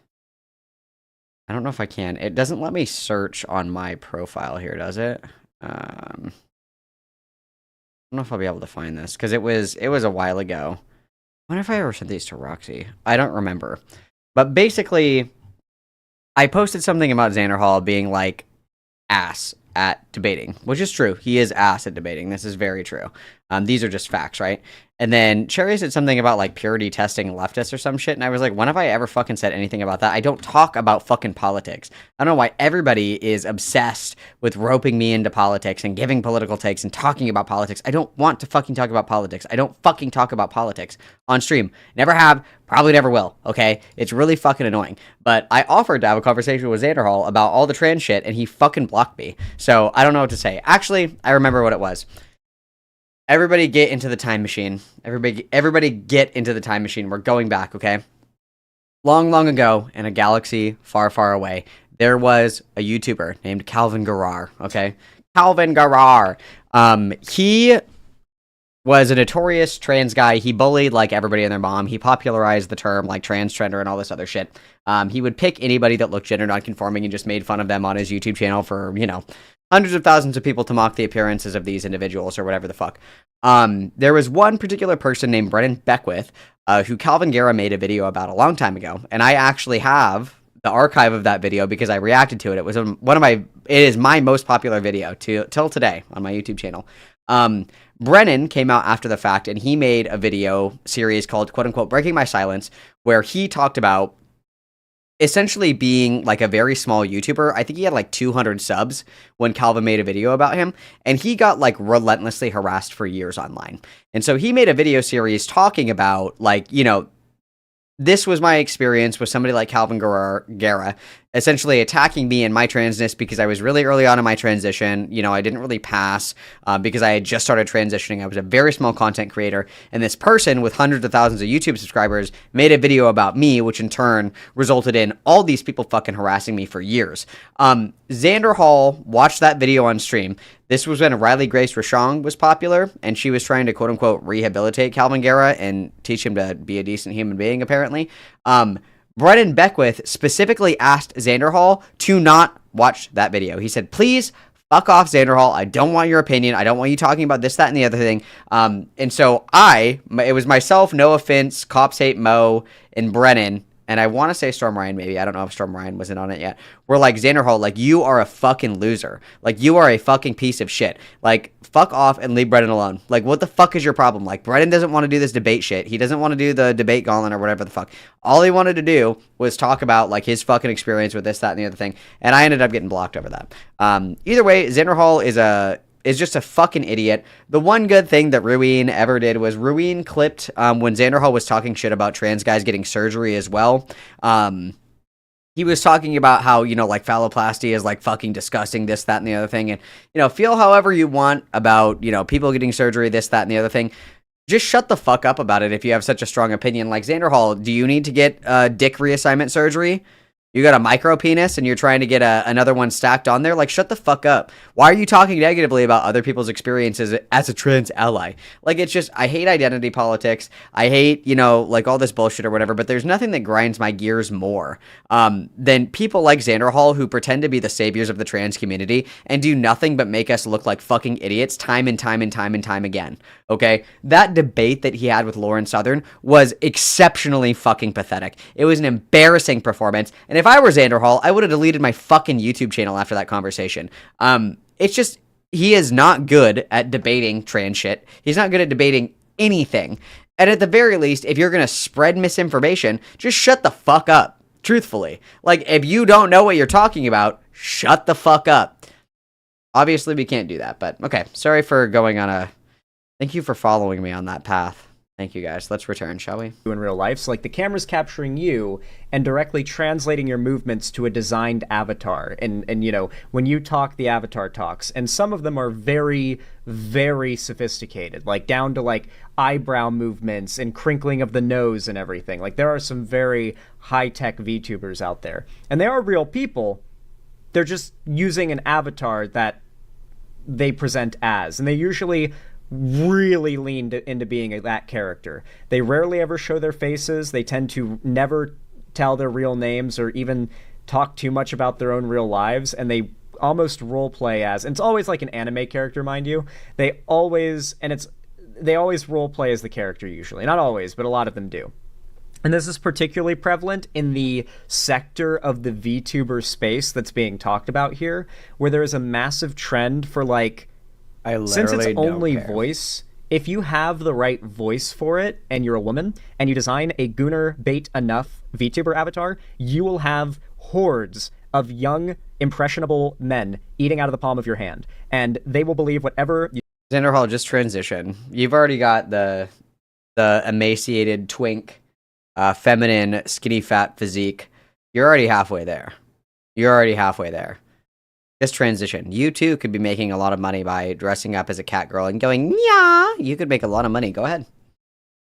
I don't know if I can. It doesn't let me search on my profile here, does it? I don't know if I'll be able to find this, because it was a while ago. I wonder if I ever sent these to Roxy. I don't remember. But basically... I posted something about SLANDERHAL being, like, ass at debating, which is true. He is ass at debating. This is very true. These are just facts, right? And then Cherry said something about, like, purity testing leftists or some shit, and I was like, when have I ever fucking said anything about that? I don't talk about fucking politics. I don't know why everybody is obsessed with roping me into politics and giving political takes and talking about politics. I don't want to fucking talk about politics. I don't fucking talk about politics on stream. Never have, probably never will, okay? It's really fucking annoying. But I offered to have a conversation with SLANDERHAL about all the trans shit, and he fucking blocked me. So I don't know what to say. Actually, I remember what it was. Everybody get into the time machine. Everybody get into the time machine. We're going back, okay? Long, long ago, in a galaxy far, far away, there was a YouTuber named Calvin Garrar, okay? Calvin Garrar. He was a notorious trans guy. He bullied, like, everybody and their mom. He popularized the term, like, transgender and all this other shit. He would pick anybody that looked gender nonconforming and just made fun of them on his YouTube channel for, you know, hundreds of thousands of people to mock the appearances of these individuals or whatever the fuck. There was one particular person named Brennan Beckwith, who Calvin Garrar made a video about a long time ago. And I actually have the archive of that video because I reacted to it. It was it is my most popular video till today on my YouTube channel. Brennan came out after the fact and he made a video series called quote unquote Breaking My Silence, where he talked about essentially being like a very small YouTuber. I think he had like 200 subs when Calvin made a video about him, and he got like relentlessly harassed for years online. And so he made a video series talking about, like, you know, this was my experience with somebody like Calvin Garrar, essentially attacking me and my transness because I was really early on in my transition. You know, I didn't really pass because I had just started transitioning. I was a very small content creator, and this person with hundreds of thousands of YouTube subscribers made a video about me, which in turn resulted in all these people fucking harassing me for years. Xander Hall watched that video on stream. This was when Riley Grace Rashong was popular, and she was trying to quote-unquote rehabilitate Calvin Guerra and teach him to be a decent human being, apparently. Brennan Beckwith specifically asked Xander Hall to not watch that video. He said, please fuck off, Xander Hall. I don't want your opinion. I don't want you talking about this, that, and the other thing. And so it was myself, no offense, Cops Hate Mo, and Brennan, and I want to say Storm Ryan maybe. I don't know if Storm Ryan wasn't on it yet. We're like, Xander Hall, like, you are a fucking loser. Like, you are a fucking piece of shit. Like, fuck off and leave Brennan alone. Like, what the fuck is your problem? Like, Brennan doesn't want to do this debate shit. He doesn't want to do the debate gauntlet or whatever the fuck. All he wanted to do was talk about, like, his fucking experience with this, that, and the other thing. And I ended up getting blocked over that. Either way, Xander Hall is just a fucking idiot. The one good thing that Ruin ever did was Ruin clipped when Xander Hall was talking shit about trans guys getting surgery as well. He was talking about how, you know, like, phalloplasty is, like, fucking disgusting, this, that, and the other thing. And, you know, feel however you want about, you know, people getting surgery, this, that, and the other thing. Just shut the fuck up about it if you have such a strong opinion. Like, Xander Hall, do you need to get dick reassignment surgery? You got a micro penis and you're trying to get another one stacked on there? Like, shut the fuck up. Why are you talking negatively about other people's experiences as a trans ally? Like, it's just, I hate identity politics. I hate, you know, like, all this bullshit or whatever, but there's nothing that grinds my gears more than people like Xander Hall who pretend to be the saviors of the trans community and do nothing but make us look like fucking idiots time and time and time and time again. Okay? That debate that he had with Lauren Southern was exceptionally fucking pathetic. It was an embarrassing performance, and if I were Xander Hall, I would have deleted my fucking YouTube channel after that conversation. It's just, he is not good at debating trans shit. He's not good at debating anything. And at the very least, if you're going to spread misinformation, just shut the fuck up, truthfully. Like, if you don't know what you're talking about, shut the fuck up. Obviously, we can't do that, but okay. Sorry for going on a... Thank you for following me on that path. Thank you, guys. Let's return, shall we? In real life, so like the camera's capturing you and directly translating your movements to a designed avatar. And you know, when you talk, the avatar talks. And some of them are very, very sophisticated, like down to like eyebrow movements and crinkling of the nose and everything. Like, there are some very high-tech VTubers out there. And they are real people. They're just using an avatar that they present as. And they usually really lean into being that character. They rarely ever show their faces. They tend to never tell their real names or even talk too much about their own real lives, and they almost role play as, and it's always like an anime character, mind you. They always role play as the character usually. Not always, but a lot of them do. And this is particularly prevalent in the sector of the VTuber space that's being talked about here, where there is a massive trend for like, since it's only voice, if you have the right voice for it and you're a woman and you design a Gooner bait enough VTuber avatar, you will have hordes of young, impressionable men eating out of the palm of your hand. And they will believe whatever you... Xander Hall, just transition. You've already got the emaciated, twink, feminine, skinny, fat physique. You're already halfway there. Just transition. You too could be making a lot of money by dressing up as a cat girl and going, yeah. You could make a lot of money. Go ahead.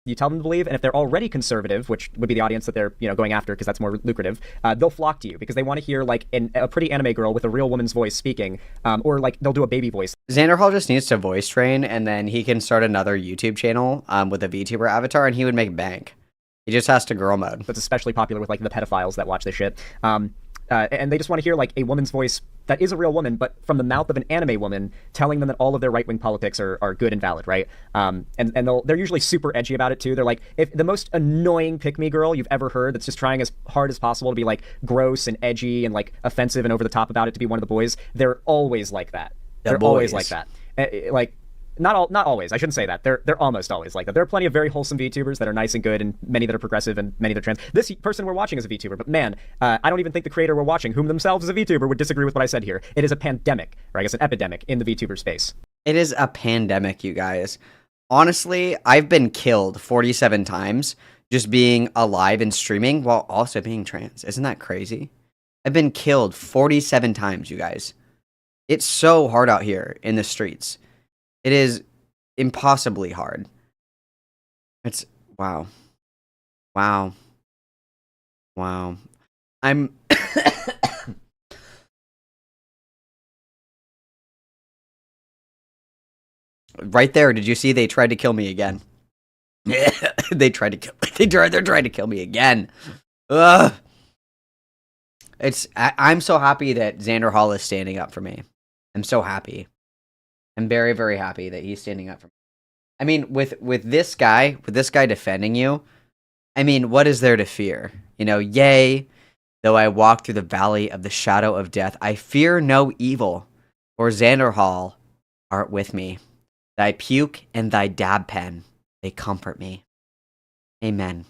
You tell them to believe, and if they're already conservative, which would be the audience that they're, you know, going after because that's more lucrative, they'll flock to you because they want to hear like a pretty anime girl with a real woman's voice speaking, or like they'll do a baby voice. Xander Hall just needs to voice train, and then he can start another YouTube channel with a VTuber avatar, and he would make bank. He just has to girl mode. That's especially popular with like the pedophiles that watch this shit. And they just want to hear like a woman's voice that is a real woman, but from the mouth of an anime woman, telling them that all of their right-wing politics are good and valid, right? And they're usually super edgy about it too. They're like, if the most annoying pick-me girl you've ever heard that's just trying as hard as possible to be like gross and edgy and like offensive and over the top about it to be one of the boys, they're always like that. They're always like that. Like, not always. I shouldn't say that. They're almost always like that. There are plenty of very wholesome VTubers that are nice and good, and many that are progressive, and many that are trans. This person we're watching is a VTuber, but man, I don't even think the creator we're watching, whom themselves is a VTuber, would disagree with what I said here. It is a pandemic, or I guess an epidemic, in the VTuber space. It is a pandemic, you guys. Honestly, I've been killed 47 times just being alive and streaming while also being trans. Isn't that crazy? I've been killed 47 times, you guys. It's so hard out here in the streets. It is impossibly hard. It's wow. Wow. Wow. I'm right there. Did you see they tried to kill me again? They're trying to kill me again. Ugh. I'm so happy that SLANDERHAL is standing up for me. I'm so happy. I'm very, very happy that he's standing up for me. I mean, with this guy defending you, I mean, what is there to fear? You know, yea, though I walk through the valley of the shadow of death, I fear no evil, for SLANDERHAL art with me. Thy puke and thy dab pen, they comfort me. Amen.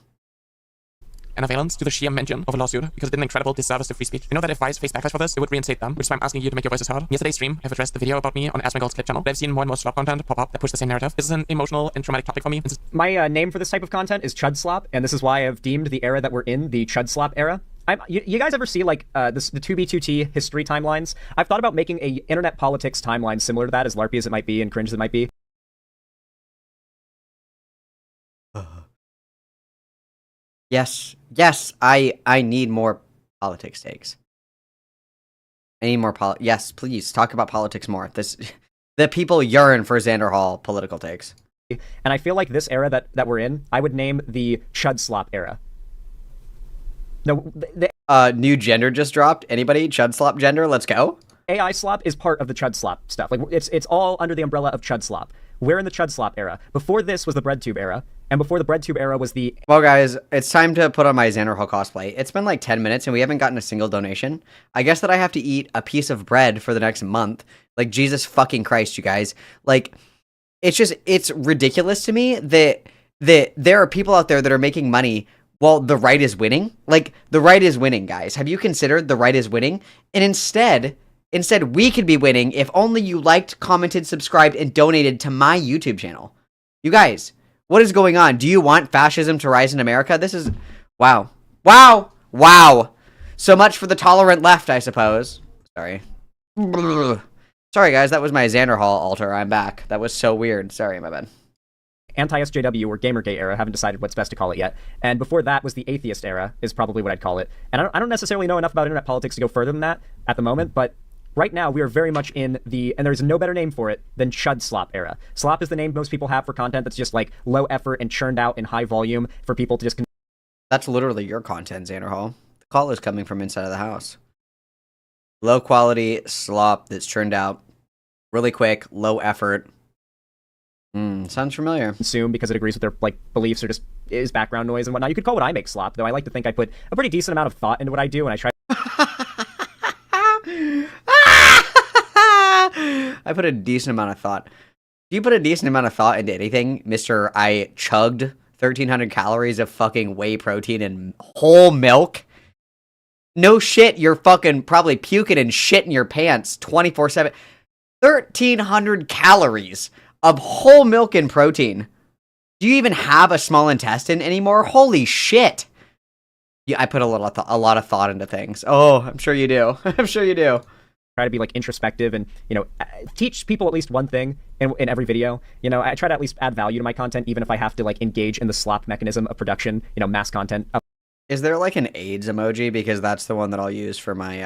And valence to the sheer mention of a lawsuit because it did an incredible disservice to free speech. I know that if Vice faced backlash for this, it would reinstate them, which is why I'm asking you to make your voices heard. In yesterday's stream, I've addressed the video about me on AskMyGold's clip channel, but I've seen more and more slop content pop up that push the same narrative. This is an emotional and traumatic topic for me. My name for this type of content is Chudslop, and this is why I've deemed the era that we're in the Chudslop era. You guys ever see like the 2B2T history timelines? I've thought about making a internet politics timeline similar to that, as LARPy as it might be and cringe as it might be. Yes, I need more politics takes. I need more yes, please, talk about politics more. The people yearn for SLANDERHAL political takes. And I feel like this era that we're in, I would name the Chudslop era. No, new gender just dropped. Anybody? Chudslop gender? Let's go. AI slop is part of the Chudslop stuff. Like it's all under the umbrella of Chudslop. We're in the Chudslop era. Before this was the BreadTube era, and before the BreadTube era was the... Well, guys, it's time to put on my SLANDERHAL cosplay. It's been like 10 minutes, and we haven't gotten a single donation. I guess that I have to eat a piece of bread for the next month. Like, Jesus fucking Christ, you guys. Like, it's ridiculous to me that there are people out there that are making money while the right is winning. Like, the right is winning, guys. Have you considered the right is winning? And instead, we could be winning if only you liked, commented, subscribed, and donated to my YouTube channel. You guys, what is going on? Do you want fascism to rise in America? This is... Wow. Wow! Wow! So much for the tolerant left, I suppose. Sorry. Sorry, guys, that was my SLANDERHAL altar. I'm back. That was so weird. Sorry, my bad. Anti-SJW or Gamergate era, haven't decided what's best to call it yet. And before that was the atheist era, is probably what I'd call it. And I don't necessarily know enough about internet politics to go further than that at the moment, but right now we are very much in the, and there's no better name for it than Chudslop era. Slop is the name most people have for content that's just like low effort and churned out in high volume for people to just... That's literally your content, SLANDERHAL. The call is coming from inside of the house. Low quality slop that's churned out really quick, low effort. Sounds familiar. Consume because it agrees with their like beliefs or just is background noise and whatnot. You could call what I make slop, though I like to think I put a pretty decent amount of thought into what I do, and I try. I put a decent amount of thought. Do you put a decent amount of thought into anything, Mr. I chugged 1,300 calories of fucking whey protein and whole milk? No shit, you're fucking probably puking and shit in your pants 24/7. 1,300 calories of whole milk and protein. Do you even have a small intestine anymore? Holy shit. Yeah, I put a lot of thought into things. Oh, I'm sure you do. I'm sure you do. Try to be like introspective and, you know, teach people at least one thing in every video. You know, I try to at least add value to my content, even if I have to like engage in the slop mechanism of production, you know, mass content. Is there like an AIDS emoji? Because that's the one that I'll use for my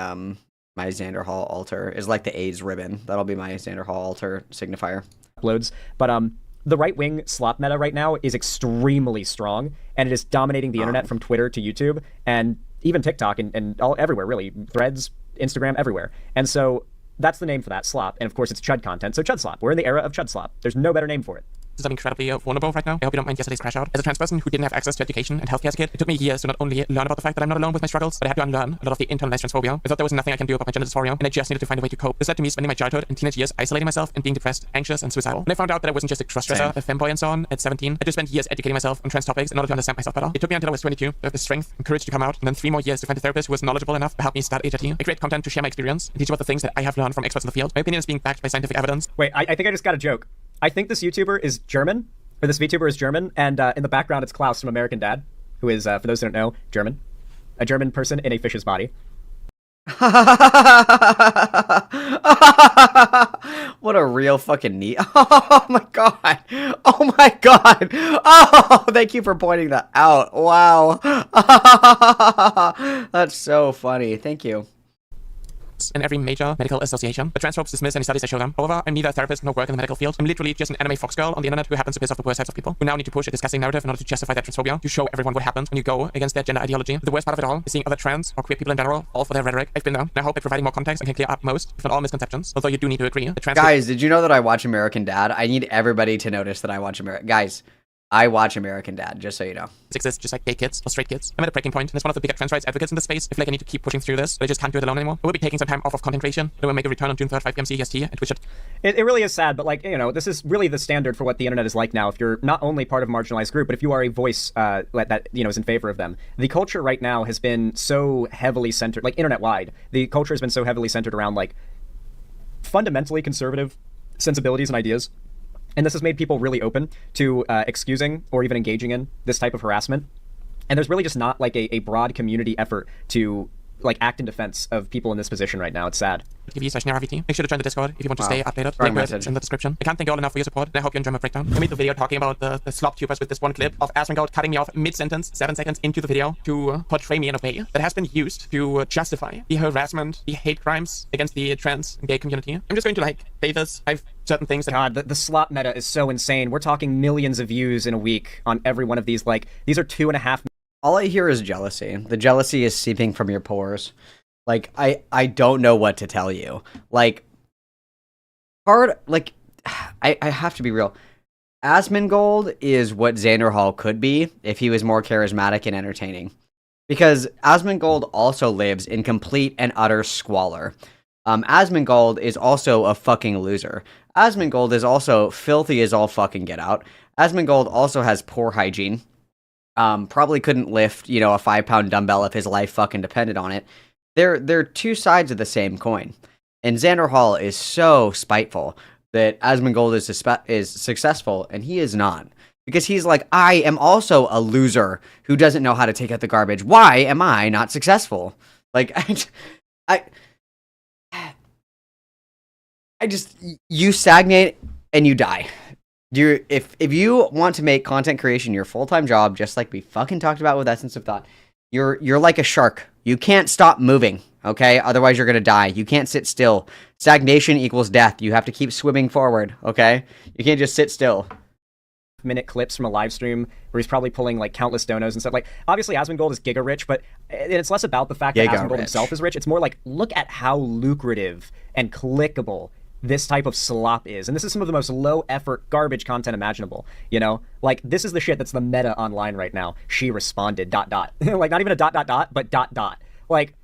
my SLANDERHAL altar, is like the AIDS ribbon. That'll be my SLANDERHAL altar signifier. Uploads, but the right-wing slop meta right now is extremely strong, and it is dominating the internet from Twitter to YouTube, and even TikTok, and all everywhere, really. Threads, Instagram, everywhere. And so that's the name for that, slop, and of course it's Chud content, so Chud slop. We're in the era of Chud slop. There's no better name for it. I'm incredibly vulnerable right now. I hope you don't mind yesterday's crash out. As a trans person who didn't have access to education and healthcare as a kid, it took me years to not only learn about the fact that I'm not alone with my struggles, but I had to unlearn a lot of the internalized transphobia. I thought there was nothing I can do about my gender dysphoria, and I just needed to find a way to cope. This led to me spending my childhood and teenage years isolating myself and being depressed, anxious, and suicidal. And I found out that I wasn't just a crossdresser, a femboy, and so on. At 17, I just spent years educating myself on trans topics in order to understand myself better. It took me until I was 22 to have the strength and courage to come out, and then 3 more years to find a therapist who was knowledgeable enough to help me start HRT. I create content to share my experience and teach about the things that I have learned from experts in the field. My opinion is being backed by scientific evidence. Wait, I think I just got a joke. I think this YouTuber is German. Or this VTuber is German, and in the background it's Klaus from American Dad, who is, for those who don't know, German. A German person in a fish's body. What a real fucking neat. Oh my god. Oh my god. Oh, thank you for pointing that out. Wow. That's so funny. Thank you. In every major medical association. The transphobes dismiss any studies I show them. However, I'm neither a therapist nor work in the medical field. I'm literally just an anime fox girl on the internet who happens to piss off the worst types of people, who now need to push a disgusting narrative in order to justify their transphobia, to show everyone what happens when you go against their gender ideology. The worst part of it all is seeing other trans or queer people in general fall for their rhetoric. I've been there, and I hope that providing more context can clear up most, if not all, misconceptions. Although you do need to agree. Guys, did you know that I watch American Dad? I need everybody to notice that I watch Guys, I watch American Dad, just so you know. Exists just like gay kids or straight kids. I'm at a breaking point, and it's one of the bigger trans rights advocates in this space. I feel like I need to keep pushing through this, but I just can't do it alone anymore. I will be taking some time off of content creation, but I will make a return on June 3rd, 5 p.m. CEST at Twitch. It really is sad, but like, you know, this is really the standard for what the internet is like now. If you're not only part of a marginalized group, but if you are a voice that, you know, is in favor of them. The culture right now has been so heavily centered, like internet-wide, the culture has been so heavily centered around like fundamentally conservative sensibilities and ideas. And this has made people really open to excusing or even engaging in this type of harassment. And there's really just not like a broad community effort to like act in defense of people in this position right now. It's sad. TV/NRVT. Make sure to join the Discord if you want to stay updated. Link is in the description. I can't thank you all enough for your support, and I hope you enjoy my breakdown. I made the video talking about the slop tubers with this one clip of Asmongold cutting me off mid-sentence, 7 seconds into the video, to portray me in a way that has been used to justify the harassment, the hate crimes against the trans and gay community. I'm just going to like pay this. I've certain things that— God, the slop meta is so insane. We're talking millions of views in a week on every one of these. Like, these are 2.5. All I hear is jealousy. The jealousy is seeping from your pores. Like, I don't know what to tell you. Like, I have to be real. Asmongold is what Xanderhal could be if he was more charismatic and entertaining. Because Asmongold also lives in complete and utter squalor. Asmongold is also a fucking loser. Asmongold is also filthy as all fucking get out. Asmongold also has poor hygiene. Probably couldn't lift, you know, a 5-pound dumbbell if his life fucking depended on it. They're two sides of the same coin. And Xanderhal is so spiteful that Asmongold is successful, and he is not. Because he's like, I am also a loser who doesn't know how to take out the garbage. Why am I not successful? Like, you stagnate and you die. If you want to make content creation your full-time job, just like we fucking talked about with Essence of Thought, you're like a shark. You can't stop moving, okay? Otherwise you're gonna die. You can't sit still. Stagnation equals death. You have to keep swimming forward, okay? You can't just sit still. Minute clips from a live stream where he's probably pulling like countless donos and stuff. Like, obviously Asmongold is giga rich, but it's less about the fact that Asmongold himself is rich. It's more like, look at how lucrative and clickable this type of slop is. And this is some of the most low effort garbage content imaginable, you know? Like, this is the shit that's the meta online right now. She responded ... Like, not even a ... but ... Like,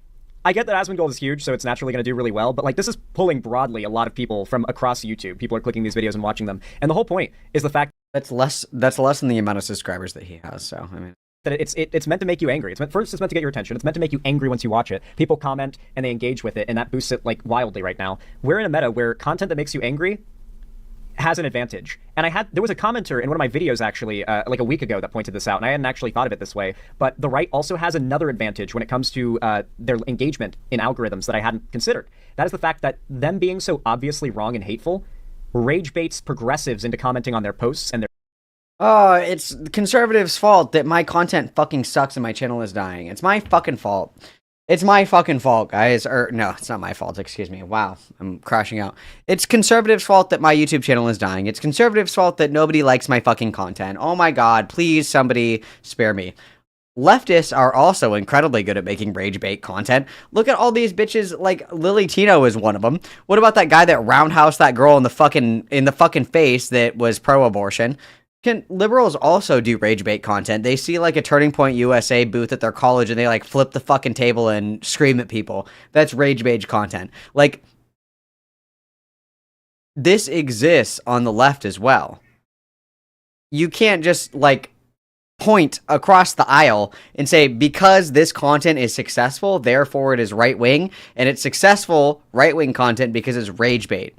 I get that Asmongold is huge, so it's naturally going to do really well, but like, this is pulling broadly a lot of people from across YouTube. People are clicking these videos and watching them. And the whole point is the fact that's less than the amount of subscribers that he has, so I mean, that it's meant to make you angry. It's meant to get your attention. It's meant to make you angry once you watch it. People comment and they engage with it, and that boosts it like wildly right now. We're in a meta where content that makes you angry has an advantage. And there was a commenter in one of my videos actually like a week ago that pointed this out, and I hadn't actually thought of it this way, but the right also has another advantage when it comes to their engagement in algorithms that I hadn't considered. That is the fact that them being so obviously wrong and hateful rage baits progressives into commenting on their posts and their— Oh, it's conservatives' fault that my content fucking sucks and my channel is dying. It's my fucking fault. It's my fucking fault, guys. Or, no, it's not my fault, excuse me. Wow, I'm crashing out. It's conservatives' fault that my YouTube channel is dying. It's conservatives' fault that nobody likes my fucking content. Oh my god, please, somebody spare me. Leftists are also incredibly good at making rage bait content. Look at all these bitches, like Lily Tino is one of them. What about that guy that roundhoused that girl in the fucking face that was pro-abortion? Can liberals also do rage bait content? They see like a Turning Point USA booth at their college and they like flip the fucking table and scream at people. That's rage bait content. Like, this exists on the left as well. You can't just like point across the aisle and say, because this content is successful, therefore it is right wing, and it's successful right wing content because it's rage bait.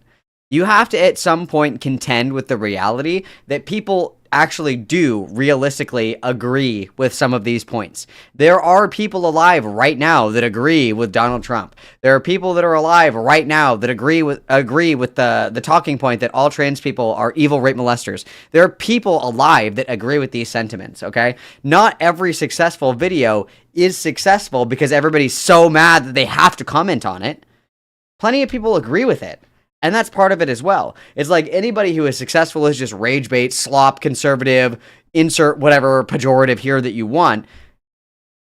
You have to at some point contend with the reality that people actually do realistically agree with some of these points. There are people alive right now that agree with Donald Trump. There are people that are alive right now that agree with the talking point that all trans people are evil rape molesters. There are people alive that agree with these sentiments, okay? Not every successful video is successful because everybody's so mad that they have to comment on it. Plenty of people agree with it. And that's part of it as well. It's like anybody who is successful is just rage bait, slop, conservative, insert whatever pejorative here that you want.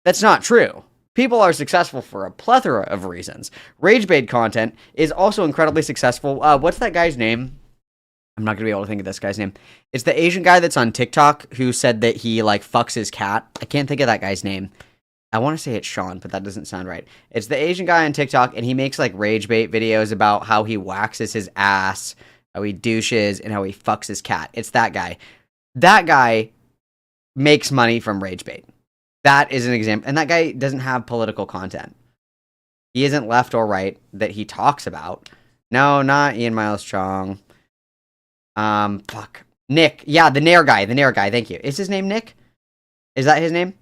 That's not true. People are successful for a plethora of reasons. Rage bait content is also incredibly successful. What's that guy's name? I'm not going to be able to think of this guy's name. It's the Asian guy that's on TikTok who said that he, like, fucks his cat. I can't think of that guy's name. I want to say it's Sean, but that doesn't sound right. It's the Asian guy on TikTok, and he makes, like, rage bait videos about how he waxes his ass, how he douches, and how he fucks his cat. It's that guy. That guy makes money from rage bait. That is an example. And that guy doesn't have political content. He isn't left or right that he talks about. No, not Ian Miles Chong. Fuck. Nick. Yeah, the Nair guy. The Nair guy. Thank you. Is his name Nick? Is that his name?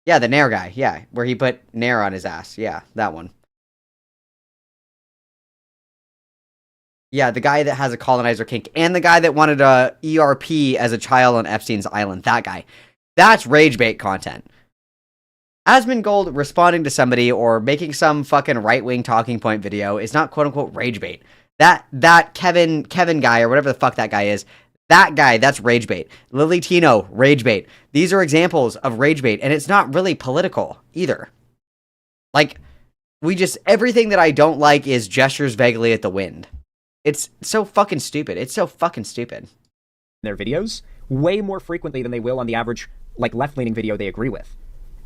Yeah, the Nair guy. Yeah, where he put Nair on his ass. Yeah, that one. Yeah, the guy that has a colonizer kink. And the guy that wanted a ERP as a child on Epstein's Island. That guy. That's rage bait content. Asmongold responding to somebody or making some fucking right-wing talking point video is not quote-unquote rage bait. That Kevin guy or whatever the fuck that guy is, that guy, that's rage bait. Lily Tino, rage bait. These are examples of rage bait, and it's not really political either. Like, everything that I don't like is gestures vaguely at the wind. It's so fucking stupid. It's so fucking stupid. Their videos way more frequently than they will on the average, like, left-leaning video they agree with.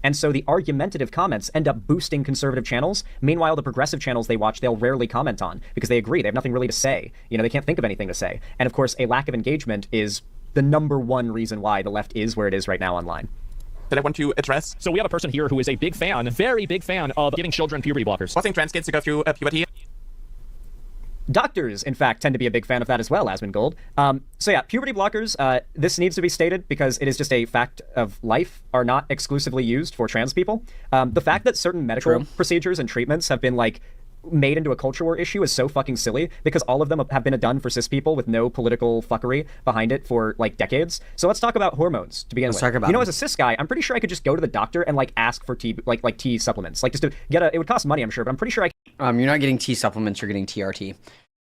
And so the argumentative comments end up boosting conservative channels. Meanwhile, the progressive channels they watch, they'll rarely comment on because they agree. They have nothing really to say. You know, they can't think of anything to say. And of course, a lack of engagement is the number one reason why the left is where it is right now online. That I want to address. So we have a person here who is a big fan, very big fan of giving children puberty blockers. Forcing trans kids to go through puberty. Doctors, in fact, tend to be a big fan of that as well, Asmongold. So yeah, puberty blockers, this needs to be stated because it is just a fact of life, are not exclusively used for trans people. The fact that certain medical procedures and treatments have been, like, made into a culture war issue is so fucking silly because all of them have been done for cis people with no political fuckery behind it for, like, decades. So let's talk about hormones to begin with. Talk about you know, as a cis guy, I'm pretty sure I could just go to the doctor and, like, ask for T, like T supplements. Like, just to get it would cost money, I'm sure, but I'm pretty sure You're not getting T supplements, you're getting TRT.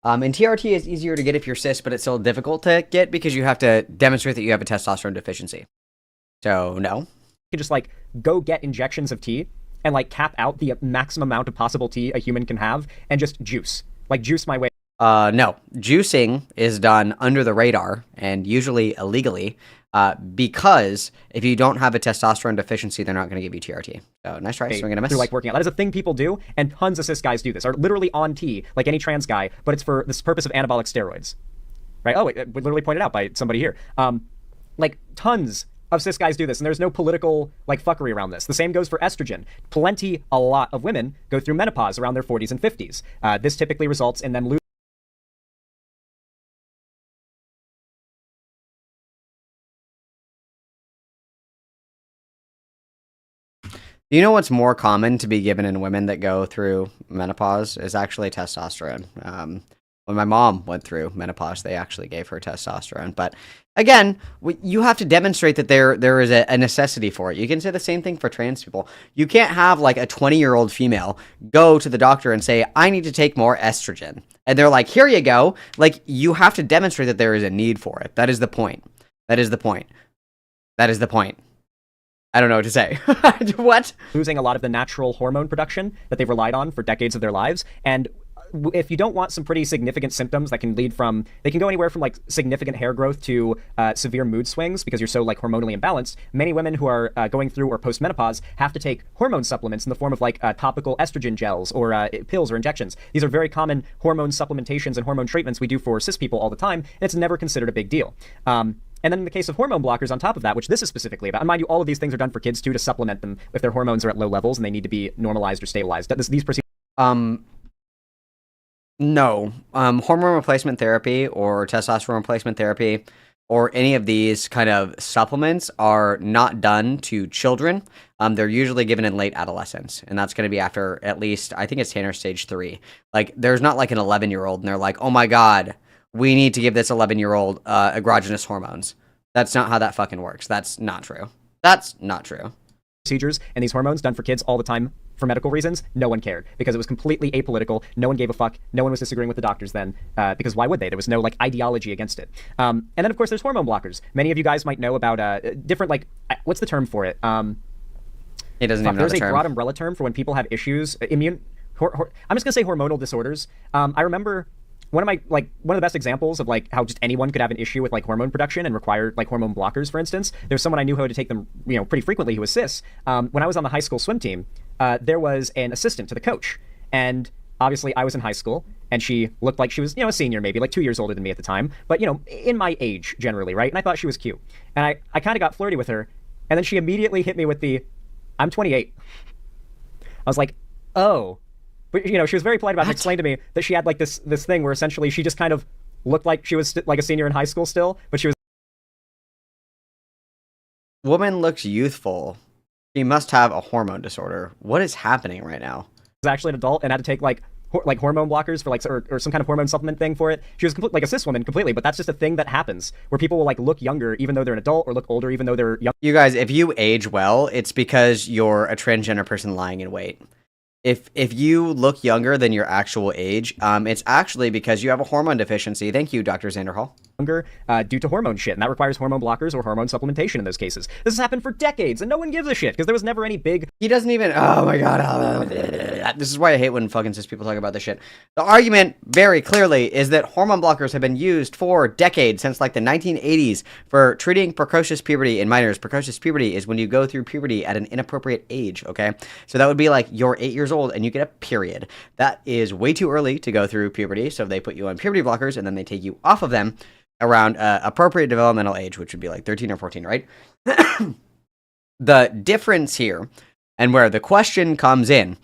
And TRT is easier to get if you're cis, but it's still difficult to get because you have to demonstrate that you have a testosterone deficiency. So, no. You can just, like, go get injections of T and, like, cap out the maximum amount of possible T a human can have and just juice. Like, juice my way. No. Juicing is done under the radar and usually illegally because if you don't have a testosterone deficiency, they're not going to give you TRT. So, nice try. Swing and a miss. Through, like, working out. That is a thing people do, and tons of cis guys do this. Are literally on T, like any trans guy, but it's for this purpose of anabolic steroids. Right? Oh, it literally pointed out by somebody here. Like, tons of cis guys do this, and there's no political, like, fuckery around this. The same goes for estrogen. A lot of women go through menopause around their 40s and 50s. This typically results in them losing. Do you know what's more common to be given in women that go through menopause is actually testosterone. When my mom went through menopause, they actually gave her testosterone. But again, you have to demonstrate that there is a necessity for it. You can say the same thing for trans people. You can't have, like, a 20-year-old female go to the doctor and say, I need to take more estrogen. And they're like, here you go. Like, you have to demonstrate that there is a need for it. That is the point. That is the point. That is the point. I don't know what to say. What? Losing a lot of the natural hormone production that they've relied on for decades of their lives. And if you don't want some pretty significant symptoms that can lead from, they can go anywhere from, like, significant hair growth to severe mood swings because you're so, like, hormonally imbalanced. Many women who are going through or post-menopause have to take hormone supplements in the form of, like, topical estrogen gels or pills or injections. These are very common hormone supplementations and hormone treatments we do for cis people all the time, and it's never considered a big deal. And then in the case of hormone blockers on top of that, which this is specifically about, and mind you, all of these things are done for kids too to supplement them if their hormones are at low levels and they need to be normalized or stabilized. These procedures. No. Hormone replacement therapy or testosterone replacement therapy or any of these kind of supplements are not done to children. They're usually given in late adolescence, and that's going to be after at least, I think it's Tanner stage 3. Like, there's not like an 11-year-old, and they're like, oh my god, we need to give this 11-year-old androgynous hormones. That's not how that fucking works. That's not true. That's not true. Procedures and these hormones done for kids all the time for medical reasons, no one cared because it was completely apolitical. No one gave a fuck. No one was disagreeing with the doctors then because why would they? There was no like ideology against it. And then of course there's hormone blockers. Many of you guys might know about different like what's the term for it? He doesn't even know the term. There's a broad umbrella term for when people have issues, I'm just gonna say hormonal disorders. I remember one of the best examples of like how just anyone could have an issue with like hormone production and require like hormone blockers, for instance. There's someone I knew who had to take them, pretty frequently who was cis. When I was on the high school swim team, there was an assistant to the coach, and obviously I was in high school, and she looked like she was, a senior, maybe like 2 years older than me at the time, but in my age generally, right? And I thought she was cute, and I kind of got flirty with her, and then she immediately hit me with the, "I'm 28." I was like, oh. But, she was very polite about it and explained to me that she had, like, this thing where essentially she just kind of looked like she was, like, a senior in high school still, but she was... Woman looks youthful. She must have a hormone disorder. What is happening right now? Was actually an adult and had to take, like hormone blockers for, like, or some kind of hormone supplement thing for it. She was like a cis woman completely, but that's just a thing that happens, where people will, like, look younger even though they're an adult, or look older even though they're young. You guys, if you age well, it's because you're a transgender person lying in wait. If you look younger than your actual age, it's actually because you have a hormone deficiency. Thank you, Dr. Zanderhall. Younger due to hormone shit, and that requires hormone blockers or hormone supplementation in those cases. This has happened for decades, and no one gives a shit, because there was never any big... He doesn't even... Oh my god. This is why I hate when fucking cis people talk about this shit. The argument, very clearly, is that hormone blockers have been used for decades, since like the 1980s, for treating precocious puberty in minors. Precocious puberty is when you go through puberty at an inappropriate age, okay? So that would be like, you're 8 years old, and you get a period. That is way too early to go through puberty, so they put you on puberty blockers, and then they take you off of them around appropriate developmental age, which would be like 13 or 14, right? The difference here, and where the question comes in,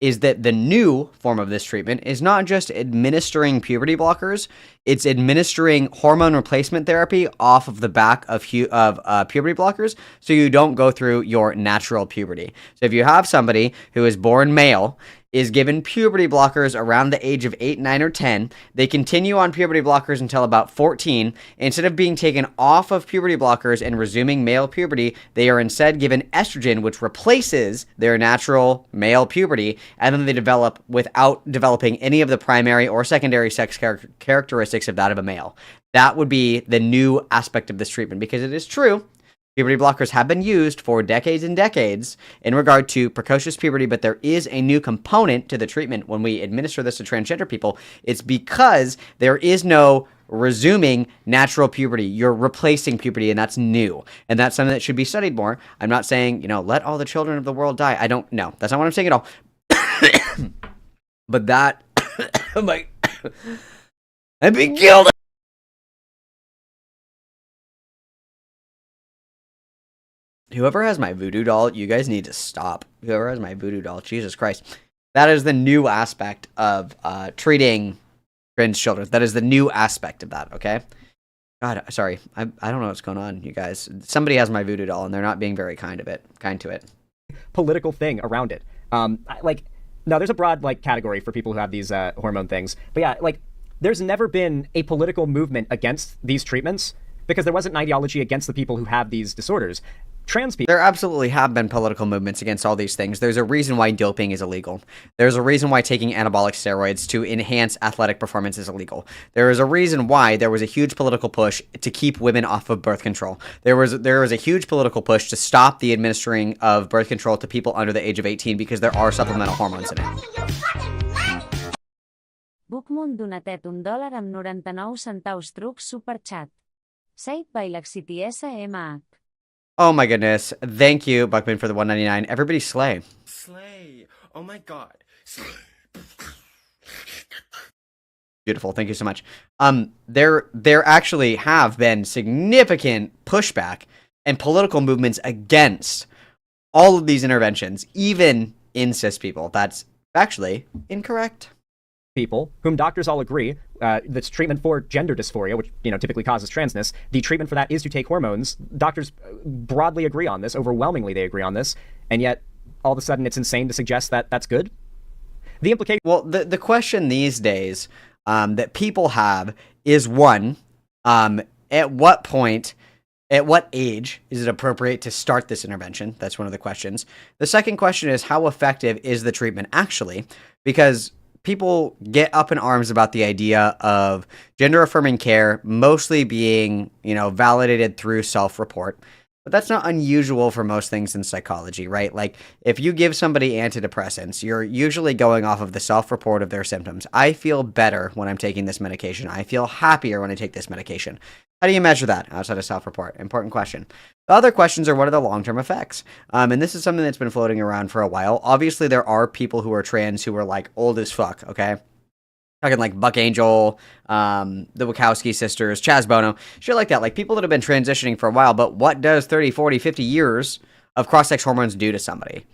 is that the new form of this treatment is not just administering puberty blockers, it's administering hormone replacement therapy off of the back of puberty blockers, so you don't go through your natural puberty. So if you have somebody who is born male, is given puberty blockers around the age of 8, 9, or 10. They continue on puberty blockers until about 14. Instead of being taken off of puberty blockers and resuming male puberty, they are instead given estrogen, which replaces their natural male puberty, and then they develop without developing any of the primary or secondary sex characteristics of that of a male. That would be the new aspect of this treatment, because it is true, puberty blockers have been used for decades and decades in regard to precocious puberty, but there is a new component to the treatment when we administer this to transgender people. It's because there is no resuming natural puberty. You're replacing puberty, and that's new. And that's something that should be studied more. I'm not saying, let all the children of the world die. I don't know. That's not what I'm saying at all. But that... I'm like... I'm being killed! Whoever has my voodoo doll, you guys need to stop. Whoever has my voodoo doll, Jesus Christ. That is the new aspect of treating trans children. That is the new aspect of that, okay? God, sorry. I don't know what's going on, you guys. Somebody has my voodoo doll, and they're not being very kind to it. Political thing around it. No, there's a broad, category for people who have these hormone things. But yeah, there's never been a political movement against these treatments because there wasn't an ideology against the people who have these disorders. Trans people. There absolutely have been political movements against all these things. There's a reason why doping is illegal. There's a reason why taking anabolic steroids to enhance athletic performance is illegal. There is a reason why there was a huge political push to keep women off of birth control. There was a huge political push to stop the administering of birth control to people under the age of 18 because there are supplemental hormones in it. Bookmoon donatet $1 amb 99 centaus truc superchat. Saved by Laxity SMH. Oh my goodness. Thank you, Buckman, for the $1.99. Everybody slay. Slay. Oh my god. Slay. Beautiful. Thank you so much. There actually have been significant pushback and political movements against all of these interventions, even in cis people. That's actually incorrect. people, whom doctors all agree, that's treatment for gender dysphoria, which typically causes transness. The treatment for that is to take hormones. Doctors broadly agree on this. Overwhelmingly, they agree on this, and yet all of a sudden, it's insane to suggest that that's good. The implication. Well, the question these days that people have is one, at what point, at what age is it appropriate to start this intervention? That's one of the questions. The second question is, how effective is the treatment actually? Because people get up in arms about the idea of gender affirming care mostly being, validated through self-report. But that's not unusual for most things in psychology, right? Like, if you give somebody antidepressants, you're usually going off of the self-report of their symptoms. I feel better when I'm taking this medication. I feel happier when I take this medication. How do you measure that outside of self-report? Important question. The other questions are, what are the long-term effects? And this is something that's been floating around for a while. Obviously, there are people who are trans who are, like, old as fuck, okay? Talking like Buck Angel, the Wachowski sisters, Chaz Bono, shit like that. Like, people that have been transitioning for a while, but what does 30, 40, 50 years of cross-sex hormones do to somebody?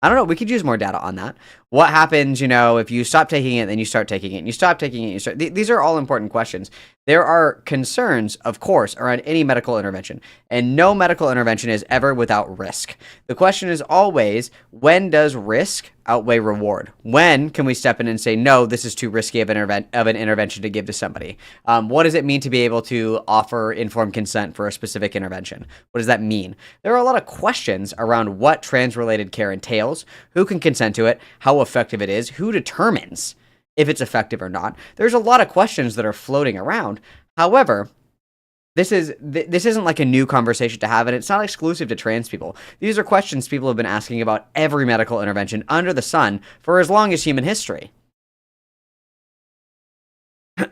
I don't know. We could use more data on that. What happens, if you stop taking it, then you start taking it, and you stop taking it, you start... These are all important questions. There are concerns, of course, around any medical intervention, and no medical intervention is ever without risk. The question is always, when does risk outweigh reward? When can we step in and say, no, this is too risky of an intervention to give to somebody? What does it mean to be able to offer informed consent for a specific intervention? What does that mean? There are a lot of questions around what trans-related care entails, who can consent to it, how effective it is, who determines if it's effective or not. There's a lot of questions that are floating around. However, this isn't like a new conversation to have, and it's not exclusive to trans people. These are questions people have been asking about every medical intervention under the sun for as long as human history.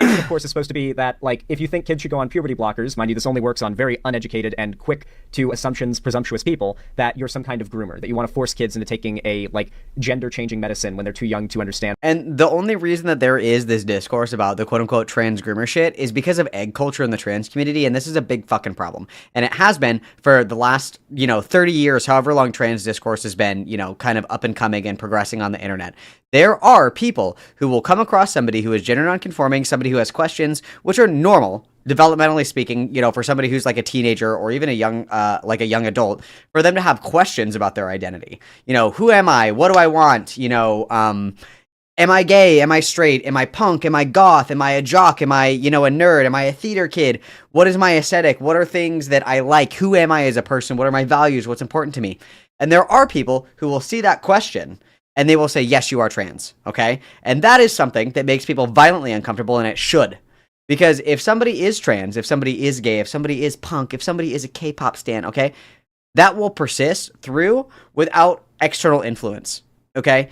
Of course, is supposed to be that, like, if you think kids should go on puberty blockers, mind you, this only works on very uneducated and quick to assumptions, presumptuous people, that you're some kind of groomer, that you want to force kids into taking a, like, gender-changing medicine when they're too young to understand. And the only reason that there is this discourse about the quote-unquote trans groomer shit is because of egg culture in the trans community, and this is a big fucking problem. And it has been for the last, 30 years, however long trans discourse has been, kind of up and coming and progressing on the internet. There are people who will come across somebody who is gender nonconforming, somebody who has questions, which are normal, developmentally speaking, for somebody who's like a teenager or even a young adult, for them to have questions about their identity. Who am I? What do I want? Am I gay? Am I straight? Am I punk? Am I goth? Am I a jock? Am I, a nerd? Am I a theater kid? What is my aesthetic? What are things that I like? Who am I as a person? What are my values? What's important to me? And there are people who will see that question and they will say, yes, you are trans, okay? And that is something that makes people violently uncomfortable, and it should. Because if somebody is trans, if somebody is gay, if somebody is punk, if somebody is a K-pop stan, okay? That will persist through without external influence, okay?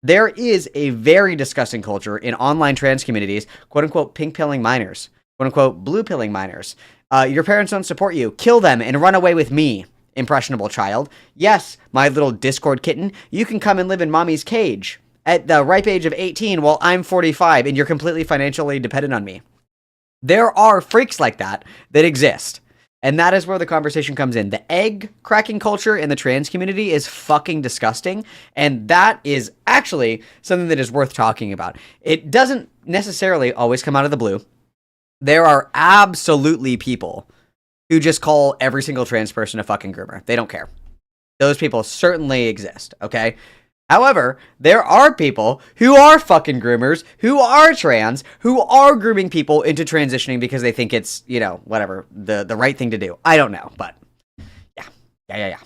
There is a very disgusting culture in online trans communities, quote-unquote pink-pilling minors, quote-unquote blue-pilling minors. Your parents don't support you. Kill them and run away with me. Impressionable child. Yes, my little Discord kitten, you can come and live in mommy's cage at the ripe age of 18 while I'm 45 and you're completely financially dependent on me. There are freaks like that exist. And that is where the conversation comes in. The egg cracking culture in the trans community is fucking disgusting. And that is actually something that is worth talking about. It doesn't necessarily always come out of the blue. There are absolutely people who just call every single trans person a fucking groomer. They don't care. Those people certainly exist, okay? However, there are people who are fucking groomers, who are trans, who are grooming people into transitioning because they think it's, whatever, the right thing to do. I don't know, but yeah.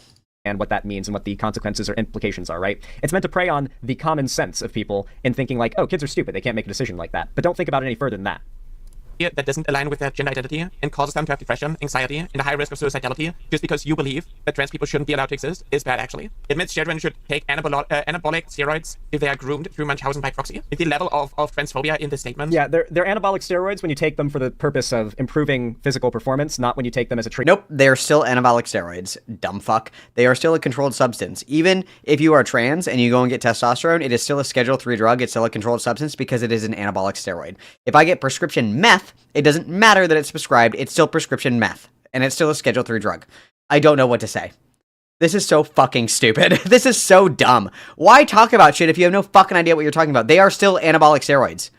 And what that means and what the consequences or implications are, right? It's meant to prey on the common sense of people in thinking like, oh, kids are stupid, they can't make a decision like that. But don't think about it any further than that. That doesn't align with their gender identity and causes them to have depression, anxiety, and a high risk of suicidality just because you believe that trans people shouldn't be allowed to exist is bad, actually. It means children should take anabolic steroids if they are groomed through Munchausen by proxy. Is the level of transphobia in this statement? Yeah, they're anabolic steroids when you take them for the purpose of improving physical performance, not when you take them as a treatment. Nope, they're still anabolic steroids, dumb fuck. They are still a controlled substance. Even if you are trans and you go and get testosterone, it is still a Schedule III drug. It's still a controlled substance because it is an anabolic steroid. If I get prescription meth, it doesn't matter that it's prescribed, it's still prescription meth, and it's still a Schedule III drug. I don't know what to say. This is so fucking stupid. This is so dumb. Why talk about shit if you have no fucking idea what you're talking about? They are still anabolic steroids.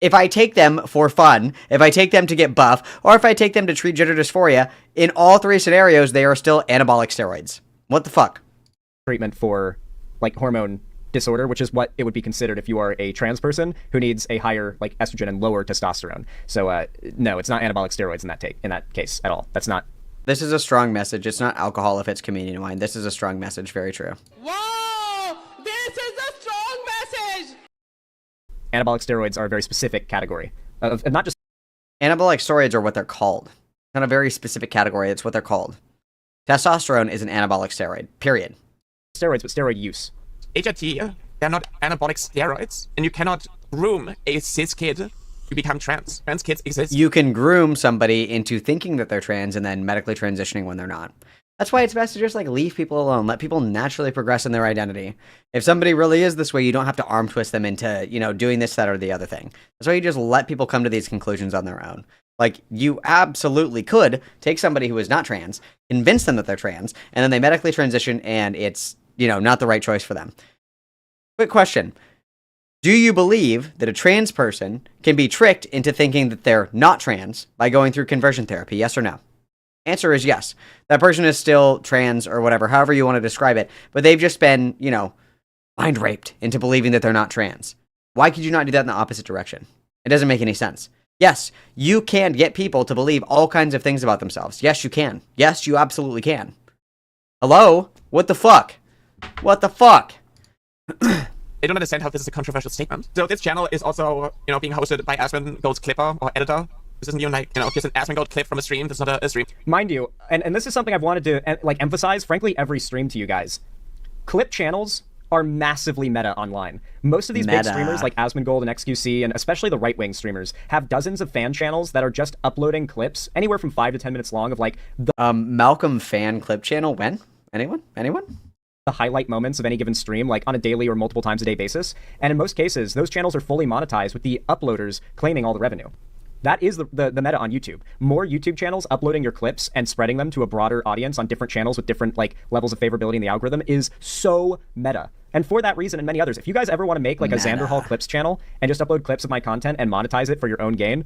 If I take them for fun, if I take them to get buff, or if I take them to treat gender dysphoria, in all three scenarios, they are still anabolic steroids. What the fuck? Treatment for, like, hormone disorder, which is what it would be considered if you are a trans person who needs a higher, like, estrogen and lower testosterone. So, no, it's not anabolic steroids in that case at all. That's not. This is a strong message. It's not alcohol if it's communion wine. This is a strong message. Very true. Whoa! This is a strong message! Anabolic steroids are a very specific category of not just. Anabolic steroids are what they're called. Not a very specific category. It's what they're called. Testosterone is an anabolic steroid. Period. Steroids, but steroid use. HRT, they're not anabolic steroids, and you cannot groom a cis kid to become trans. Trans kids exist. You can groom somebody into thinking that they're trans and then medically transitioning when they're not. That's why it's best to just, like, leave people alone. Let people naturally progress in their identity. If somebody really is this way, you don't have to arm twist them into, you know, doing this, that, or the other thing. That's why you just let people come to these conclusions on their own. Like, you absolutely could take somebody who is not trans, convince them that they're trans, and then they medically transition and it's, you know, not the right choice for them. Quick question. Do you believe that a trans person can be tricked into thinking that they're not trans by going through conversion therapy? Yes or no? Answer is yes. That person is still trans or whatever, however you want to describe it, but they've just been, you know, mind raped into believing that they're not trans. Why could you not do that in the opposite direction? It doesn't make any sense. Yes, you can get people to believe all kinds of things about themselves. Yes, you can. Yes, you absolutely can. Hello? What the fuck? What the fuck? I don't understand how this is a controversial statement. So this channel is also, you know, being hosted by Aspen Gold's clipper or editor. This isn't even like, you know, just an Aspen Gold clip from a stream. This is not a stream. Mind you, and this is something I've wanted to, like, emphasize, frankly, every stream to you guys. Clip channels are massively meta online. Most of these big streamers like Asmongold and XQC, and especially the right-wing streamers, have dozens of fan channels that are just uploading clips, anywhere from 5 to 10 minutes long, of, like, the Malcolm fan clip channel. When? Anyone? The highlight moments of any given stream, like on a daily or multiple times a day basis. And in most cases, those channels are fully monetized with the uploaders claiming all the revenue. That is the meta on YouTube. More YouTube channels uploading your clips and spreading them to a broader audience on different channels with different, like, levels of favorability in the algorithm is so meta. And for that reason and many others, if you guys ever want to make, like, a SLANDERHAL clips channel and just upload clips of my content and monetize it for your own gain,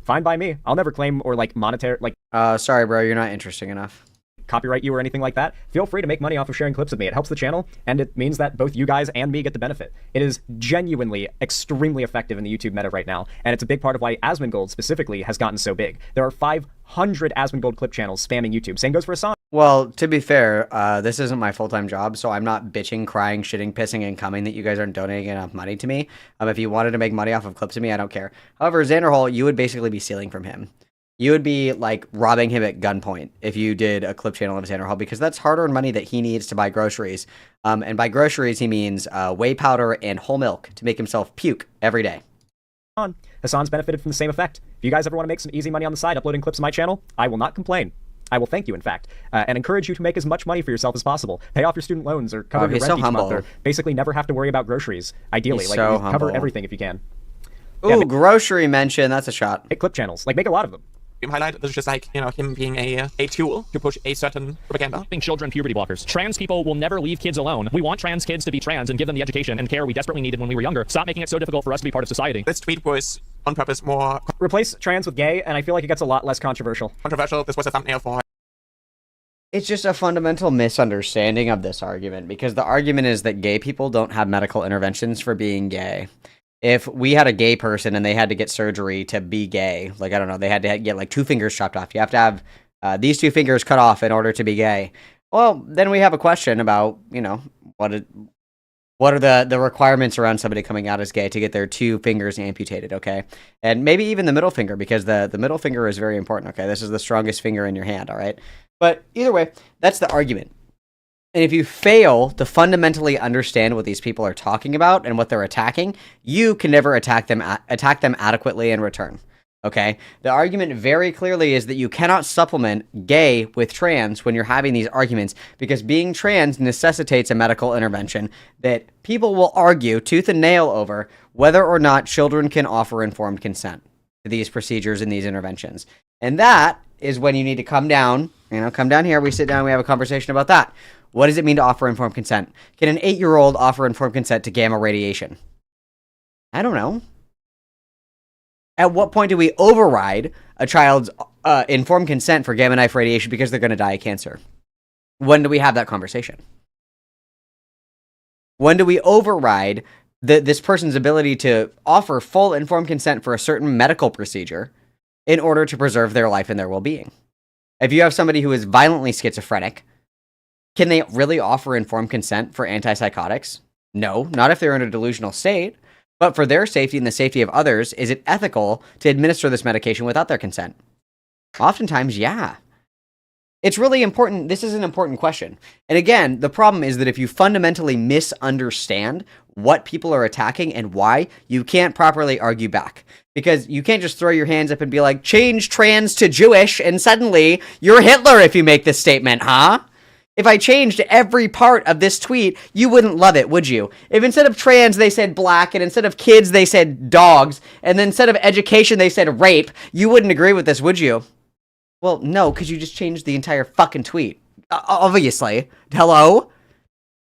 fine by me. I'll never claim or, like, monetary, like, sorry bro, you're not interesting enough. Copyright you or anything like that. Feel free to make money off of sharing clips with me. It helps the channel, and it means that both you guys and me get the benefit. It is genuinely extremely effective in the YouTube meta right now, and it's a big part of why Asmongold specifically has gotten so big. There are 500 Asmongold clip channels spamming YouTube. Same goes for Assange. Well, to be fair, this isn't my full-time job, so I'm not bitching, crying, shitting, pissing, and coming that you guys aren't donating enough money to me. If you wanted to make money off of clips of me, I don't care. However, SLANDERHAL, you would basically be stealing from him. You would be, like, robbing him at gunpoint if you did a clip channel of SLANDERHAL, because that's hard-earned money that he needs to buy groceries. And by groceries, he means whey powder and whole milk to make himself puke every day. Hassan's benefited from the same effect. If you guys ever want to make some easy money on the side uploading clips of my channel, I will not complain. I will thank you, in fact, and encourage you to make as much money for yourself as possible. Pay off your student loans or cover your rent each month, or basically never have to worry about groceries. Ideally, He's like, so cover humble. everything if you can. Ooh, grocery mention, that's a shot. Make clip channels, like, make a lot of them. Highlight, this is just like, you know, him being a tool to push a certain propaganda. Children puberty blockers. Trans people will never leave kids alone. We want trans kids to be trans and give them the education and care we desperately needed when we were younger. Stop making it so difficult for us to be part of society. This tweet was on purpose more Replace trans with gay, and I feel like it gets a lot less controversial. This was a thumbnail for. It's just a fundamental misunderstanding of this argument, because the argument is that gay people don't have medical interventions for being gay. If we had a gay person and they had to get surgery to be gay, like, I don't know, they had to get, like, 2 fingers chopped off. You have to have these 2 fingers cut off in order to be gay. Well, then we have a question about, you know, what are the requirements around somebody coming out as gay to get their 2 fingers amputated, okay? And maybe even the middle finger, because the middle finger is very important, okay? This is the strongest finger in your hand, all right? But either way, that's the argument. And if you fail to fundamentally understand what these people are talking about and what they're attacking, you can never attack them adequately in return. Okay? The argument very clearly is that you cannot supplement gay with trans when you're having these arguments, because being trans necessitates a medical intervention that people will argue tooth and nail over whether or not children can offer informed consent to these procedures and these interventions. And that is when you need to come down You know, come down here, we sit down, we have a conversation about that. What does it mean to offer informed consent? Can an 8-year-old offer informed consent to gamma radiation? I don't know. At what point do we override a child's informed consent for gamma knife radiation because they're going to die of cancer? When do we have that conversation? When do we override this person's ability to offer full informed consent for a certain medical procedure in order to preserve their life and their well-being? If you have somebody who is violently schizophrenic, can they really offer informed consent for antipsychotics? No, not if they're in a delusional state. But for their safety and the safety of others, is it ethical to administer this medication without their consent? Oftentimes, yeah. It's really important. This is an important question. And again, the problem is that if you fundamentally misunderstand what people are attacking and why, you can't properly argue back. Because you can't just throw your hands up and be like, change trans to Jewish, and suddenly you're Hitler if you make this statement, huh? If I changed every part of this tweet, you wouldn't love it, would you? If instead of trans, they said black, and instead of kids, they said dogs, and then instead of education, they said rape, you wouldn't agree with this, would you? Well, no, because you just changed the entire fucking tweet. Obviously. Hello?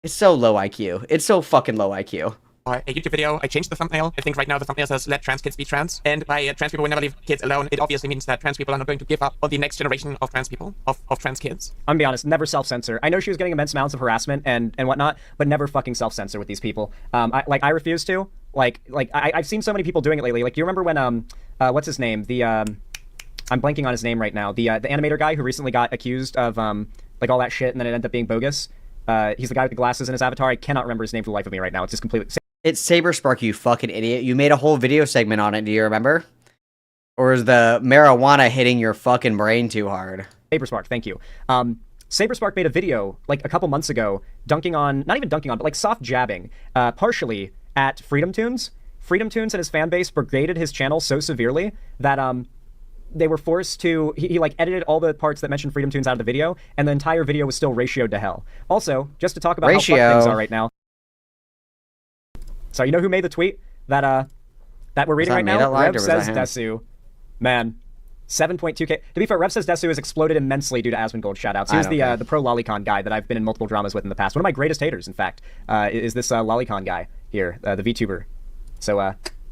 It's so low IQ. It's so fucking low IQ. A YouTube video, I changed the thumbnail. I think right now the thumbnail says, let trans kids be trans. And by trans people will never leave kids alone, it obviously means that trans people are not going to give up on the next generation of trans people, of trans kids. I'm gonna be honest, never self-censor. I know she was getting immense amounts of harassment and whatnot, but never fucking self-censor with these people. I refuse to. I've seen so many people doing it lately. Like, you remember when, what's his name? I'm blanking on his name right now. The animator guy who recently got accused of, like, all that shit and then it ended up being bogus. He's the guy with the glasses in his avatar. I cannot remember his name for the life of me right now. It's just completely... It's Saberspark, you fucking idiot. You made a whole video segment on it, do you remember? Or is the marijuana hitting your fucking brain too hard? Saberspark, thank you. Saberspark made a video, like, a couple months ago, dunking on, not even dunking on, but, like, soft jabbing, partially at Freedom Tunes. Freedom Tunes and his fan base brigaded his channel so severely that, they were forced to, he like edited all the parts that mentioned Freedom Tunes out of the video, and the entire video was still ratioed to hell. Also, just to talk about how fucked things are right now. So you know who made the tweet that we're reading right now? Rev Says Desu. Man, 7.2K. To be fair, Rev Says Desu has exploded immensely due to Asmongold shoutouts. He was the pro Lolicon guy that I've been in multiple dramas with in the past. One of my greatest haters, in fact, is this Lolicon guy here, the VTuber. So,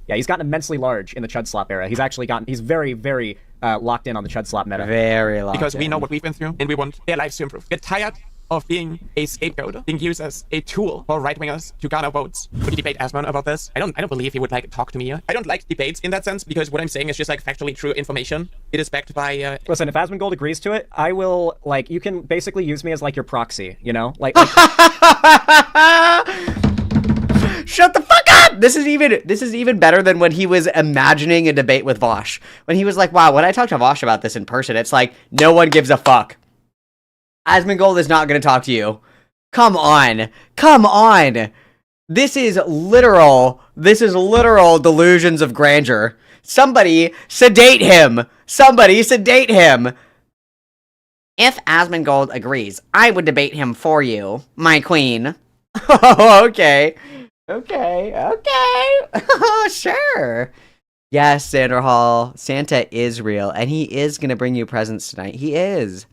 yeah, he's gotten immensely large in the Chud Slop era. He's actually gotten, he's very, very locked in on the Chud Slop meta. Very locked Because we know what we've been through, and we want their lives to improve. Get tired of being a scapegoat, being used as a tool for right-wingers to garner votes. Would you debate Asmon about this? I don't believe he would, like, talk to me. I don't like debates in that sense, because what I'm saying is just, like, factually true information. It is backed by, Listen, if Asmongold agrees to it, I will, like, you can basically use me as, like, your proxy, you know? Like Shut the fuck up! This is even better than when he was imagining a debate with Vosh. When he was like, wow, when I talk to Vosh about this in person, it's like, no one gives a fuck. Asmongold is not going to talk to you. Come on. Come on. This is literal delusions of grandeur. Somebody sedate him. Somebody sedate him. If Asmongold agrees, I would debate him for you, my queen. Oh, okay. Okay. Sure. Yes, SLANDERHAL. Santa is real, and he is going to bring you presents tonight. He is.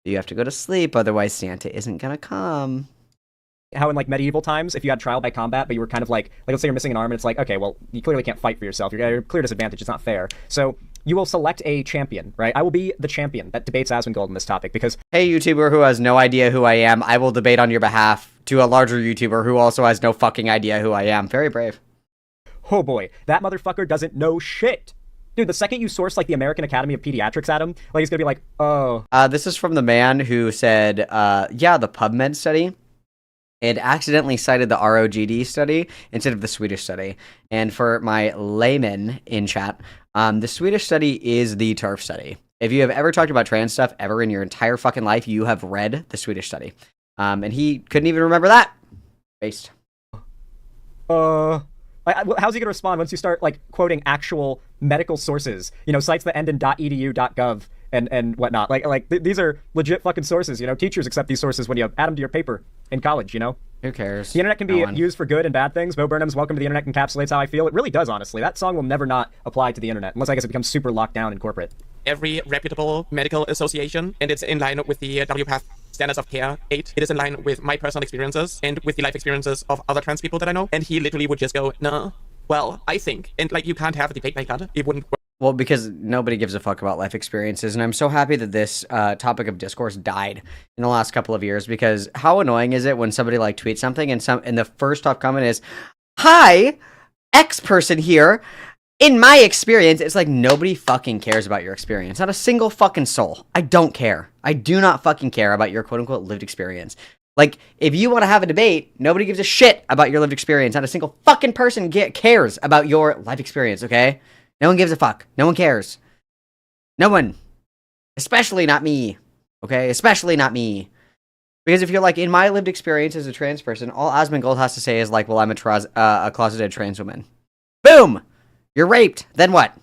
You have to go to sleep, otherwise Santa isn't going to come. How in, like, medieval times, if you had trial by combat, but you were kind of like let's say you're missing an arm, and it's like, okay, well, you clearly can't fight for yourself. You're at a clear disadvantage. It's not fair. So you will select a champion, right? I will be the champion that debates Asmongold on this topic, because... Hey, YouTuber who has no idea who I am, I will debate on your behalf to a larger YouTuber who also has no fucking idea who I am. Very brave. Oh boy, that motherfucker doesn't know shit. Dude, the second you source, like, the American Academy of Pediatrics at him, like, he's gonna be like, oh. This is from the man who said, yeah, the PubMed study. It accidentally cited the ROGD study instead of the Swedish study. And for my layman in chat, the Swedish study is the TERF study. If you have ever talked about trans stuff ever in your entire fucking life, you have read the Swedish study. And he couldn't even remember that. Based. How's he gonna respond once you start, like, quoting actual medical sources? You know, sites that end in .edu, .gov, and whatnot. These are legit fucking sources, you know? Teachers accept these sources when you add them to your paper in college, you know? Who cares? The internet can be No one. used for good and bad things. Bo Burnham's Welcome to the Internet encapsulates how I feel. It really does, honestly. That song will never not apply to the internet, unless I guess it becomes super locked down in corporate. Every reputable medical association, and it's in line with the WPATH Standards of Care 8. It is in line with my personal experiences and with the life experiences of other trans people that I know. And he literally would just go, no, well, I think. And like, you can't have a debate like that. It wouldn't work. Well, because nobody gives a fuck about life experiences, and I'm so happy that this topic of discourse died in the last couple of years, because how annoying is it when somebody like tweets something and the first top comment is, "Hi, X person here. In my experience," it's like nobody fucking cares about your experience. Not a single fucking soul. I don't care. I do not fucking care about your quote unquote lived experience. Like, if you want to have a debate, nobody gives a shit about your lived experience. Not a single fucking person cares about your life experience, okay? No one gives a fuck. No one cares. No one. Especially not me. Okay? Especially not me. Because if you're like, in my lived experience as a trans person, all Asmongold has to say is like, well, I'm a closeted trans woman. Boom! You're raped. Then what?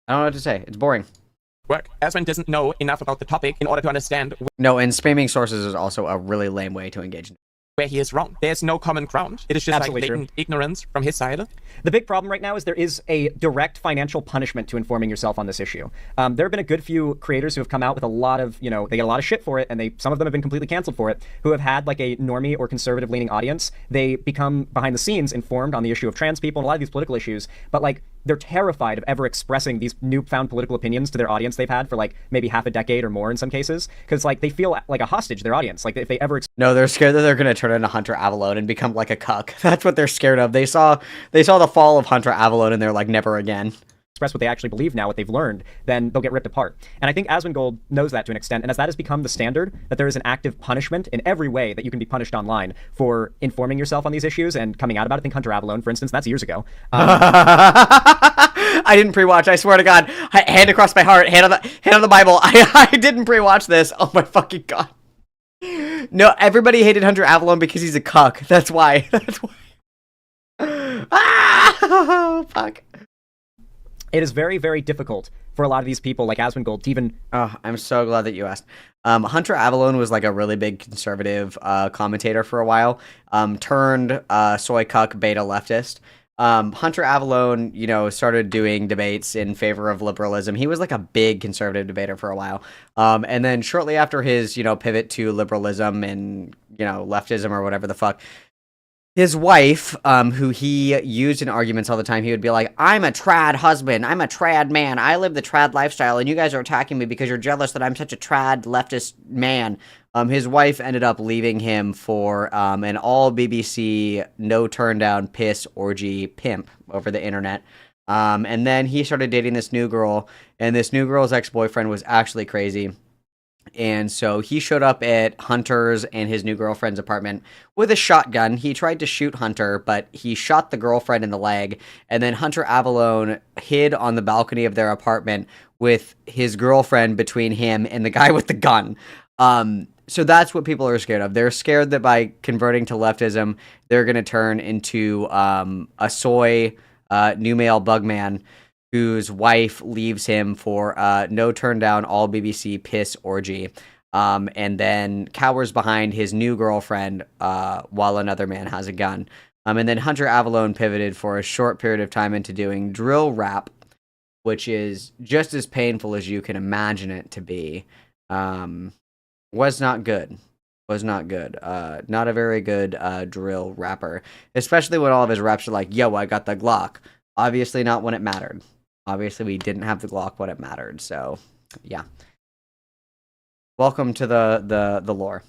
I don't know what to say. It's boring. Work. Asman doesn't know enough about the topic in order to understand No, and spamming sources is also a really lame way to engage. where he is wrong. There's no common ground. It is just Absolutely like blatant ignorance from his side. The big problem right now is there is a direct financial punishment to informing yourself on this issue. There have been a good few creators who have come out with a lot of, you know, they get a lot of shit for it, and some of them have been completely canceled for it, who have had like a normie or conservative leaning audience. They become behind the scenes informed on the issue of trans people and a lot of these political issues, but like they're terrified of ever expressing these newfound political opinions to their audience they've had for like maybe half a decade or more in some cases, because like they feel like a hostage to their audience. Like if they ever No, they're scared that they're going to turn into Hunter Avalon and become like a cuck. That's what they're scared of. They saw the fall of Hunter Avalon and they're like, never again. Express what they actually believe now, what they've learned, then they'll get ripped apart. And I think Asmongold knows that to an extent, and as that has become the standard, that there is an active punishment in every way that you can be punished online for informing yourself on these issues and coming out about it. I think Hunter Avalon, for instance, that's years ago. I didn't pre-watch, I swear to God. Hand across my heart, hand on the Bible. I didn't pre-watch this. Oh my fucking God. No, everybody hated Hunter Avalon because he's a cuck. That's why. That's why. Ah, fuck. It is very, very difficult for a lot of these people like Asmongold to even... Oh, I'm so glad that you asked. Hunter Avalon was like a really big conservative commentator for a while, turned soy cuck beta leftist. Hunter Avalon, you know, started doing debates in favor of liberalism. He was like a big conservative debater for a while. And then shortly after his, you know, pivot to liberalism and, you know, leftism or whatever the fuck, his wife, who he used in arguments all the time, he would be like, I'm a trad husband, I'm a trad man, I live the trad lifestyle, and you guys are attacking me because you're jealous that I'm such a trad leftist man. His wife ended up leaving him for an all BBC, no turn down piss orgy pimp over the internet. And then he started dating this new girl, and this new girl's ex-boyfriend was actually crazy. And so he showed up at Hunter's and his new girlfriend's apartment with a shotgun. He tried to shoot Hunter, but he shot the girlfriend in the leg. And then Hunter Avalon hid on the balcony of their apartment with his girlfriend between him and the guy with the gun. So that's what people are scared of. They're scared that by converting to leftism, they're going to turn into a soy new male bugman whose wife leaves him for no turn down all BBC piss orgy, and then cowers behind his new girlfriend while another man has a gun. And then Hunter Avalon pivoted for a short period of time into doing drill rap, which is just as painful as you can imagine it to be. Was not good. Was not good. Not a very good drill rapper, especially when all of his raps are like, yo, I got the Glock. Obviously not when it mattered. Obviously, we didn't have the Glock when it mattered, so, yeah. Welcome to the lore.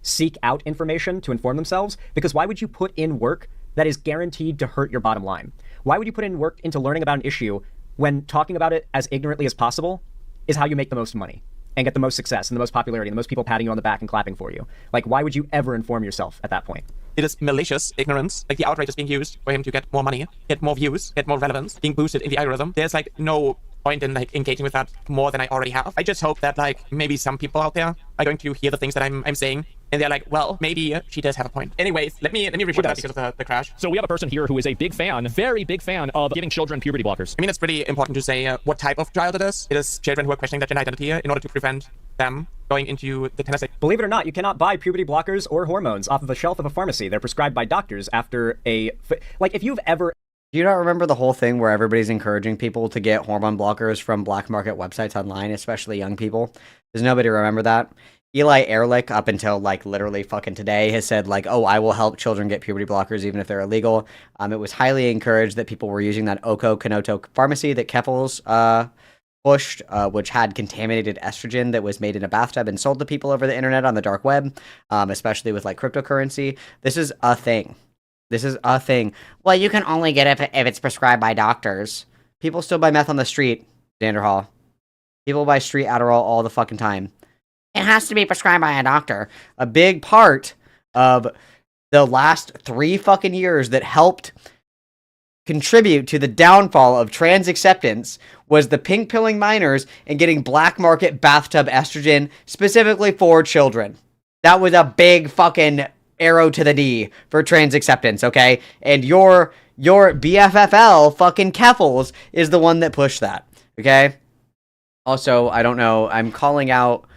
Seek out information to inform themselves, because why would you put in work that is guaranteed to hurt your bottom line? Why would you put in work into learning about an issue when talking about it as ignorantly as possible is how you make the most money and get the most success and the most popularity and the most people patting you on the back and clapping for you? Like, why would you ever inform yourself at that point? It is malicious ignorance. Like, the outrage is being used for him to get more money, get more views, get more relevance, being boosted in the algorithm. There's, like, no point in, like, engaging with that more than I already have. I just hope that, like, maybe some people out there are going to hear the things that I'm saying, and they're like, well, maybe she does have a point. Anyways, let me report that because of the crash. So we have a person here who is a big fan, very big fan of giving children puberty blockers. I mean, it's pretty important to say what type of child it is. It is children who are questioning their gender identity in order to prevent them going into the Tennessee. Believe it or not, you cannot buy puberty blockers or hormones off of a shelf of a pharmacy. They're prescribed by doctors after a... Like, if you've ever... Do you not remember the whole thing where everybody's encouraging people to get hormone blockers from black market websites online, especially young people? Does nobody remember that? Eli Ehrlich, up until, like, literally fucking today, has said, like, oh, I will help children get puberty blockers even if they're illegal. It was highly encouraged that people were using that Oko Kanoto pharmacy that Keffels pushed, which had contaminated estrogen that was made in a bathtub and sold to people over the internet on the dark web, especially with, like, cryptocurrency. This is a thing. This is a thing. Well, you can only get it if it's prescribed by doctors. People still buy meth on the street, SLANDERHAL. People buy street Adderall all the fucking time. It has to be prescribed by a doctor. A big part of the last 3 fucking years that helped contribute to the downfall of trans acceptance was the pink pilling minors and getting black market bathtub estrogen specifically for children. That was a big fucking arrow to the knee for trans acceptance, okay? And your BFFL fucking Keffels is the one that pushed that, okay? Also, I don't know, I'm calling out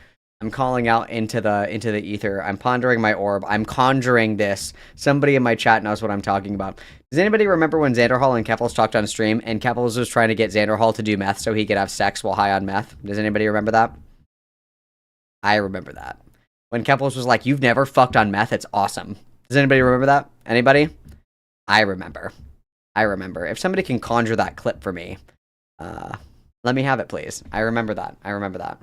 into the ether. I'm pondering my orb. I'm conjuring this. Somebody in my chat knows what I'm talking about. Does anybody remember when SLANDERHAL and Keffels talked on stream and Keffels was trying to get SLANDERHAL to do meth so he could have sex while high on meth? Does anybody remember that? I remember that. When Keffels was like, you've never fucked on meth, it's awesome. Does anybody remember that? Anybody? I remember. If somebody can conjure that clip for me, let me have it, please. I remember that.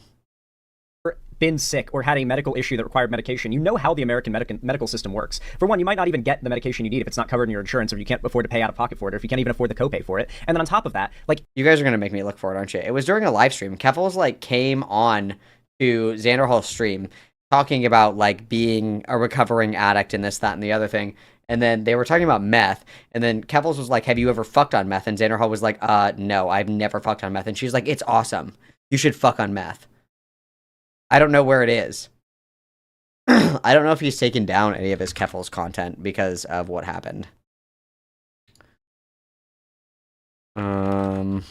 Been sick or had a medical issue that required medication, you know how the American medical system works. For one, you might not even get the medication you need if it's not covered in your insurance, or you can't afford to pay out of pocket for it, or if you can't even afford the copay for it. And then on top of that, like... You guys are going to make me look for it, aren't you? It was during a live stream. Keffels, like, came on to SLANDERHAL's stream talking about, like, being a recovering addict and this, that, and the other thing. And then they were talking about meth. And then Keffels was like, have you ever fucked on meth? And SLANDERHAL was like, no, I've never fucked on meth. And she's like, it's awesome. You should fuck on meth. I don't know where it is. I don't know if he's taken down any of his Keffels content because of what happened. I wonder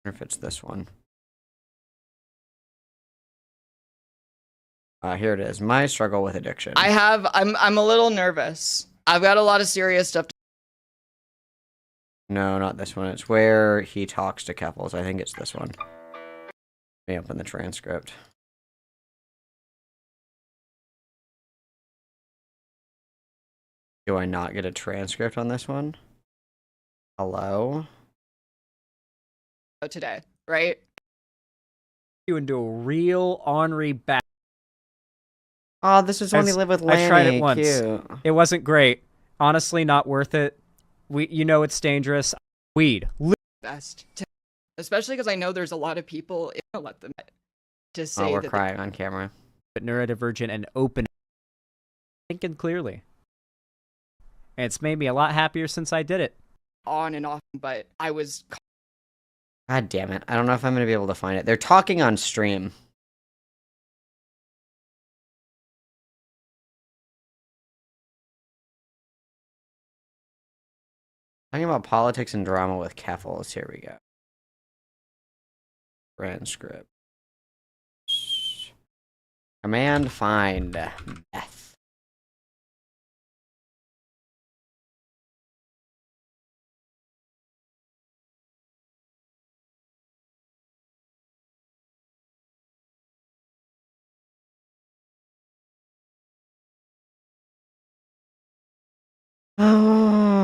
if it's this one. Here it is. My struggle with addiction. I'm a little nervous. I've got a lot of serious stuff. No, not this one. It's where he talks to Keffels. I think it's this one. Let me open the transcript. Do I not get a transcript on this one? Hello? Today, right? You into a real ornery bat. Oh, this is when he lived with Lanny. I tried it once. Cute. It wasn't great. Honestly, not worth it. You know it's dangerous. Weed. Best. Especially because I know there's a lot of people in let them to say we're that crying on camera. But neurodivergent and open. Thinking clearly. And it's made me a lot happier since I did it. On and off, but I was... God damn it. I don't know if I'm going to be able to find it. They're talking on stream. Talking about politics and drama with Keffels. Here we go. Transcript. Command find meth. Oh.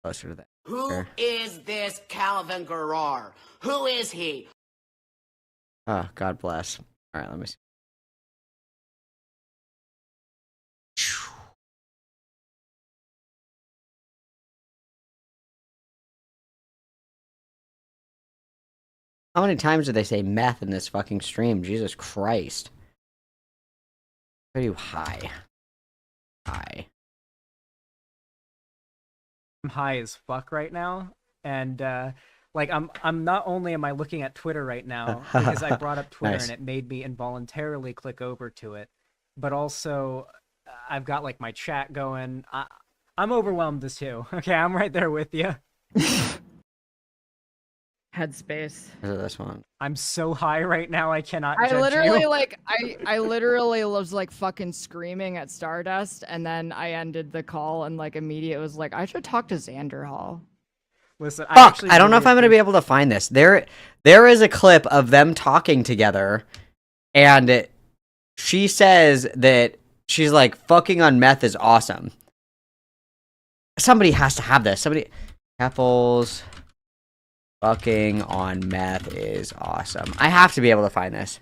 Closer to that. Who is this Calvin Garrar? Who is he? Oh, God bless. All right, let me see. How many times do they say meth in this fucking stream? Jesus Christ. Are you high? High. I'm high as fuck right now. and like I'm not only am I looking at Twitter right now because I brought up Twitter Nice. and it made me involuntarily click over to it, but also I've got like my chat going. I'm overwhelmed as too. Okay, I'm right there with you. Headspace. Is it this one? I'm so high right now I cannot I judge literally you. like I literally was like fucking screaming at Stardust, and then I ended the call and like immediately was like, I should talk to SLANDERHAL. Listen, Fuck, I don't know if I'm gonna be able to find this. There is a clip of them talking together, and she says that she's like, fucking on meth is awesome. Somebody has to have this. Somebody, apples, fucking on meth is awesome. I have to be able to find this.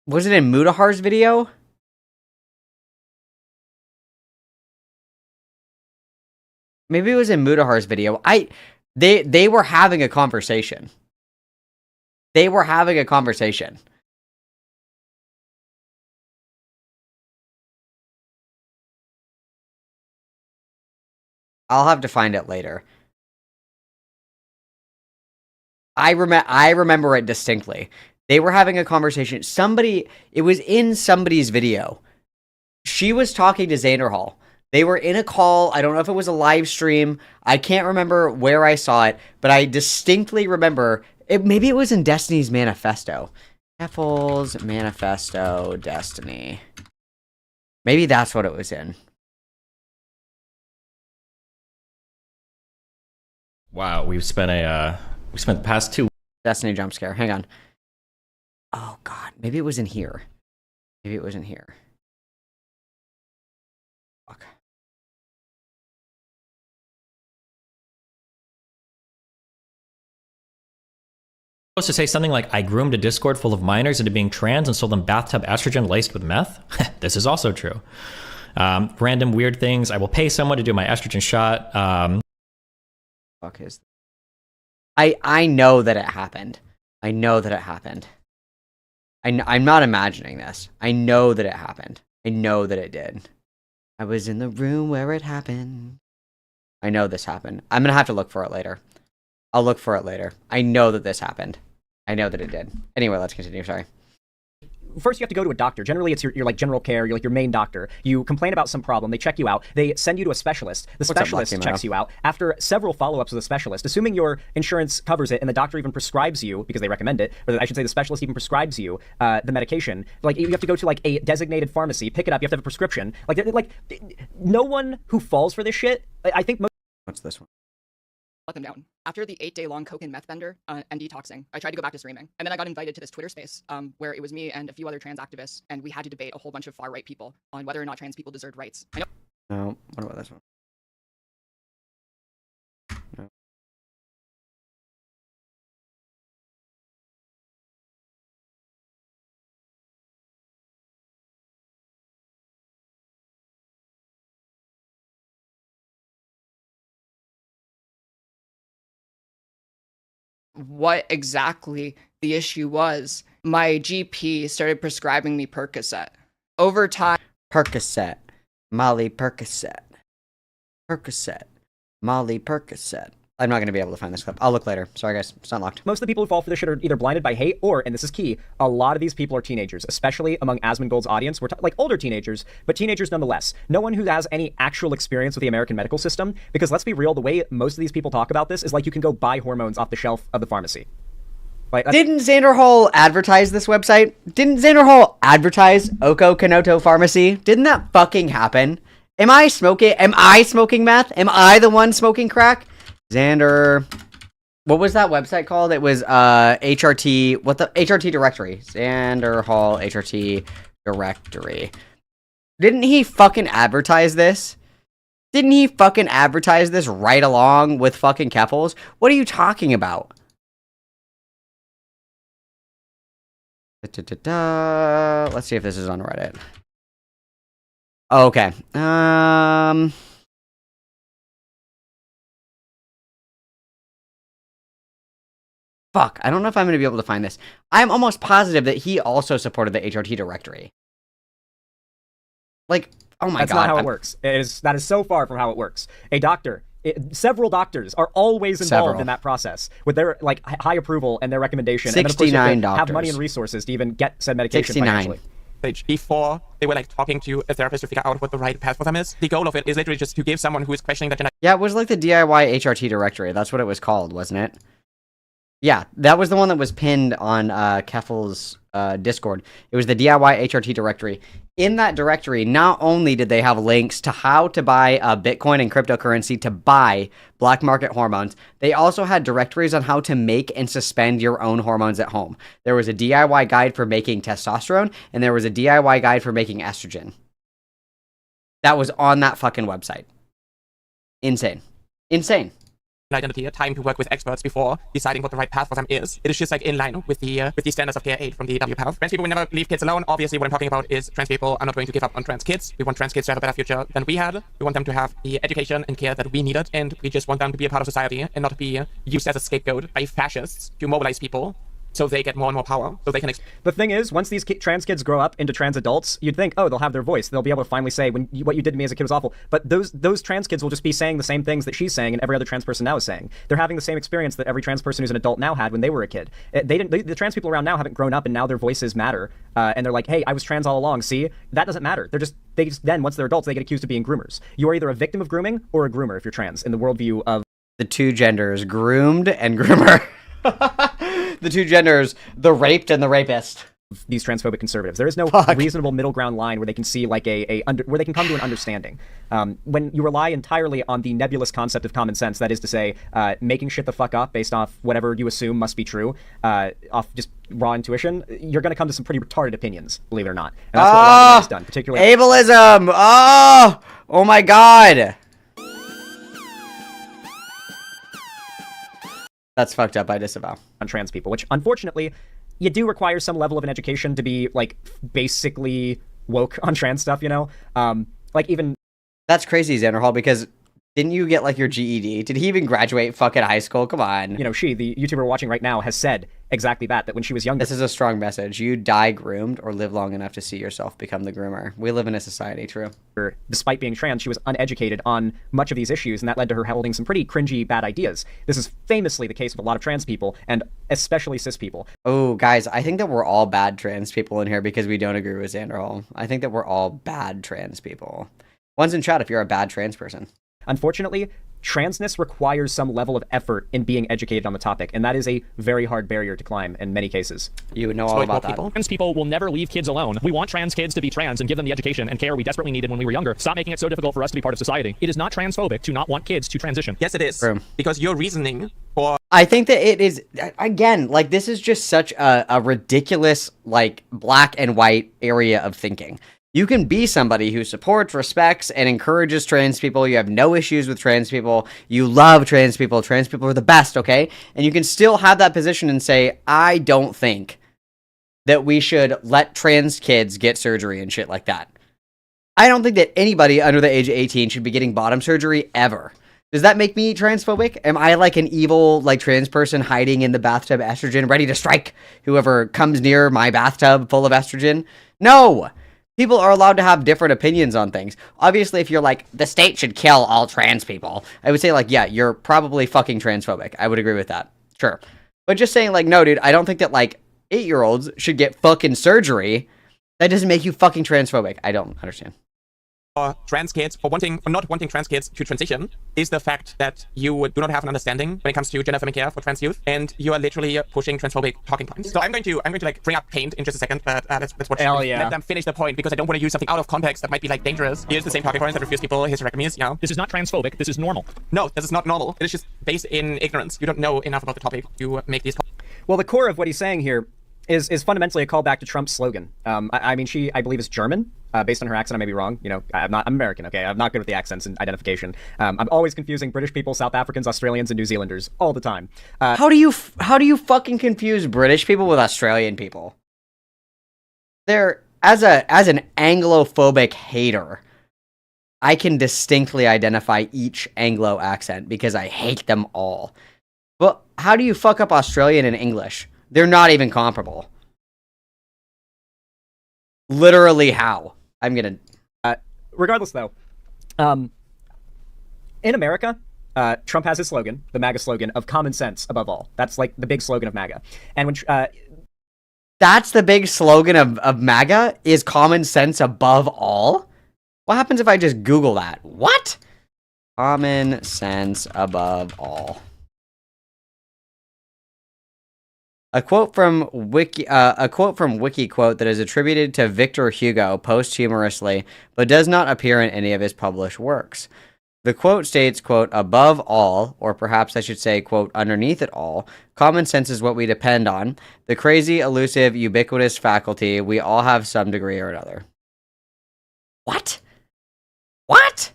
Was it in Mudahar's video? Maybe it was in Mudahar's video. They were having a conversation. They were having a conversation. I'll have to find it later. I remember it distinctly. They were having a conversation. It was in somebody's video. She was talking to SLANDERHAL. They were in a call. I don't know if it was a live stream. I can't remember where I saw it, but I distinctly remember it. Maybe it was in Destiny's Manifesto. Apple's Manifesto Destiny. Maybe that's what it was in. Wow, we spent the past 2 Destiny jump scare. Hang on. Oh god, maybe it was in here. Maybe it was in here. Fuck. Supposed to say something like, I groomed a Discord full of minors into being trans and sold them bathtub estrogen laced with meth? This is also true. Random weird things. I will pay someone to do my estrogen shot. Fuck is... I know that it happened. I know that it happened. I'm not imagining this. I know that it happened. I know that it did. I was in the room where it happened. I know this happened. I'm gonna have to look for it later. I'll look for it later. I know that this happened. I know that it did. Anyway, let's continue. Sorry. First, you have to go to a doctor. Generally, it's your like general care. You're like your main doctor. You complain about some problem. They check you out. They send you to a specialist. The specialist checks you out. After several follow-ups with a specialist, assuming your insurance covers it and the doctor even prescribes you, because they recommend it, or I should say the specialist even prescribes you the medication, like you have to go to like a designated pharmacy, pick it up. You have to have a prescription. Like no one who falls for this shit, I think most... What's this one? Let them down. After the 8-day-long coke and meth bender and detoxing, I tried to go back to streaming. And then I got invited to this Twitter space where it was me and a few other trans activists, and we had to debate a whole bunch of far-right people on whether or not trans people deserved rights. I know. No, what about this one? No. What exactly the issue was, my GP started prescribing me Percocet. Over time... Percocet. Molly Percocet. Percocet. Molly Percocet. I'm not going to be able to find this clip. I'll look later. Sorry, guys. It's not locked. Most of the people who fall for this shit are either blinded by hate or, and this is key, a lot of these people are teenagers, especially among Asmongold's audience. We're like older teenagers, but teenagers nonetheless. No one who has any actual experience with the American medical system, because let's be real, the way most of these people talk about this is like you can go buy hormones off the shelf of the pharmacy. Like, didn't SLANDERHAL advertise this website? Didn't SLANDERHAL advertise Oko Kanoto Pharmacy? Didn't that fucking happen? Am I smoking meth? Am I the one smoking crack? Xander... What was that website called? It was HRT... What the... HRT directory. SLANDERHAL HRT directory. Didn't he fucking advertise this? Didn't he fucking advertise this right along with fucking Keffels? What are you talking about? Let's see if this is on Reddit. Oh, okay. Fuck, I don't know if I'm going to be able to find this. I'm almost positive that he also supported the HRT directory. Like, Oh my That's God. not how it works. That is so far from how it works. A doctor, several doctors are always involved in that process with their like high approval and their recommendation. 69 and then, of course, you have to doctors. have money and resources to even get said medication 69. financially. Before they were like talking to a therapist to figure out what the right path for them is. The goal of it is literally just to give someone who is questioning that Yeah, it was like the DIY HRT directory. That's what it was called, wasn't it? Yeah, that was the one that was pinned on Keffel's Discord. It was the DIY HRT directory. In that directory, not only did they have links to how to buy Bitcoin and cryptocurrency to buy black market hormones, they also had directories on how to make and suspend your own hormones at home. There was a DIY guide for making testosterone, and there was a DIY guide for making estrogen. That was on that fucking website. Insane. Insane. Identity, time to work with experts before deciding what the right path for them is. It is just like in line with the standards of care aid from the WPATH. Trans people will never leave kids alone. Obviously, what I'm talking about is trans people are not going to give up on trans kids. We want trans kids to have a better future than we had. We want them to have the education and care that we needed, and we just want them to be a part of society and not to be used as a scapegoat by fascists to mobilize people so they get more and more power, so they can... The thing is, once these trans kids grow up into trans adults, you'd think, oh, they'll have their voice. They'll be able to finally say, what you did to me as a kid was awful. But those trans kids will just be saying the same things that she's saying and every other trans person now is saying. They're having the same experience that every trans person who's an adult now had when they were a kid. The trans people around now haven't grown up, and now their voices matter. And they're like, hey, I was trans all along. See, that doesn't matter. They just then, once they're adults, they get accused of being groomers. You are either a victim of grooming or a groomer if you're trans, in the worldview of... The two genders, groomed and groomer. The two genders, the raped and the rapist. These transphobic conservatives. There is no reasonable middle ground line where they can see like where they can come to an understanding. When you rely entirely on the nebulous concept of common sense, that is to say, making shit the fuck up based off whatever you assume must be true, off just raw intuition, you're going to come to some pretty retarded opinions, believe it or not. And that's what a lot of has done, particularly ableism. Oh my God. That's fucked up. I disavow. On trans people, which unfortunately, you do require some level of an education to be like basically woke on trans stuff, you know? Like even... That's crazy, Xanderhall, because didn't you get like your GED? Did he even graduate fucking high school? Come on. You know, the YouTuber we're watching right now, has said exactly that when she was younger. This is a strong message. You die groomed or live long enough to see yourself become the groomer. We live in a society, true. Despite being trans, she was uneducated on much of these issues, and that led to her holding some pretty cringy bad ideas. This is famously the case with a lot of trans people, and especially cis people. Oh, guys, I think that we're all bad trans people in here because we don't agree with Xanderhall. I think that we're all bad trans people. One's in chat if you're a bad trans person. Unfortunately, transness requires some level of effort in being educated on the topic, and that is a very hard barrier to climb in many cases. You would know all about that. Trans people will never leave kids alone. We want trans kids to be trans and give them the education and care we desperately needed when we were younger. Stop making it so difficult for us to be part of society. It is not transphobic to not want kids to transition. Yes, it is. True. Because your reasoning for... I think that it is, again, like, this is just such a ridiculous, like, black and white area of thinking. You can be somebody who supports, respects, and encourages trans people. You have no issues with trans people. You love trans people. Trans people are the best, okay? And you can still have that position and say, I don't think that we should let trans kids get surgery and shit like that. I don't think that anybody under the age of 18 should be getting bottom surgery ever. Does that make me transphobic? Am I like an evil, like, trans person hiding in the bathtub estrogen, ready to strike whoever comes near my bathtub full of estrogen? No! People are allowed to have different opinions on things. Obviously, if you're like, the state should kill all trans people, I would say, like, yeah, you're probably fucking transphobic. I would agree with that. Sure. But just saying, like, no, dude, I don't think that, like, 8-year-olds should get fucking surgery. That doesn't make you fucking transphobic. I don't understand. Trans kids, for not wanting trans kids to transition, is the fact that you do not have an understanding when it comes to gender affirming care for trans youth, and you are literally pushing transphobic talking points. So I'm going to like bring up Paint in just a second, but let's watch. Hell yeah. Let them finish the point because I don't want to use something out of context that might be like dangerous. Here's the same talking points that refuse people hysterectomies. Yeah. This is not transphobic. This is normal. No, this is not normal. It is just based in ignorance. You don't know enough about the topic to make these. Well, the core of what he's saying here is fundamentally a callback to Trump's slogan. I mean, she, I believe, is German. Based on her accent, I may be wrong. You know, I'm American, okay? I'm not good with the accents and identification. I'm always confusing British people, South Africans, Australians, and New Zealanders all the time. How do you fucking confuse British people with Australian people? They're, as an Anglophobic hater, I can distinctly identify each Anglo accent because I hate them all. But how do you fuck up Australian and English? They're not even comparable. Literally how? I'm gonna... regardless, though, in America, Trump has his slogan, the MAGA slogan of common sense above all. That's like the big slogan of MAGA. And when that's the big slogan of MAGA is common sense above all? What happens if I just Google that? What? Common sense above all. A quote from WikiQuote that is attributed to Victor Hugo posthumously, but does not appear in any of his published works. The quote states, quote, above all, or perhaps I should say, quote, underneath it all, common sense is what we depend on. The crazy, elusive, ubiquitous faculty we all have some degree or another. What? What?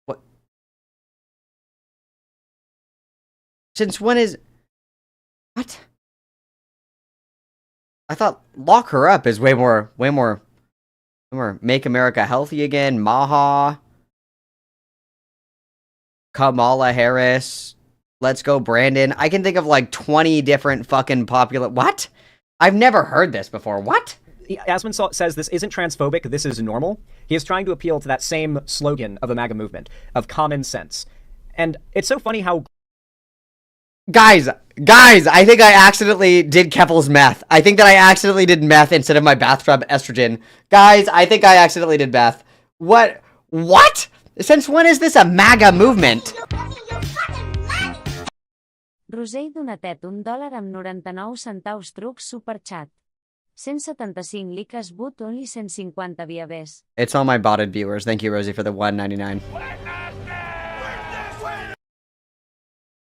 What? Since when is... What? I thought lock her up is way more Make America Healthy Again, Maha, Kamala Harris, Let's Go Brandon. I can think of like 20 different fucking popular... What? I've never heard this before. What? Asmund says this isn't transphobic, this is normal. He is trying to appeal to that same slogan of the MAGA movement, of common sense. And it's so funny how... Guys, I think I accidentally did Keppel's meth. I think that I accidentally did meth instead of my bathtub estrogen. Guys, I think I accidentally did meth. What? What? Since when is this a MAGA movement? Rosell Donatet $1 amb 99 centaus trucs superchat. 175 likes but only 150 via bes. It's all my botted viewers. Thank you, Rosie, for the $1.99.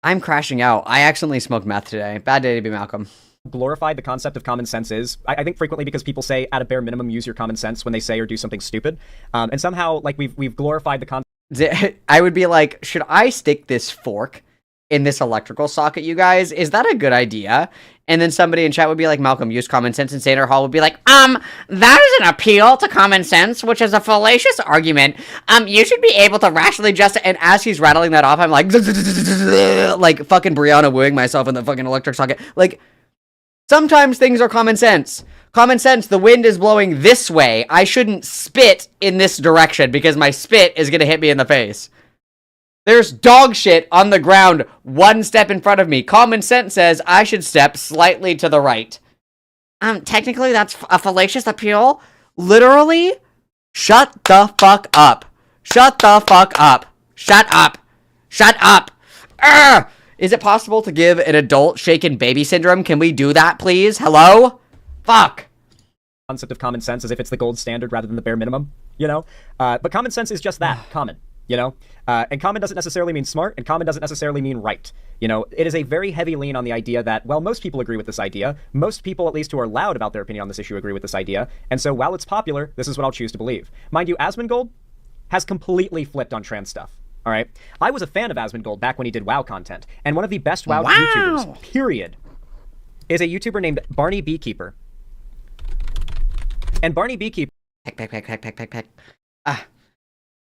I'm crashing out. I accidentally smoked meth today. Bad day to be Malcolm. Glorified the concept of common sense is. I think frequently because people say, at a bare minimum, use your common sense when they say or do something stupid. And somehow, like, we've glorified the concept. I would be like, should I stick this fork in this electrical socket, you guys? Is that a good idea? And then somebody in chat would be like, Malcolm, use common sense, and SLANDERHAL would be like, that is an appeal to common sense, which is a fallacious argument. You should be able to rationally justify, and as he's rattling that off, I'm like, like fucking Brianna wooing myself in the fucking electric socket. Like, sometimes things are common sense. Common sense, the wind is blowing this way. I shouldn't spit in this direction because my spit is gonna hit me in the face. There's dog shit on the ground one step in front of me. Common sense says I should step slightly to the right. Technically that's a fallacious appeal. Literally, shut the fuck up. Shut the fuck up. Shut up. Shut up. Urgh! Is it possible to give an adult shaken baby syndrome? Can we do that, please? Hello? Fuck. Concept of common sense as if it's the gold standard rather than the bare minimum, you know? But common sense is just that, common. You know, and common doesn't necessarily mean smart, and common doesn't necessarily mean right. You know, it is a very heavy lean on the idea that, well, most people agree with this idea. Most people, at least who are loud about their opinion on this issue, agree with this idea. And so while it's popular, this is what I'll choose to believe. Mind you, Asmongold has completely flipped on trans stuff. All right. I was a fan of Asmongold back when he did WoW content. And one of the best WoW YouTubers, period, is a YouTuber named Barney Beekeeper. And Barney Beekeeper... Peck.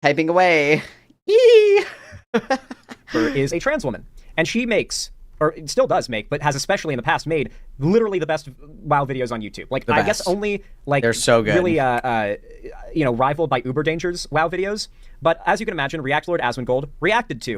Typing away. is a trans woman. And she makes, or still does make, but has especially in the past made literally the best WoW videos on YouTube. Like, I guess only, like, they're so good. Really, you know, rivaled by Uber Danger's WoW videos. But as you can imagine, React Lord Asmongold reacted to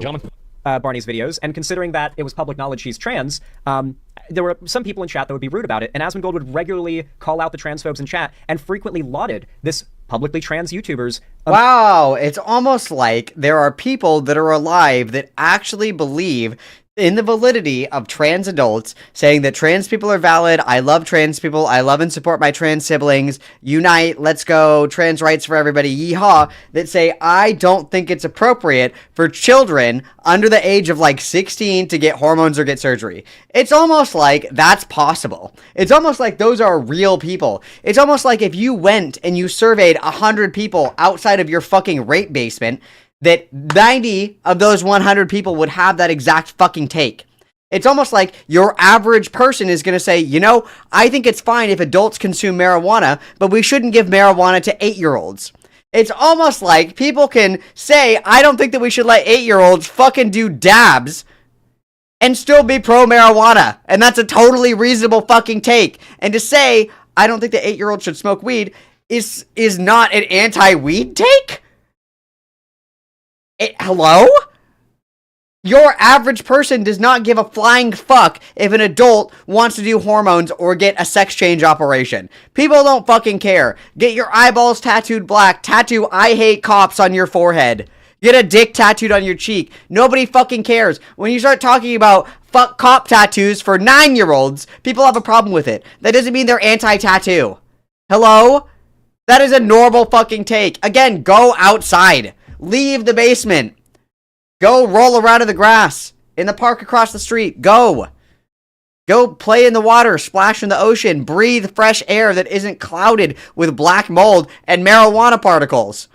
Barney's videos. And considering that it was public knowledge she's trans, there were some people in chat that would be rude about it. And Asmongold would regularly call out the transphobes in chat and frequently lauded this publicly trans YouTubers. Wow, it's almost like there are people that are alive that actually believe in the validity of trans adults, saying that trans people are valid. I love trans people. I love and support my trans siblings. Unite. Let's go. Trans rights for everybody. Yeehaw. That say, I don't think it's appropriate for children under the age of like 16 to get hormones or get surgery. It's almost like that's possible. It's almost like those are real people. It's almost like if you went and you surveyed 100 people outside of your fucking rape basement, that 90 of those 100 people would have that exact fucking take. It's almost like your average person is going to say, you know, I think it's fine if adults consume marijuana, but we shouldn't give marijuana to 8-year-olds. It's almost like people can say, I don't think that we should let 8-year-olds fucking do dabs and still be pro-marijuana. And that's a totally reasonable fucking take. And to say, I don't think the 8-year-old should smoke weed is not an anti-weed take? Hello? Your average person does not give a flying fuck if an adult wants to do hormones or get a sex change operation. People don't fucking care. Get your eyeballs tattooed black. Tattoo "I hate cops" on your forehead. Get a dick tattooed on your cheek. Nobody fucking cares. When you start talking about fuck cop tattoos for 9-year-olds, people have a problem with it. That doesn't mean they're anti-tattoo. Hello? That is a normal fucking take. Again, go outside. Leave the basement. Go roll around in the grass. In the park across the street. Go. Go play in the water. Splash in the ocean. Breathe fresh air that isn't clouded with black mold and marijuana particles.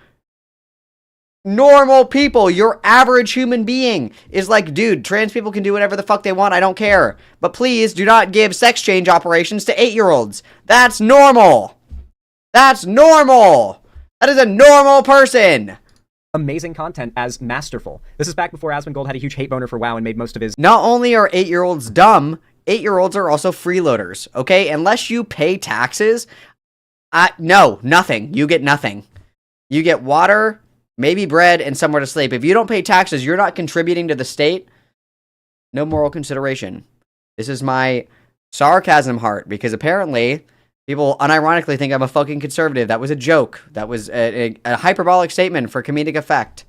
Normal people, your average human being is like, dude, trans people can do whatever the fuck they want. I don't care. But please do not give sex change operations to 8-year-olds. That's normal. That's normal. That is a normal person. Amazing content as masterful. This is back before Asmongold had a huge hate boner for WoW and made most of his... Not only are 8-year-olds dumb, 8-year-olds are also freeloaders, okay? Unless you pay taxes, no, nothing. You get nothing. You get water, maybe bread, and somewhere to sleep. If you don't pay taxes, you're not contributing to the state. No moral consideration. This is my sarcasm heart, because apparently people unironically think I'm a fucking conservative. That was a joke. That was a hyperbolic statement for comedic effect.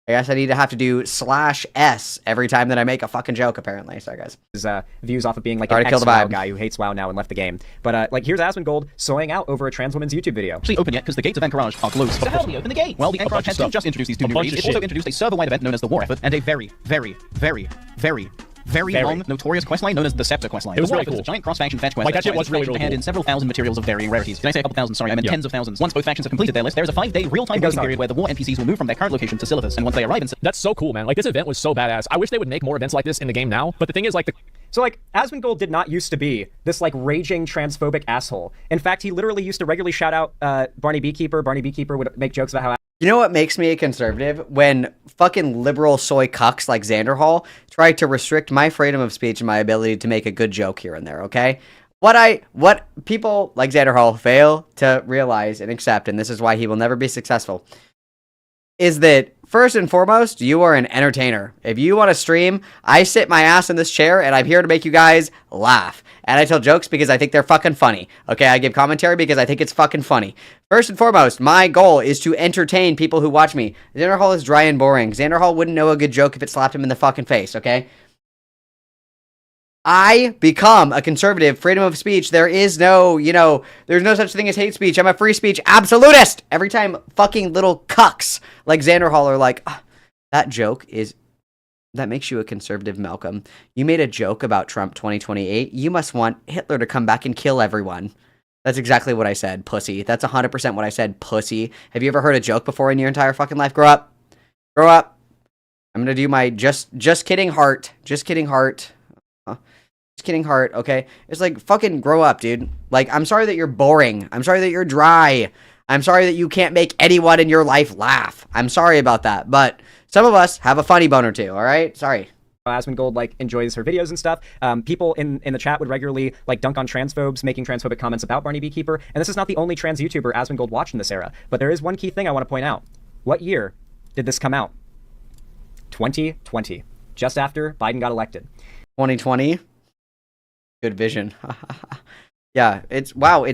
I guess I need to have to do /S every time that I make a fucking joke, apparently. Sorry, guys. His views off of being like an ex-WoW guy who hates WoW now and left the game. But like, here's Asmongold soying out over a trans woman's YouTube video. Actually open yet because the gates of Encourage are closed. So how do we open the gate? Well, the Encourage has just introduced these two new raids. It also introduced a server-wide event known as the War Effort and a very long, notorious questline known as the Scepter questline. It was really cool. cool. A giant cross-faction fetch quest. Like, that shit was really, really to hand cool. in several thousand materials of varying rarities. Did I say a couple thousand? Sorry, I meant tens of thousands. Once both factions have completed their list, there is a 5-day real-time waiting period where the war NPCs will move from their current location to Silithus, and once they arrive in... That's so cool, man. Like, this event was so badass. I wish they would make more events like this in the game now, but the thing is, like, So, like, Asmongold did not used to be this, like, raging transphobic asshole. In fact, he literally used to regularly shout out Barney Beekeeper. Barney Beekeeper would make jokes about how... You know what makes me a conservative? When fucking liberal soy cucks like Xanderhal try to restrict my freedom of speech and my ability to make a good joke here and there, okay? What people like Xanderhal fail to realize and accept, and this is why he will never be successful, is that first and foremost, you are an entertainer. If you want to stream, I sit my ass in this chair and I'm here to make you guys laugh. And I tell jokes because I think they're fucking funny. Okay, I give commentary because I think it's fucking funny. First and foremost, my goal is to entertain people who watch me. Xanderhal is dry and boring. Xanderhal wouldn't know a good joke if it slapped him in the fucking face, okay? I become a conservative, freedom of speech. There is no, there's no such thing as hate speech. I'm a free speech absolutist. Every time fucking little cucks like Xanderhal are like, that joke that makes you a conservative, Malcolm. You made a joke about Trump 2028. You must want Hitler to come back and kill everyone. That's exactly what I said, pussy. That's 100% what I said, pussy. Have you ever heard a joke before in your entire fucking life? Grow up. Grow up. I'm gonna do my just kidding heart. Just kidding heart. Just kidding heart, okay? It's like, fucking grow up, dude. Like, I'm sorry that you're boring. I'm sorry that you're dry. I'm sorry that you can't make anyone in your life laugh. I'm sorry about that, but some of us have a funny bone or two, all right? Sorry. Asmongold, like, enjoys her videos and stuff. People in the chat would regularly, like, dunk on transphobes, making transphobic comments about Barney Beekeeper, and this is not the only trans YouTuber Asmongold watched in this era, but there is one key thing I want to point out. What year did this come out? 2020, just after Biden got elected. 2020? Good vision. Yeah, it's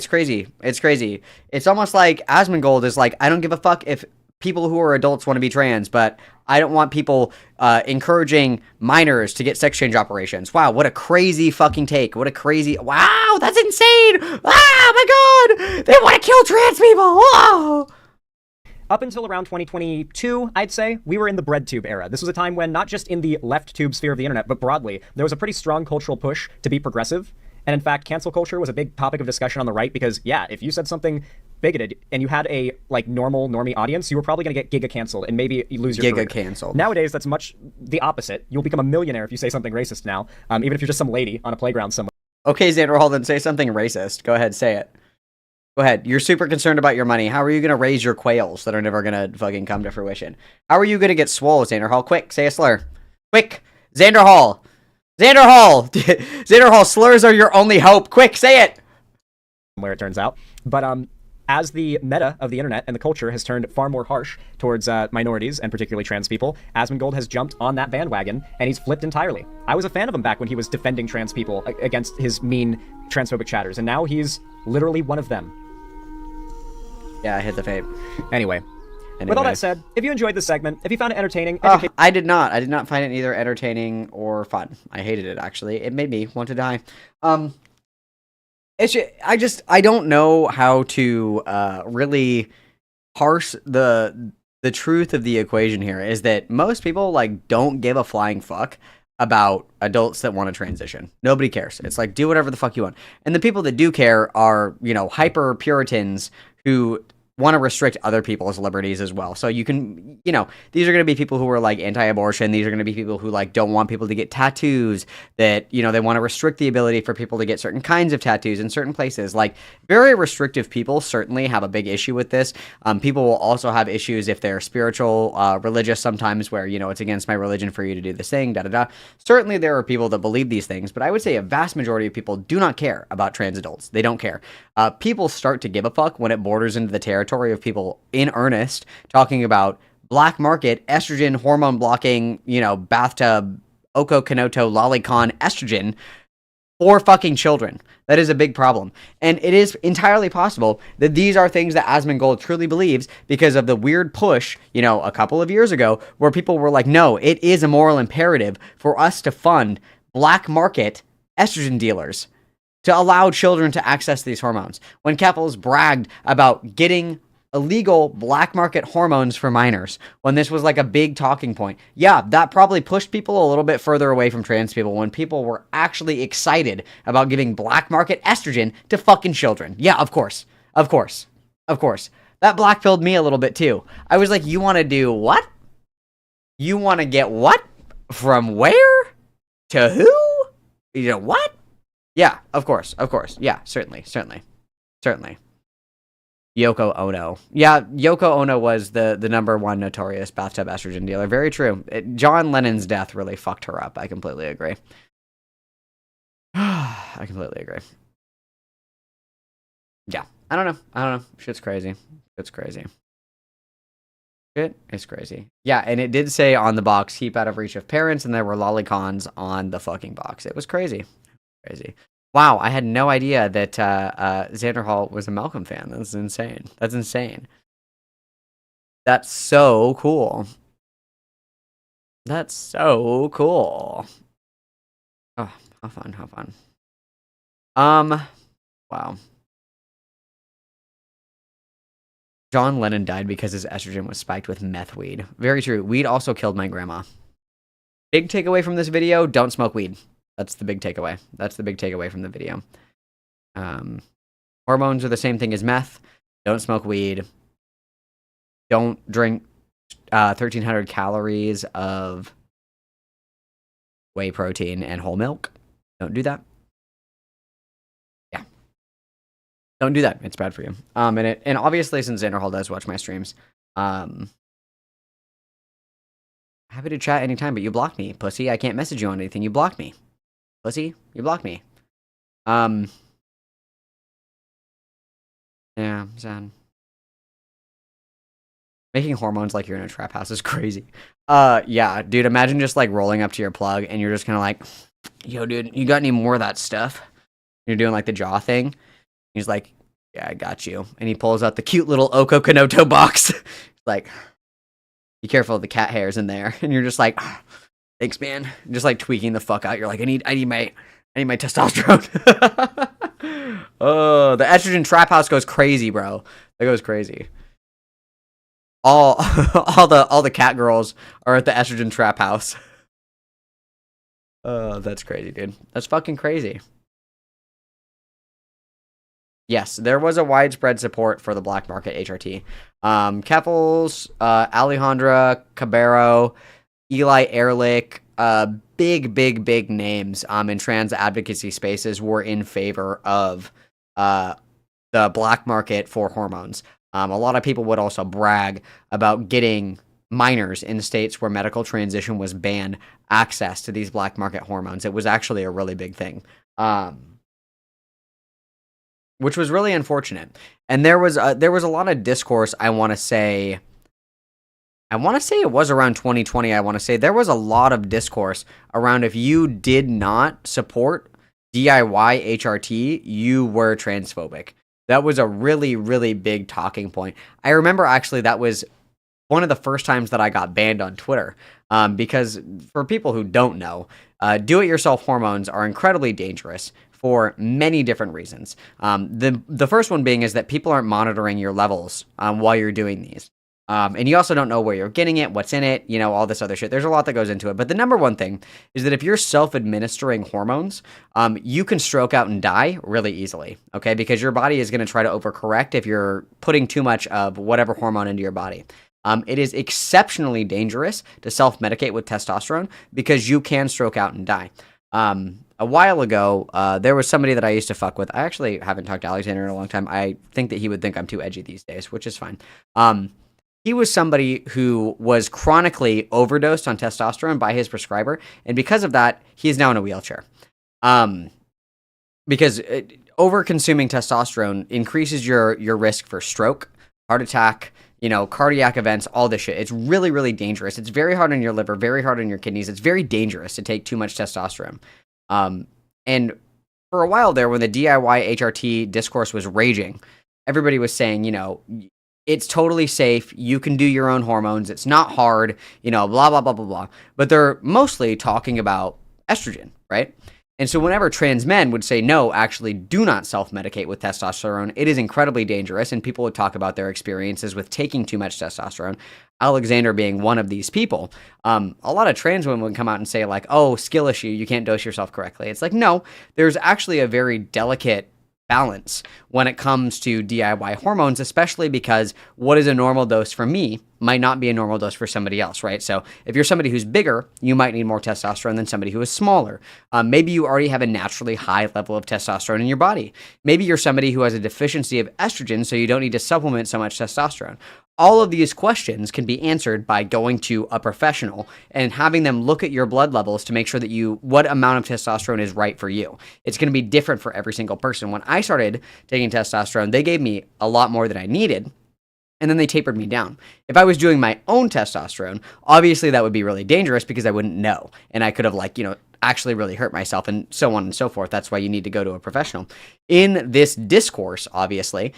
crazy. It's crazy. It's almost like Asmongold is like, I don't give a fuck if people who are adults want to be trans, but I don't want people encouraging minors to get sex change operations. Wow, what a crazy fucking take. What a crazy... Wow, that's insane! Ah, my God! They want to kill trans people! Whoa! Up until around 2022, I'd say, we were in the bread tube era. This was a time when, not just in the left tube sphere of the internet, but broadly, there was a pretty strong cultural push to be progressive. And in fact, cancel culture was a big topic of discussion on the right because, yeah, if you said something bigoted and you had a, like, normie audience, you were probably going to get giga canceled and maybe you lose your career. Giga canceled. Nowadays, that's much the opposite. You'll become a millionaire if you say something racist now, even if you're just some lady on a playground somewhere. Okay, Xanderhal, then say something racist. Go ahead, say it. Go ahead. You're super concerned about your money. How are you going to raise your quails that are never going to fucking come to fruition? How are you going to get swole, Xanderhal? Quick, say a slur. Quick! Xanderhal! Xanderhal! Xanderhal, slurs are your only hope. Quick, say it! somewhere, it turns out. But as the meta of the internet and the culture has turned far more harsh towards minorities and particularly trans people, Asmongold has jumped on that bandwagon and he's flipped entirely. I was a fan of him back when he was defending trans people against his mean transphobic chatters, and now he's literally one of them. Yeah, I hit the vape. Anyway. With all that said, if you enjoyed this segment, if you found it entertaining, I did not. I did not find it either entertaining or fun. I hated it, actually. It made me want to die. It's just, I don't know how to really parse the truth of the equation here. Is that most people like don't give a flying fuck about adults that want to transition. Nobody cares. It's like, do whatever the fuck you want. And the people that do care are, you know, hyper Puritans who want to restrict other people's liberties as well. So you can, you know, these are going to be people who are like anti-abortion. These are going to be people who like don't want people to get tattoos, that, you know, they want to restrict the ability for people to get certain kinds of tattoos in certain places. Like very restrictive people certainly have a big issue with this. People will also have issues if they're spiritual, religious sometimes, where, you know, it's against my religion for you to do this thing, da-da-da. Certainly there are people that believe these things, but I would say a vast majority of people do not care about trans adults. They don't care. People start to give a fuck when it borders into the territory of people in earnest talking about black market estrogen hormone blocking, you know, bathtub Okokinoto lolicon estrogen for fucking children. That is a big problem. And it is entirely possible that these are things that Asmongold truly believes because of the weird push, you know, a couple of years ago where people were like, no, it is a moral imperative for us to fund black market estrogen dealers to allow children to access these hormones. When couples bragged about getting illegal black market hormones for minors, when this was like a big talking point. Yeah, that probably pushed people a little bit further away from trans people when people were actually excited about giving black market estrogen to fucking children. Yeah, of course. Of course. Of course. That blackpilled me a little bit too. I was like, you want to do what? You want to get what? From where? To who? You know, what? Yeah, of course. Yeah, certainly. Yoko Ono. Yeah, Yoko Ono was the number one notorious bathtub estrogen dealer. Very true. John Lennon's death really fucked her up. I completely agree. I completely agree. Yeah, I don't know. Shit's crazy. Shit is crazy. Yeah, and it did say on the box, keep out of reach of parents, and there were lolicons on the fucking box. It was crazy. Wow, I had no idea that Xander Hall was a Malcolm fan. That's insane. That's so cool. Oh, how fun. Wow. John Lennon died because his estrogen was spiked with meth weed. Very true. Weed also killed my grandma. Big takeaway from this video, don't smoke weed. That's the big takeaway. From the video. Hormones are the same thing as meth. Don't smoke weed. Don't drink 1,300 calories of whey protein and whole milk. Don't do that. Yeah. Don't do that. It's bad for you. And obviously, since Xander Hall does watch my streams, happy to chat anytime, but you blocked me, pussy. I can't message you on anything. You blocked me. Pussy, you blocked me. Yeah, sad. Making hormones like you're in a trap house is crazy. Yeah, dude, imagine just like rolling up to your plug and you're just kind of like, yo, dude, you got any more of that stuff? You're doing like the jaw thing. He's like, yeah, I got you. And he pulls out the cute little Okokinoto box. Like, be careful of the cat hairs in there. And you're just like, thanks, man. Just like tweaking the fuck out. You're like, I need my testosterone. Oh, the estrogen trap house goes crazy, bro. It goes crazy. All the cat girls are at the estrogen trap house. Oh, that's crazy, dude. That's fucking crazy. Yes, there was a widespread support for the black market HRT. Keppels, Alejandra Cabrero, Eli Ehrlich, big names in trans advocacy spaces were in favor of the black market for hormones. A lot of people would also brag about getting minors in states where medical transition was banned access to these black market hormones. It was actually a really big thing. which was really unfortunate. And there was a lot of discourse. I want to say it was around 2020. I want to say there was a lot of discourse around if you did not support DIY HRT, you were transphobic. That was a really, really big talking point. I remember actually that was one of the first times that I got banned on Twitter, because for people who don't know, do-it-yourself hormones are incredibly dangerous for many different reasons. The first one being is that people aren't monitoring your levels while you're doing these. And you also don't know where you're getting it, what's in it, all this other shit. There's a lot that goes into it. But the number one thing is that if you're self-administering hormones, you can stroke out and die really easily, okay? Because your body is going to try to overcorrect if you're putting too much of whatever hormone into your body. It is exceptionally dangerous to self-medicate with testosterone because you can stroke out and die. A while ago, there was somebody that I used to fuck with. I actually haven't talked to Alexander in a long time. I think that he would think I'm too edgy these days, which is fine. He was somebody who was chronically overdosed on testosterone by his prescriber, and because of that, he is now in a wheelchair. Because over-consuming testosterone increases your risk for stroke, heart attack, cardiac events, all this shit. It's really, really dangerous. It's very hard on your liver, very hard on your kidneys. It's very dangerous to take too much testosterone. And for a while there, when the DIY HRT discourse was raging, everybody was saying, it's totally safe. You can do your own hormones. It's not hard, blah, blah, blah, blah, blah. But they're mostly talking about estrogen, right? And so whenever trans men would say, no, actually do not self-medicate with testosterone, it is incredibly dangerous. And people would talk about their experiences with taking too much testosterone, Alexander being one of these people. A lot of trans women would come out and say like, oh, skill issue, you can't dose yourself correctly. It's like, no, there's actually a very delicate balance when it comes to DIY hormones, especially because what is a normal dose for me might not be a normal dose for somebody else, right? So if you're somebody who's bigger, you might need more testosterone than somebody who is smaller. Maybe you already have a naturally high level of testosterone in your body. Maybe you're somebody who has a deficiency of estrogen, so you don't need to supplement so much testosterone. All of these questions can be answered by going to a professional and having them look at your blood levels to make sure that what amount of testosterone is right for you. It's going to be different for every single person. When I started taking testosterone, they gave me a lot more than I needed, and then they tapered me down. If I was doing my own testosterone, obviously that would be really dangerous because I wouldn't know, and I could have actually really hurt myself and so on and so forth. That's why you need to go to a professional. In this discourse, obviously,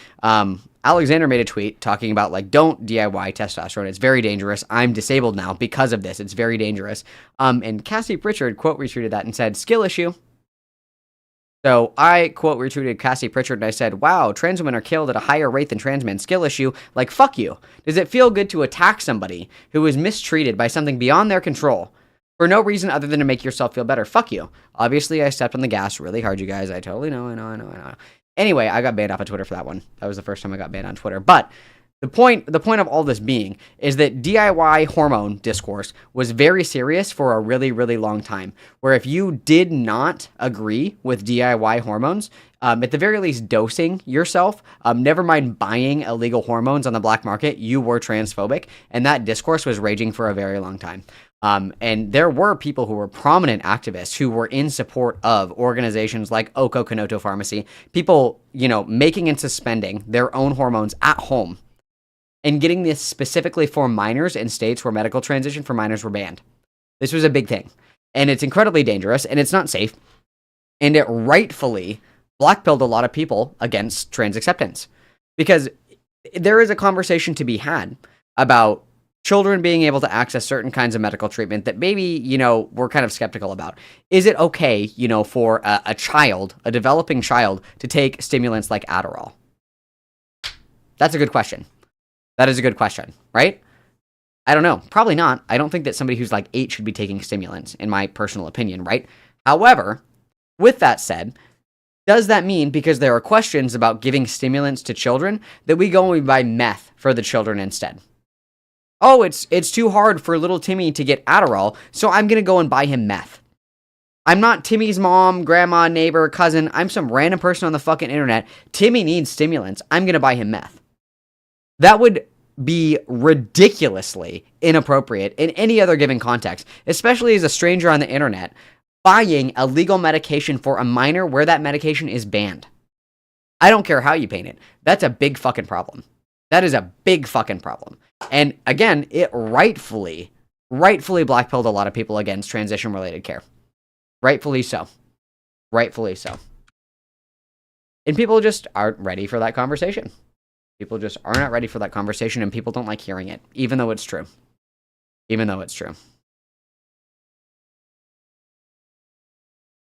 Alexander made a tweet talking about don't DIY testosterone. It's very dangerous. I'm disabled now because of this. It's very dangerous. And Cassie Pritchard quote retweeted that and said, skill issue. So I quote retweeted Cassie Pritchard and I said, wow, trans women are killed at a higher rate than trans men. Skill issue. Fuck you. Does it feel good to attack somebody who is mistreated by something beyond their control for no reason other than to make yourself feel better? Fuck you. Obviously, I stepped on the gas really hard, you guys. I totally know, I know. Anyway, I got banned off of Twitter for that one. That was the first time I got banned on Twitter. But the point of all this being is that DIY hormone discourse was very serious for a really, really long time, where if you did not agree with DIY hormones, at the very least dosing yourself, never mind buying illegal hormones on the black market, you were transphobic, and that discourse was raging for a very long time. And there were people who were prominent activists who were in support of organizations like Oko Kanoto Pharmacy, people, making and suspending their own hormones at home and getting this specifically for minors in states where medical transition for minors were banned. This was a big thing, and it's incredibly dangerous, and it's not safe, and it rightfully blackpilled a lot of people against trans acceptance, because there is a conversation to be had about children being able to access certain kinds of medical treatment that maybe, we're kind of skeptical about. Is it okay, for a child, a developing child, to take stimulants like Adderall? That's a good question. That is a good question, right? I don't know. Probably not. I don't think that somebody who's 8 should be taking stimulants, in my personal opinion, right? However, with that said, does that mean because there are questions about giving stimulants to children that we go and we buy meth for the children instead? Oh, it's too hard for little Timmy to get Adderall, so I'm going to go and buy him meth. I'm not Timmy's mom, grandma, neighbor, cousin. I'm some random person on the fucking internet. Timmy needs stimulants. I'm going to buy him meth. That would be ridiculously inappropriate in any other given context, especially as a stranger on the internet buying illegal medication for a minor where that medication is banned. I don't care how you paint it. That's a big fucking problem. That is a big fucking problem. And again, it rightfully blackpilled a lot of people against transition-related care. Rightfully so. Rightfully so. And people just aren't ready for that conversation. People just are not ready for that conversation, and people don't like hearing it, even though it's true. Even though it's true.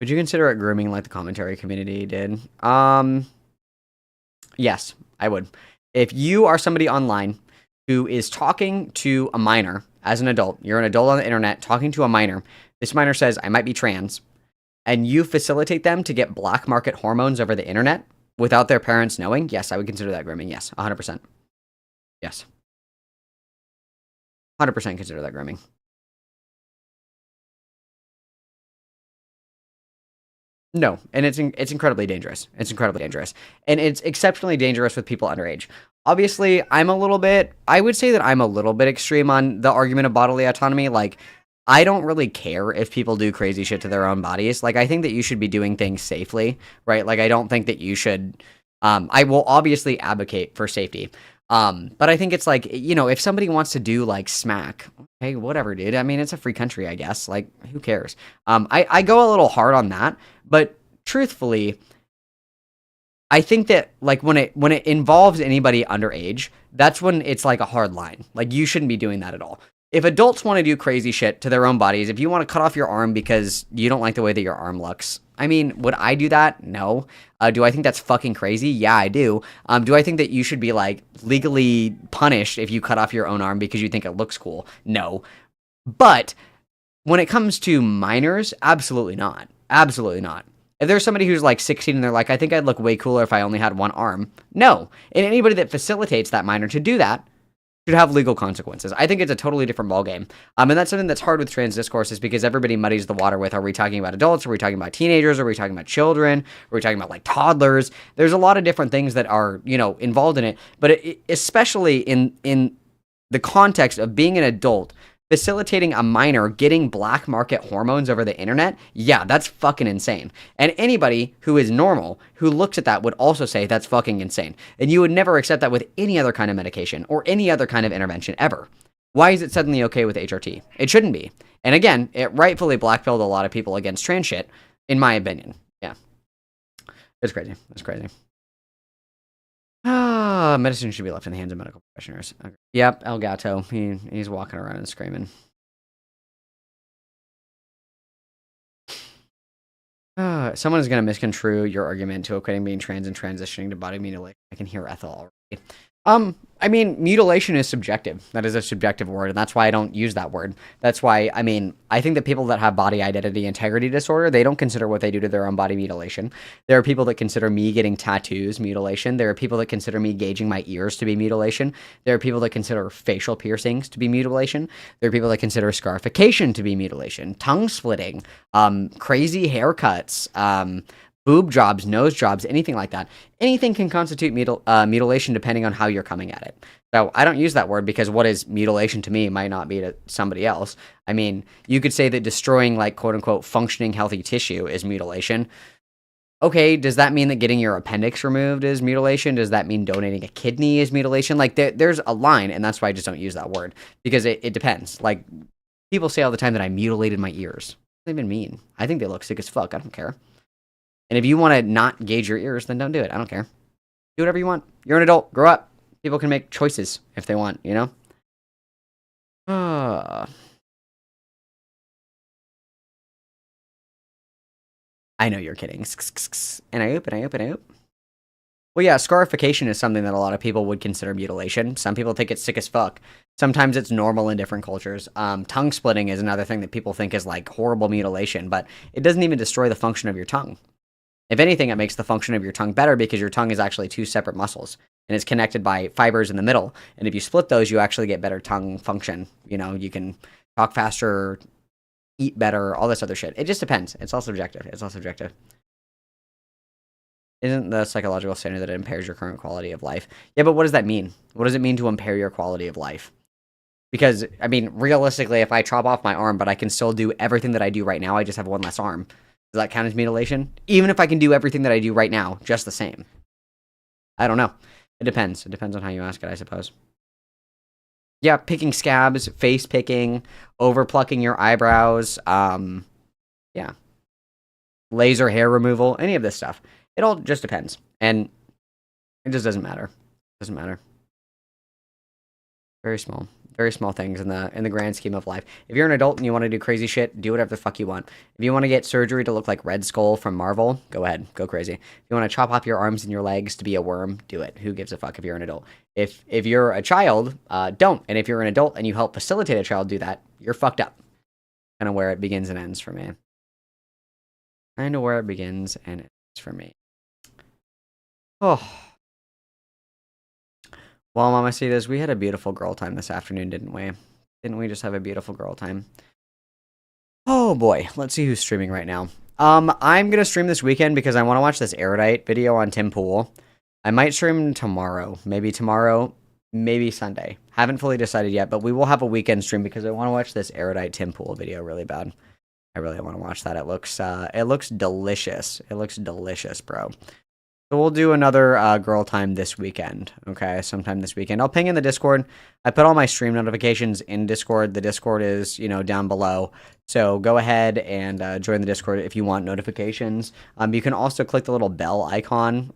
Would you consider it grooming like the commentary community did? Yes, I would. If you are somebody online who is talking to a minor as an adult, you're an adult on the internet talking to a minor, this minor says, I might be trans, and you facilitate them to get black market hormones over the internet without their parents knowing, yes, I would consider that grooming. Yes, 100%. Yes. 100% consider that grooming. No, and it's incredibly dangerous. It's incredibly dangerous. And it's exceptionally dangerous with people underage. Obviously, I would say that I'm a little bit extreme on the argument of bodily autonomy. Like, I don't really care if people do crazy shit to their own bodies. Like, I think that you should be doing things safely, right? Like, I don't think that you should, I will obviously advocate for safety. But I think it's like, you know, if somebody wants to do like smack, hey, whatever, dude. I mean, it's a free country, I guess. Like, who cares? I go a little hard on that, but truthfully, I think that like when it involves anybody underage, that's when it's like a hard line. Like, you shouldn't be doing that at all. If adults want to do crazy shit to their own bodies, if you want to cut off your arm because you don't like the way that your arm looks, I mean, would I do that? No. Do I think that's fucking crazy? Yeah, I do. Do I think that you should be like legally punished if you cut off your own arm because you think it looks cool? No. But when it comes to minors, absolutely not. Absolutely not. If there's somebody who's like 16 and they're like, I think I'd look way cooler if I only had one arm. No. And anybody that facilitates that minor to do that should have legal consequences. I think it's a totally different ballgame. And that's something that's hard with trans discourses because everybody muddies the water with, are we talking about adults? Are we talking about teenagers? Are we talking about children? Are we talking about like toddlers? There's a lot of different things that are, you know, involved in it. But especially in the context of being an adult, facilitating a minor getting black market hormones over the internet, yeah, that's fucking insane. And anybody who is normal, who looks at that would also say that's fucking insane. And you would never accept that with any other kind of medication or any other kind of intervention ever. Why is it suddenly okay with HRT? It shouldn't be. And again, it rightfully blackpilled a lot of people against trans shit, in my opinion. Yeah. It's crazy. It's crazy. Medicine should be left in the hands of medical professionals. Okay. Yep, El Gato. He's walking around and screaming. Someone is going to misconstrue your argument to equating being trans and transitioning to body mutilation. I can hear Ethel already. I mean, mutilation is subjective. That is a subjective word, and that's why I don't use that word. That's why, I mean, I think that people that have body identity integrity disorder, they don't consider what they do to their own body mutilation. There are people that consider me getting tattoos mutilation. There are people that consider me gauging my ears to be mutilation. There are people that consider facial piercings to be mutilation. There are people that consider scarification to be mutilation, tongue splitting, crazy haircuts, boob jobs, nose jobs, anything like that. Anything can constitute mutilation depending on how you're coming at it. So I don't use that word because what is mutilation to me might not be to somebody else. I mean, you could say that destroying like quote unquote functioning healthy tissue is mutilation. Okay, does that mean that getting your appendix removed is mutilation? Does that mean donating a kidney is mutilation? Like there's a line, and that's why I just don't use that word because it depends. Like people say all the time that I mutilated my ears. What does that even mean? I think they look sick as fuck. I don't care. And if you want to not gauge your ears, then don't do it. I don't care. Do whatever you want. You're an adult. Grow up. People can make choices if they want, you know? I know you're kidding. And I hope. Well, yeah, scarification is something that a lot of people would consider mutilation. Some people think it's sick as fuck. Sometimes it's normal in different cultures. Tongue splitting is another thing that people think is like horrible mutilation, but it doesn't even destroy the function of your tongue. If anything, it makes the function of your tongue better because your tongue is actually two separate muscles and it's connected by fibers in the middle. And if you split those, you actually get better tongue function. You know, you can talk faster, eat better, all this other shit. It just depends. It's all subjective. Isn't the psychological standard that it impairs your current quality of life? Yeah, but what does that mean? What does it mean to impair your quality of life? Because, I mean, realistically, if I chop off my arm, but I can still do everything that I do right now, I just have one less arm. Does that count as mutilation? Even if I can do everything that I do right now, just the same. I don't know. It depends. It depends on how you ask it, I suppose. Yeah, picking scabs, face picking, over plucking your eyebrows, yeah. Laser hair removal, any of this stuff. It all just depends. And it just doesn't matter. It doesn't matter. Very small things in the grand scheme of life. If you're an adult and you want to do crazy shit, do whatever the fuck you want. If you want to get surgery to look like Red Skull from Marvel, go ahead, go crazy. If you want to chop off your arms and your legs to be a worm, do it. Who gives a fuck if you're an adult? If you're a child, don't. And if you're an adult and you help facilitate a child do that, you're fucked up. Kind of where it begins and ends for me. Kind of where it begins and ends for me. Oh. Well, Mama Cetas, we had a beautiful girl time this afternoon, didn't we? Didn't we just have a beautiful girl time? Oh boy, let's see who's streaming right now. I'm gonna stream this weekend because I want to watch this Erudite video on Tim Pool. I might stream tomorrow, maybe Sunday. Haven't fully decided yet, but we will have a weekend stream because I want to watch this Erudite Tim Pool video really bad. I really want to watch that. It looks delicious. It looks delicious, bro. So we'll do another girl time this weekend, okay? Sometime this weekend. I'll ping in the Discord. I put all my stream notifications in Discord. The Discord is, down below. So go ahead and join the Discord if you want notifications. You can also click the little bell icon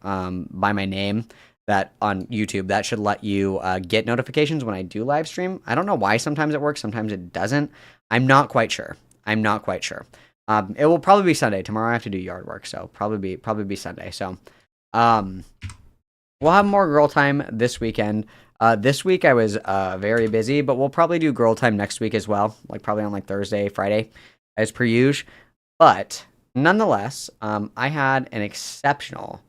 by my name that on YouTube. That should let you get notifications when I do live stream. I don't know why sometimes it works, sometimes it doesn't. I'm not quite sure. It will probably be Sunday. Tomorrow I have to do yard work, so probably be Sunday. So we'll have more girl time this weekend. This week I was very busy, but we'll probably do girl time next week as well, like probably on like Thursday, Friday, as per usual. But nonetheless, I had an exceptional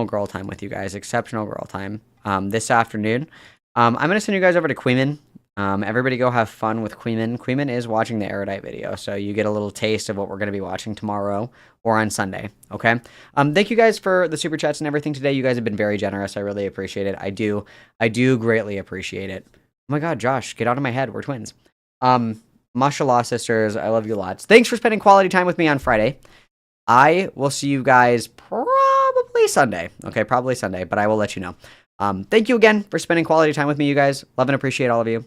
girl time with you guys. Exceptional girl time this afternoon. I'm gonna send you guys over to Queeman. Everybody go have fun with Queeman. Queeman is watching the Erudite video, so you get a little taste of what we're going to be watching tomorrow or on Sunday, okay? Thank you guys for the super chats and everything today. You guys have been very generous. I really appreciate it. I do greatly appreciate it. Oh my god, Josh, get out of my head. We're twins. Mashallah, sisters. I love you lots. Thanks for spending quality time with me on Friday. I will see you guys probably Sunday. Okay, probably Sunday, but I will let you know. Thank you again for spending quality time with me, you guys. Love and appreciate all of you.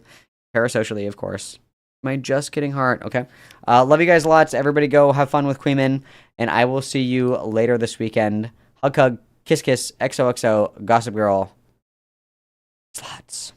Parasocially, of course. My just kidding heart. Okay. Love you guys lots. Everybody go have fun with Queeman. And I will see you later this weekend. Hug, hug, kiss, kiss, XOXO, Gossip Girl. Slots.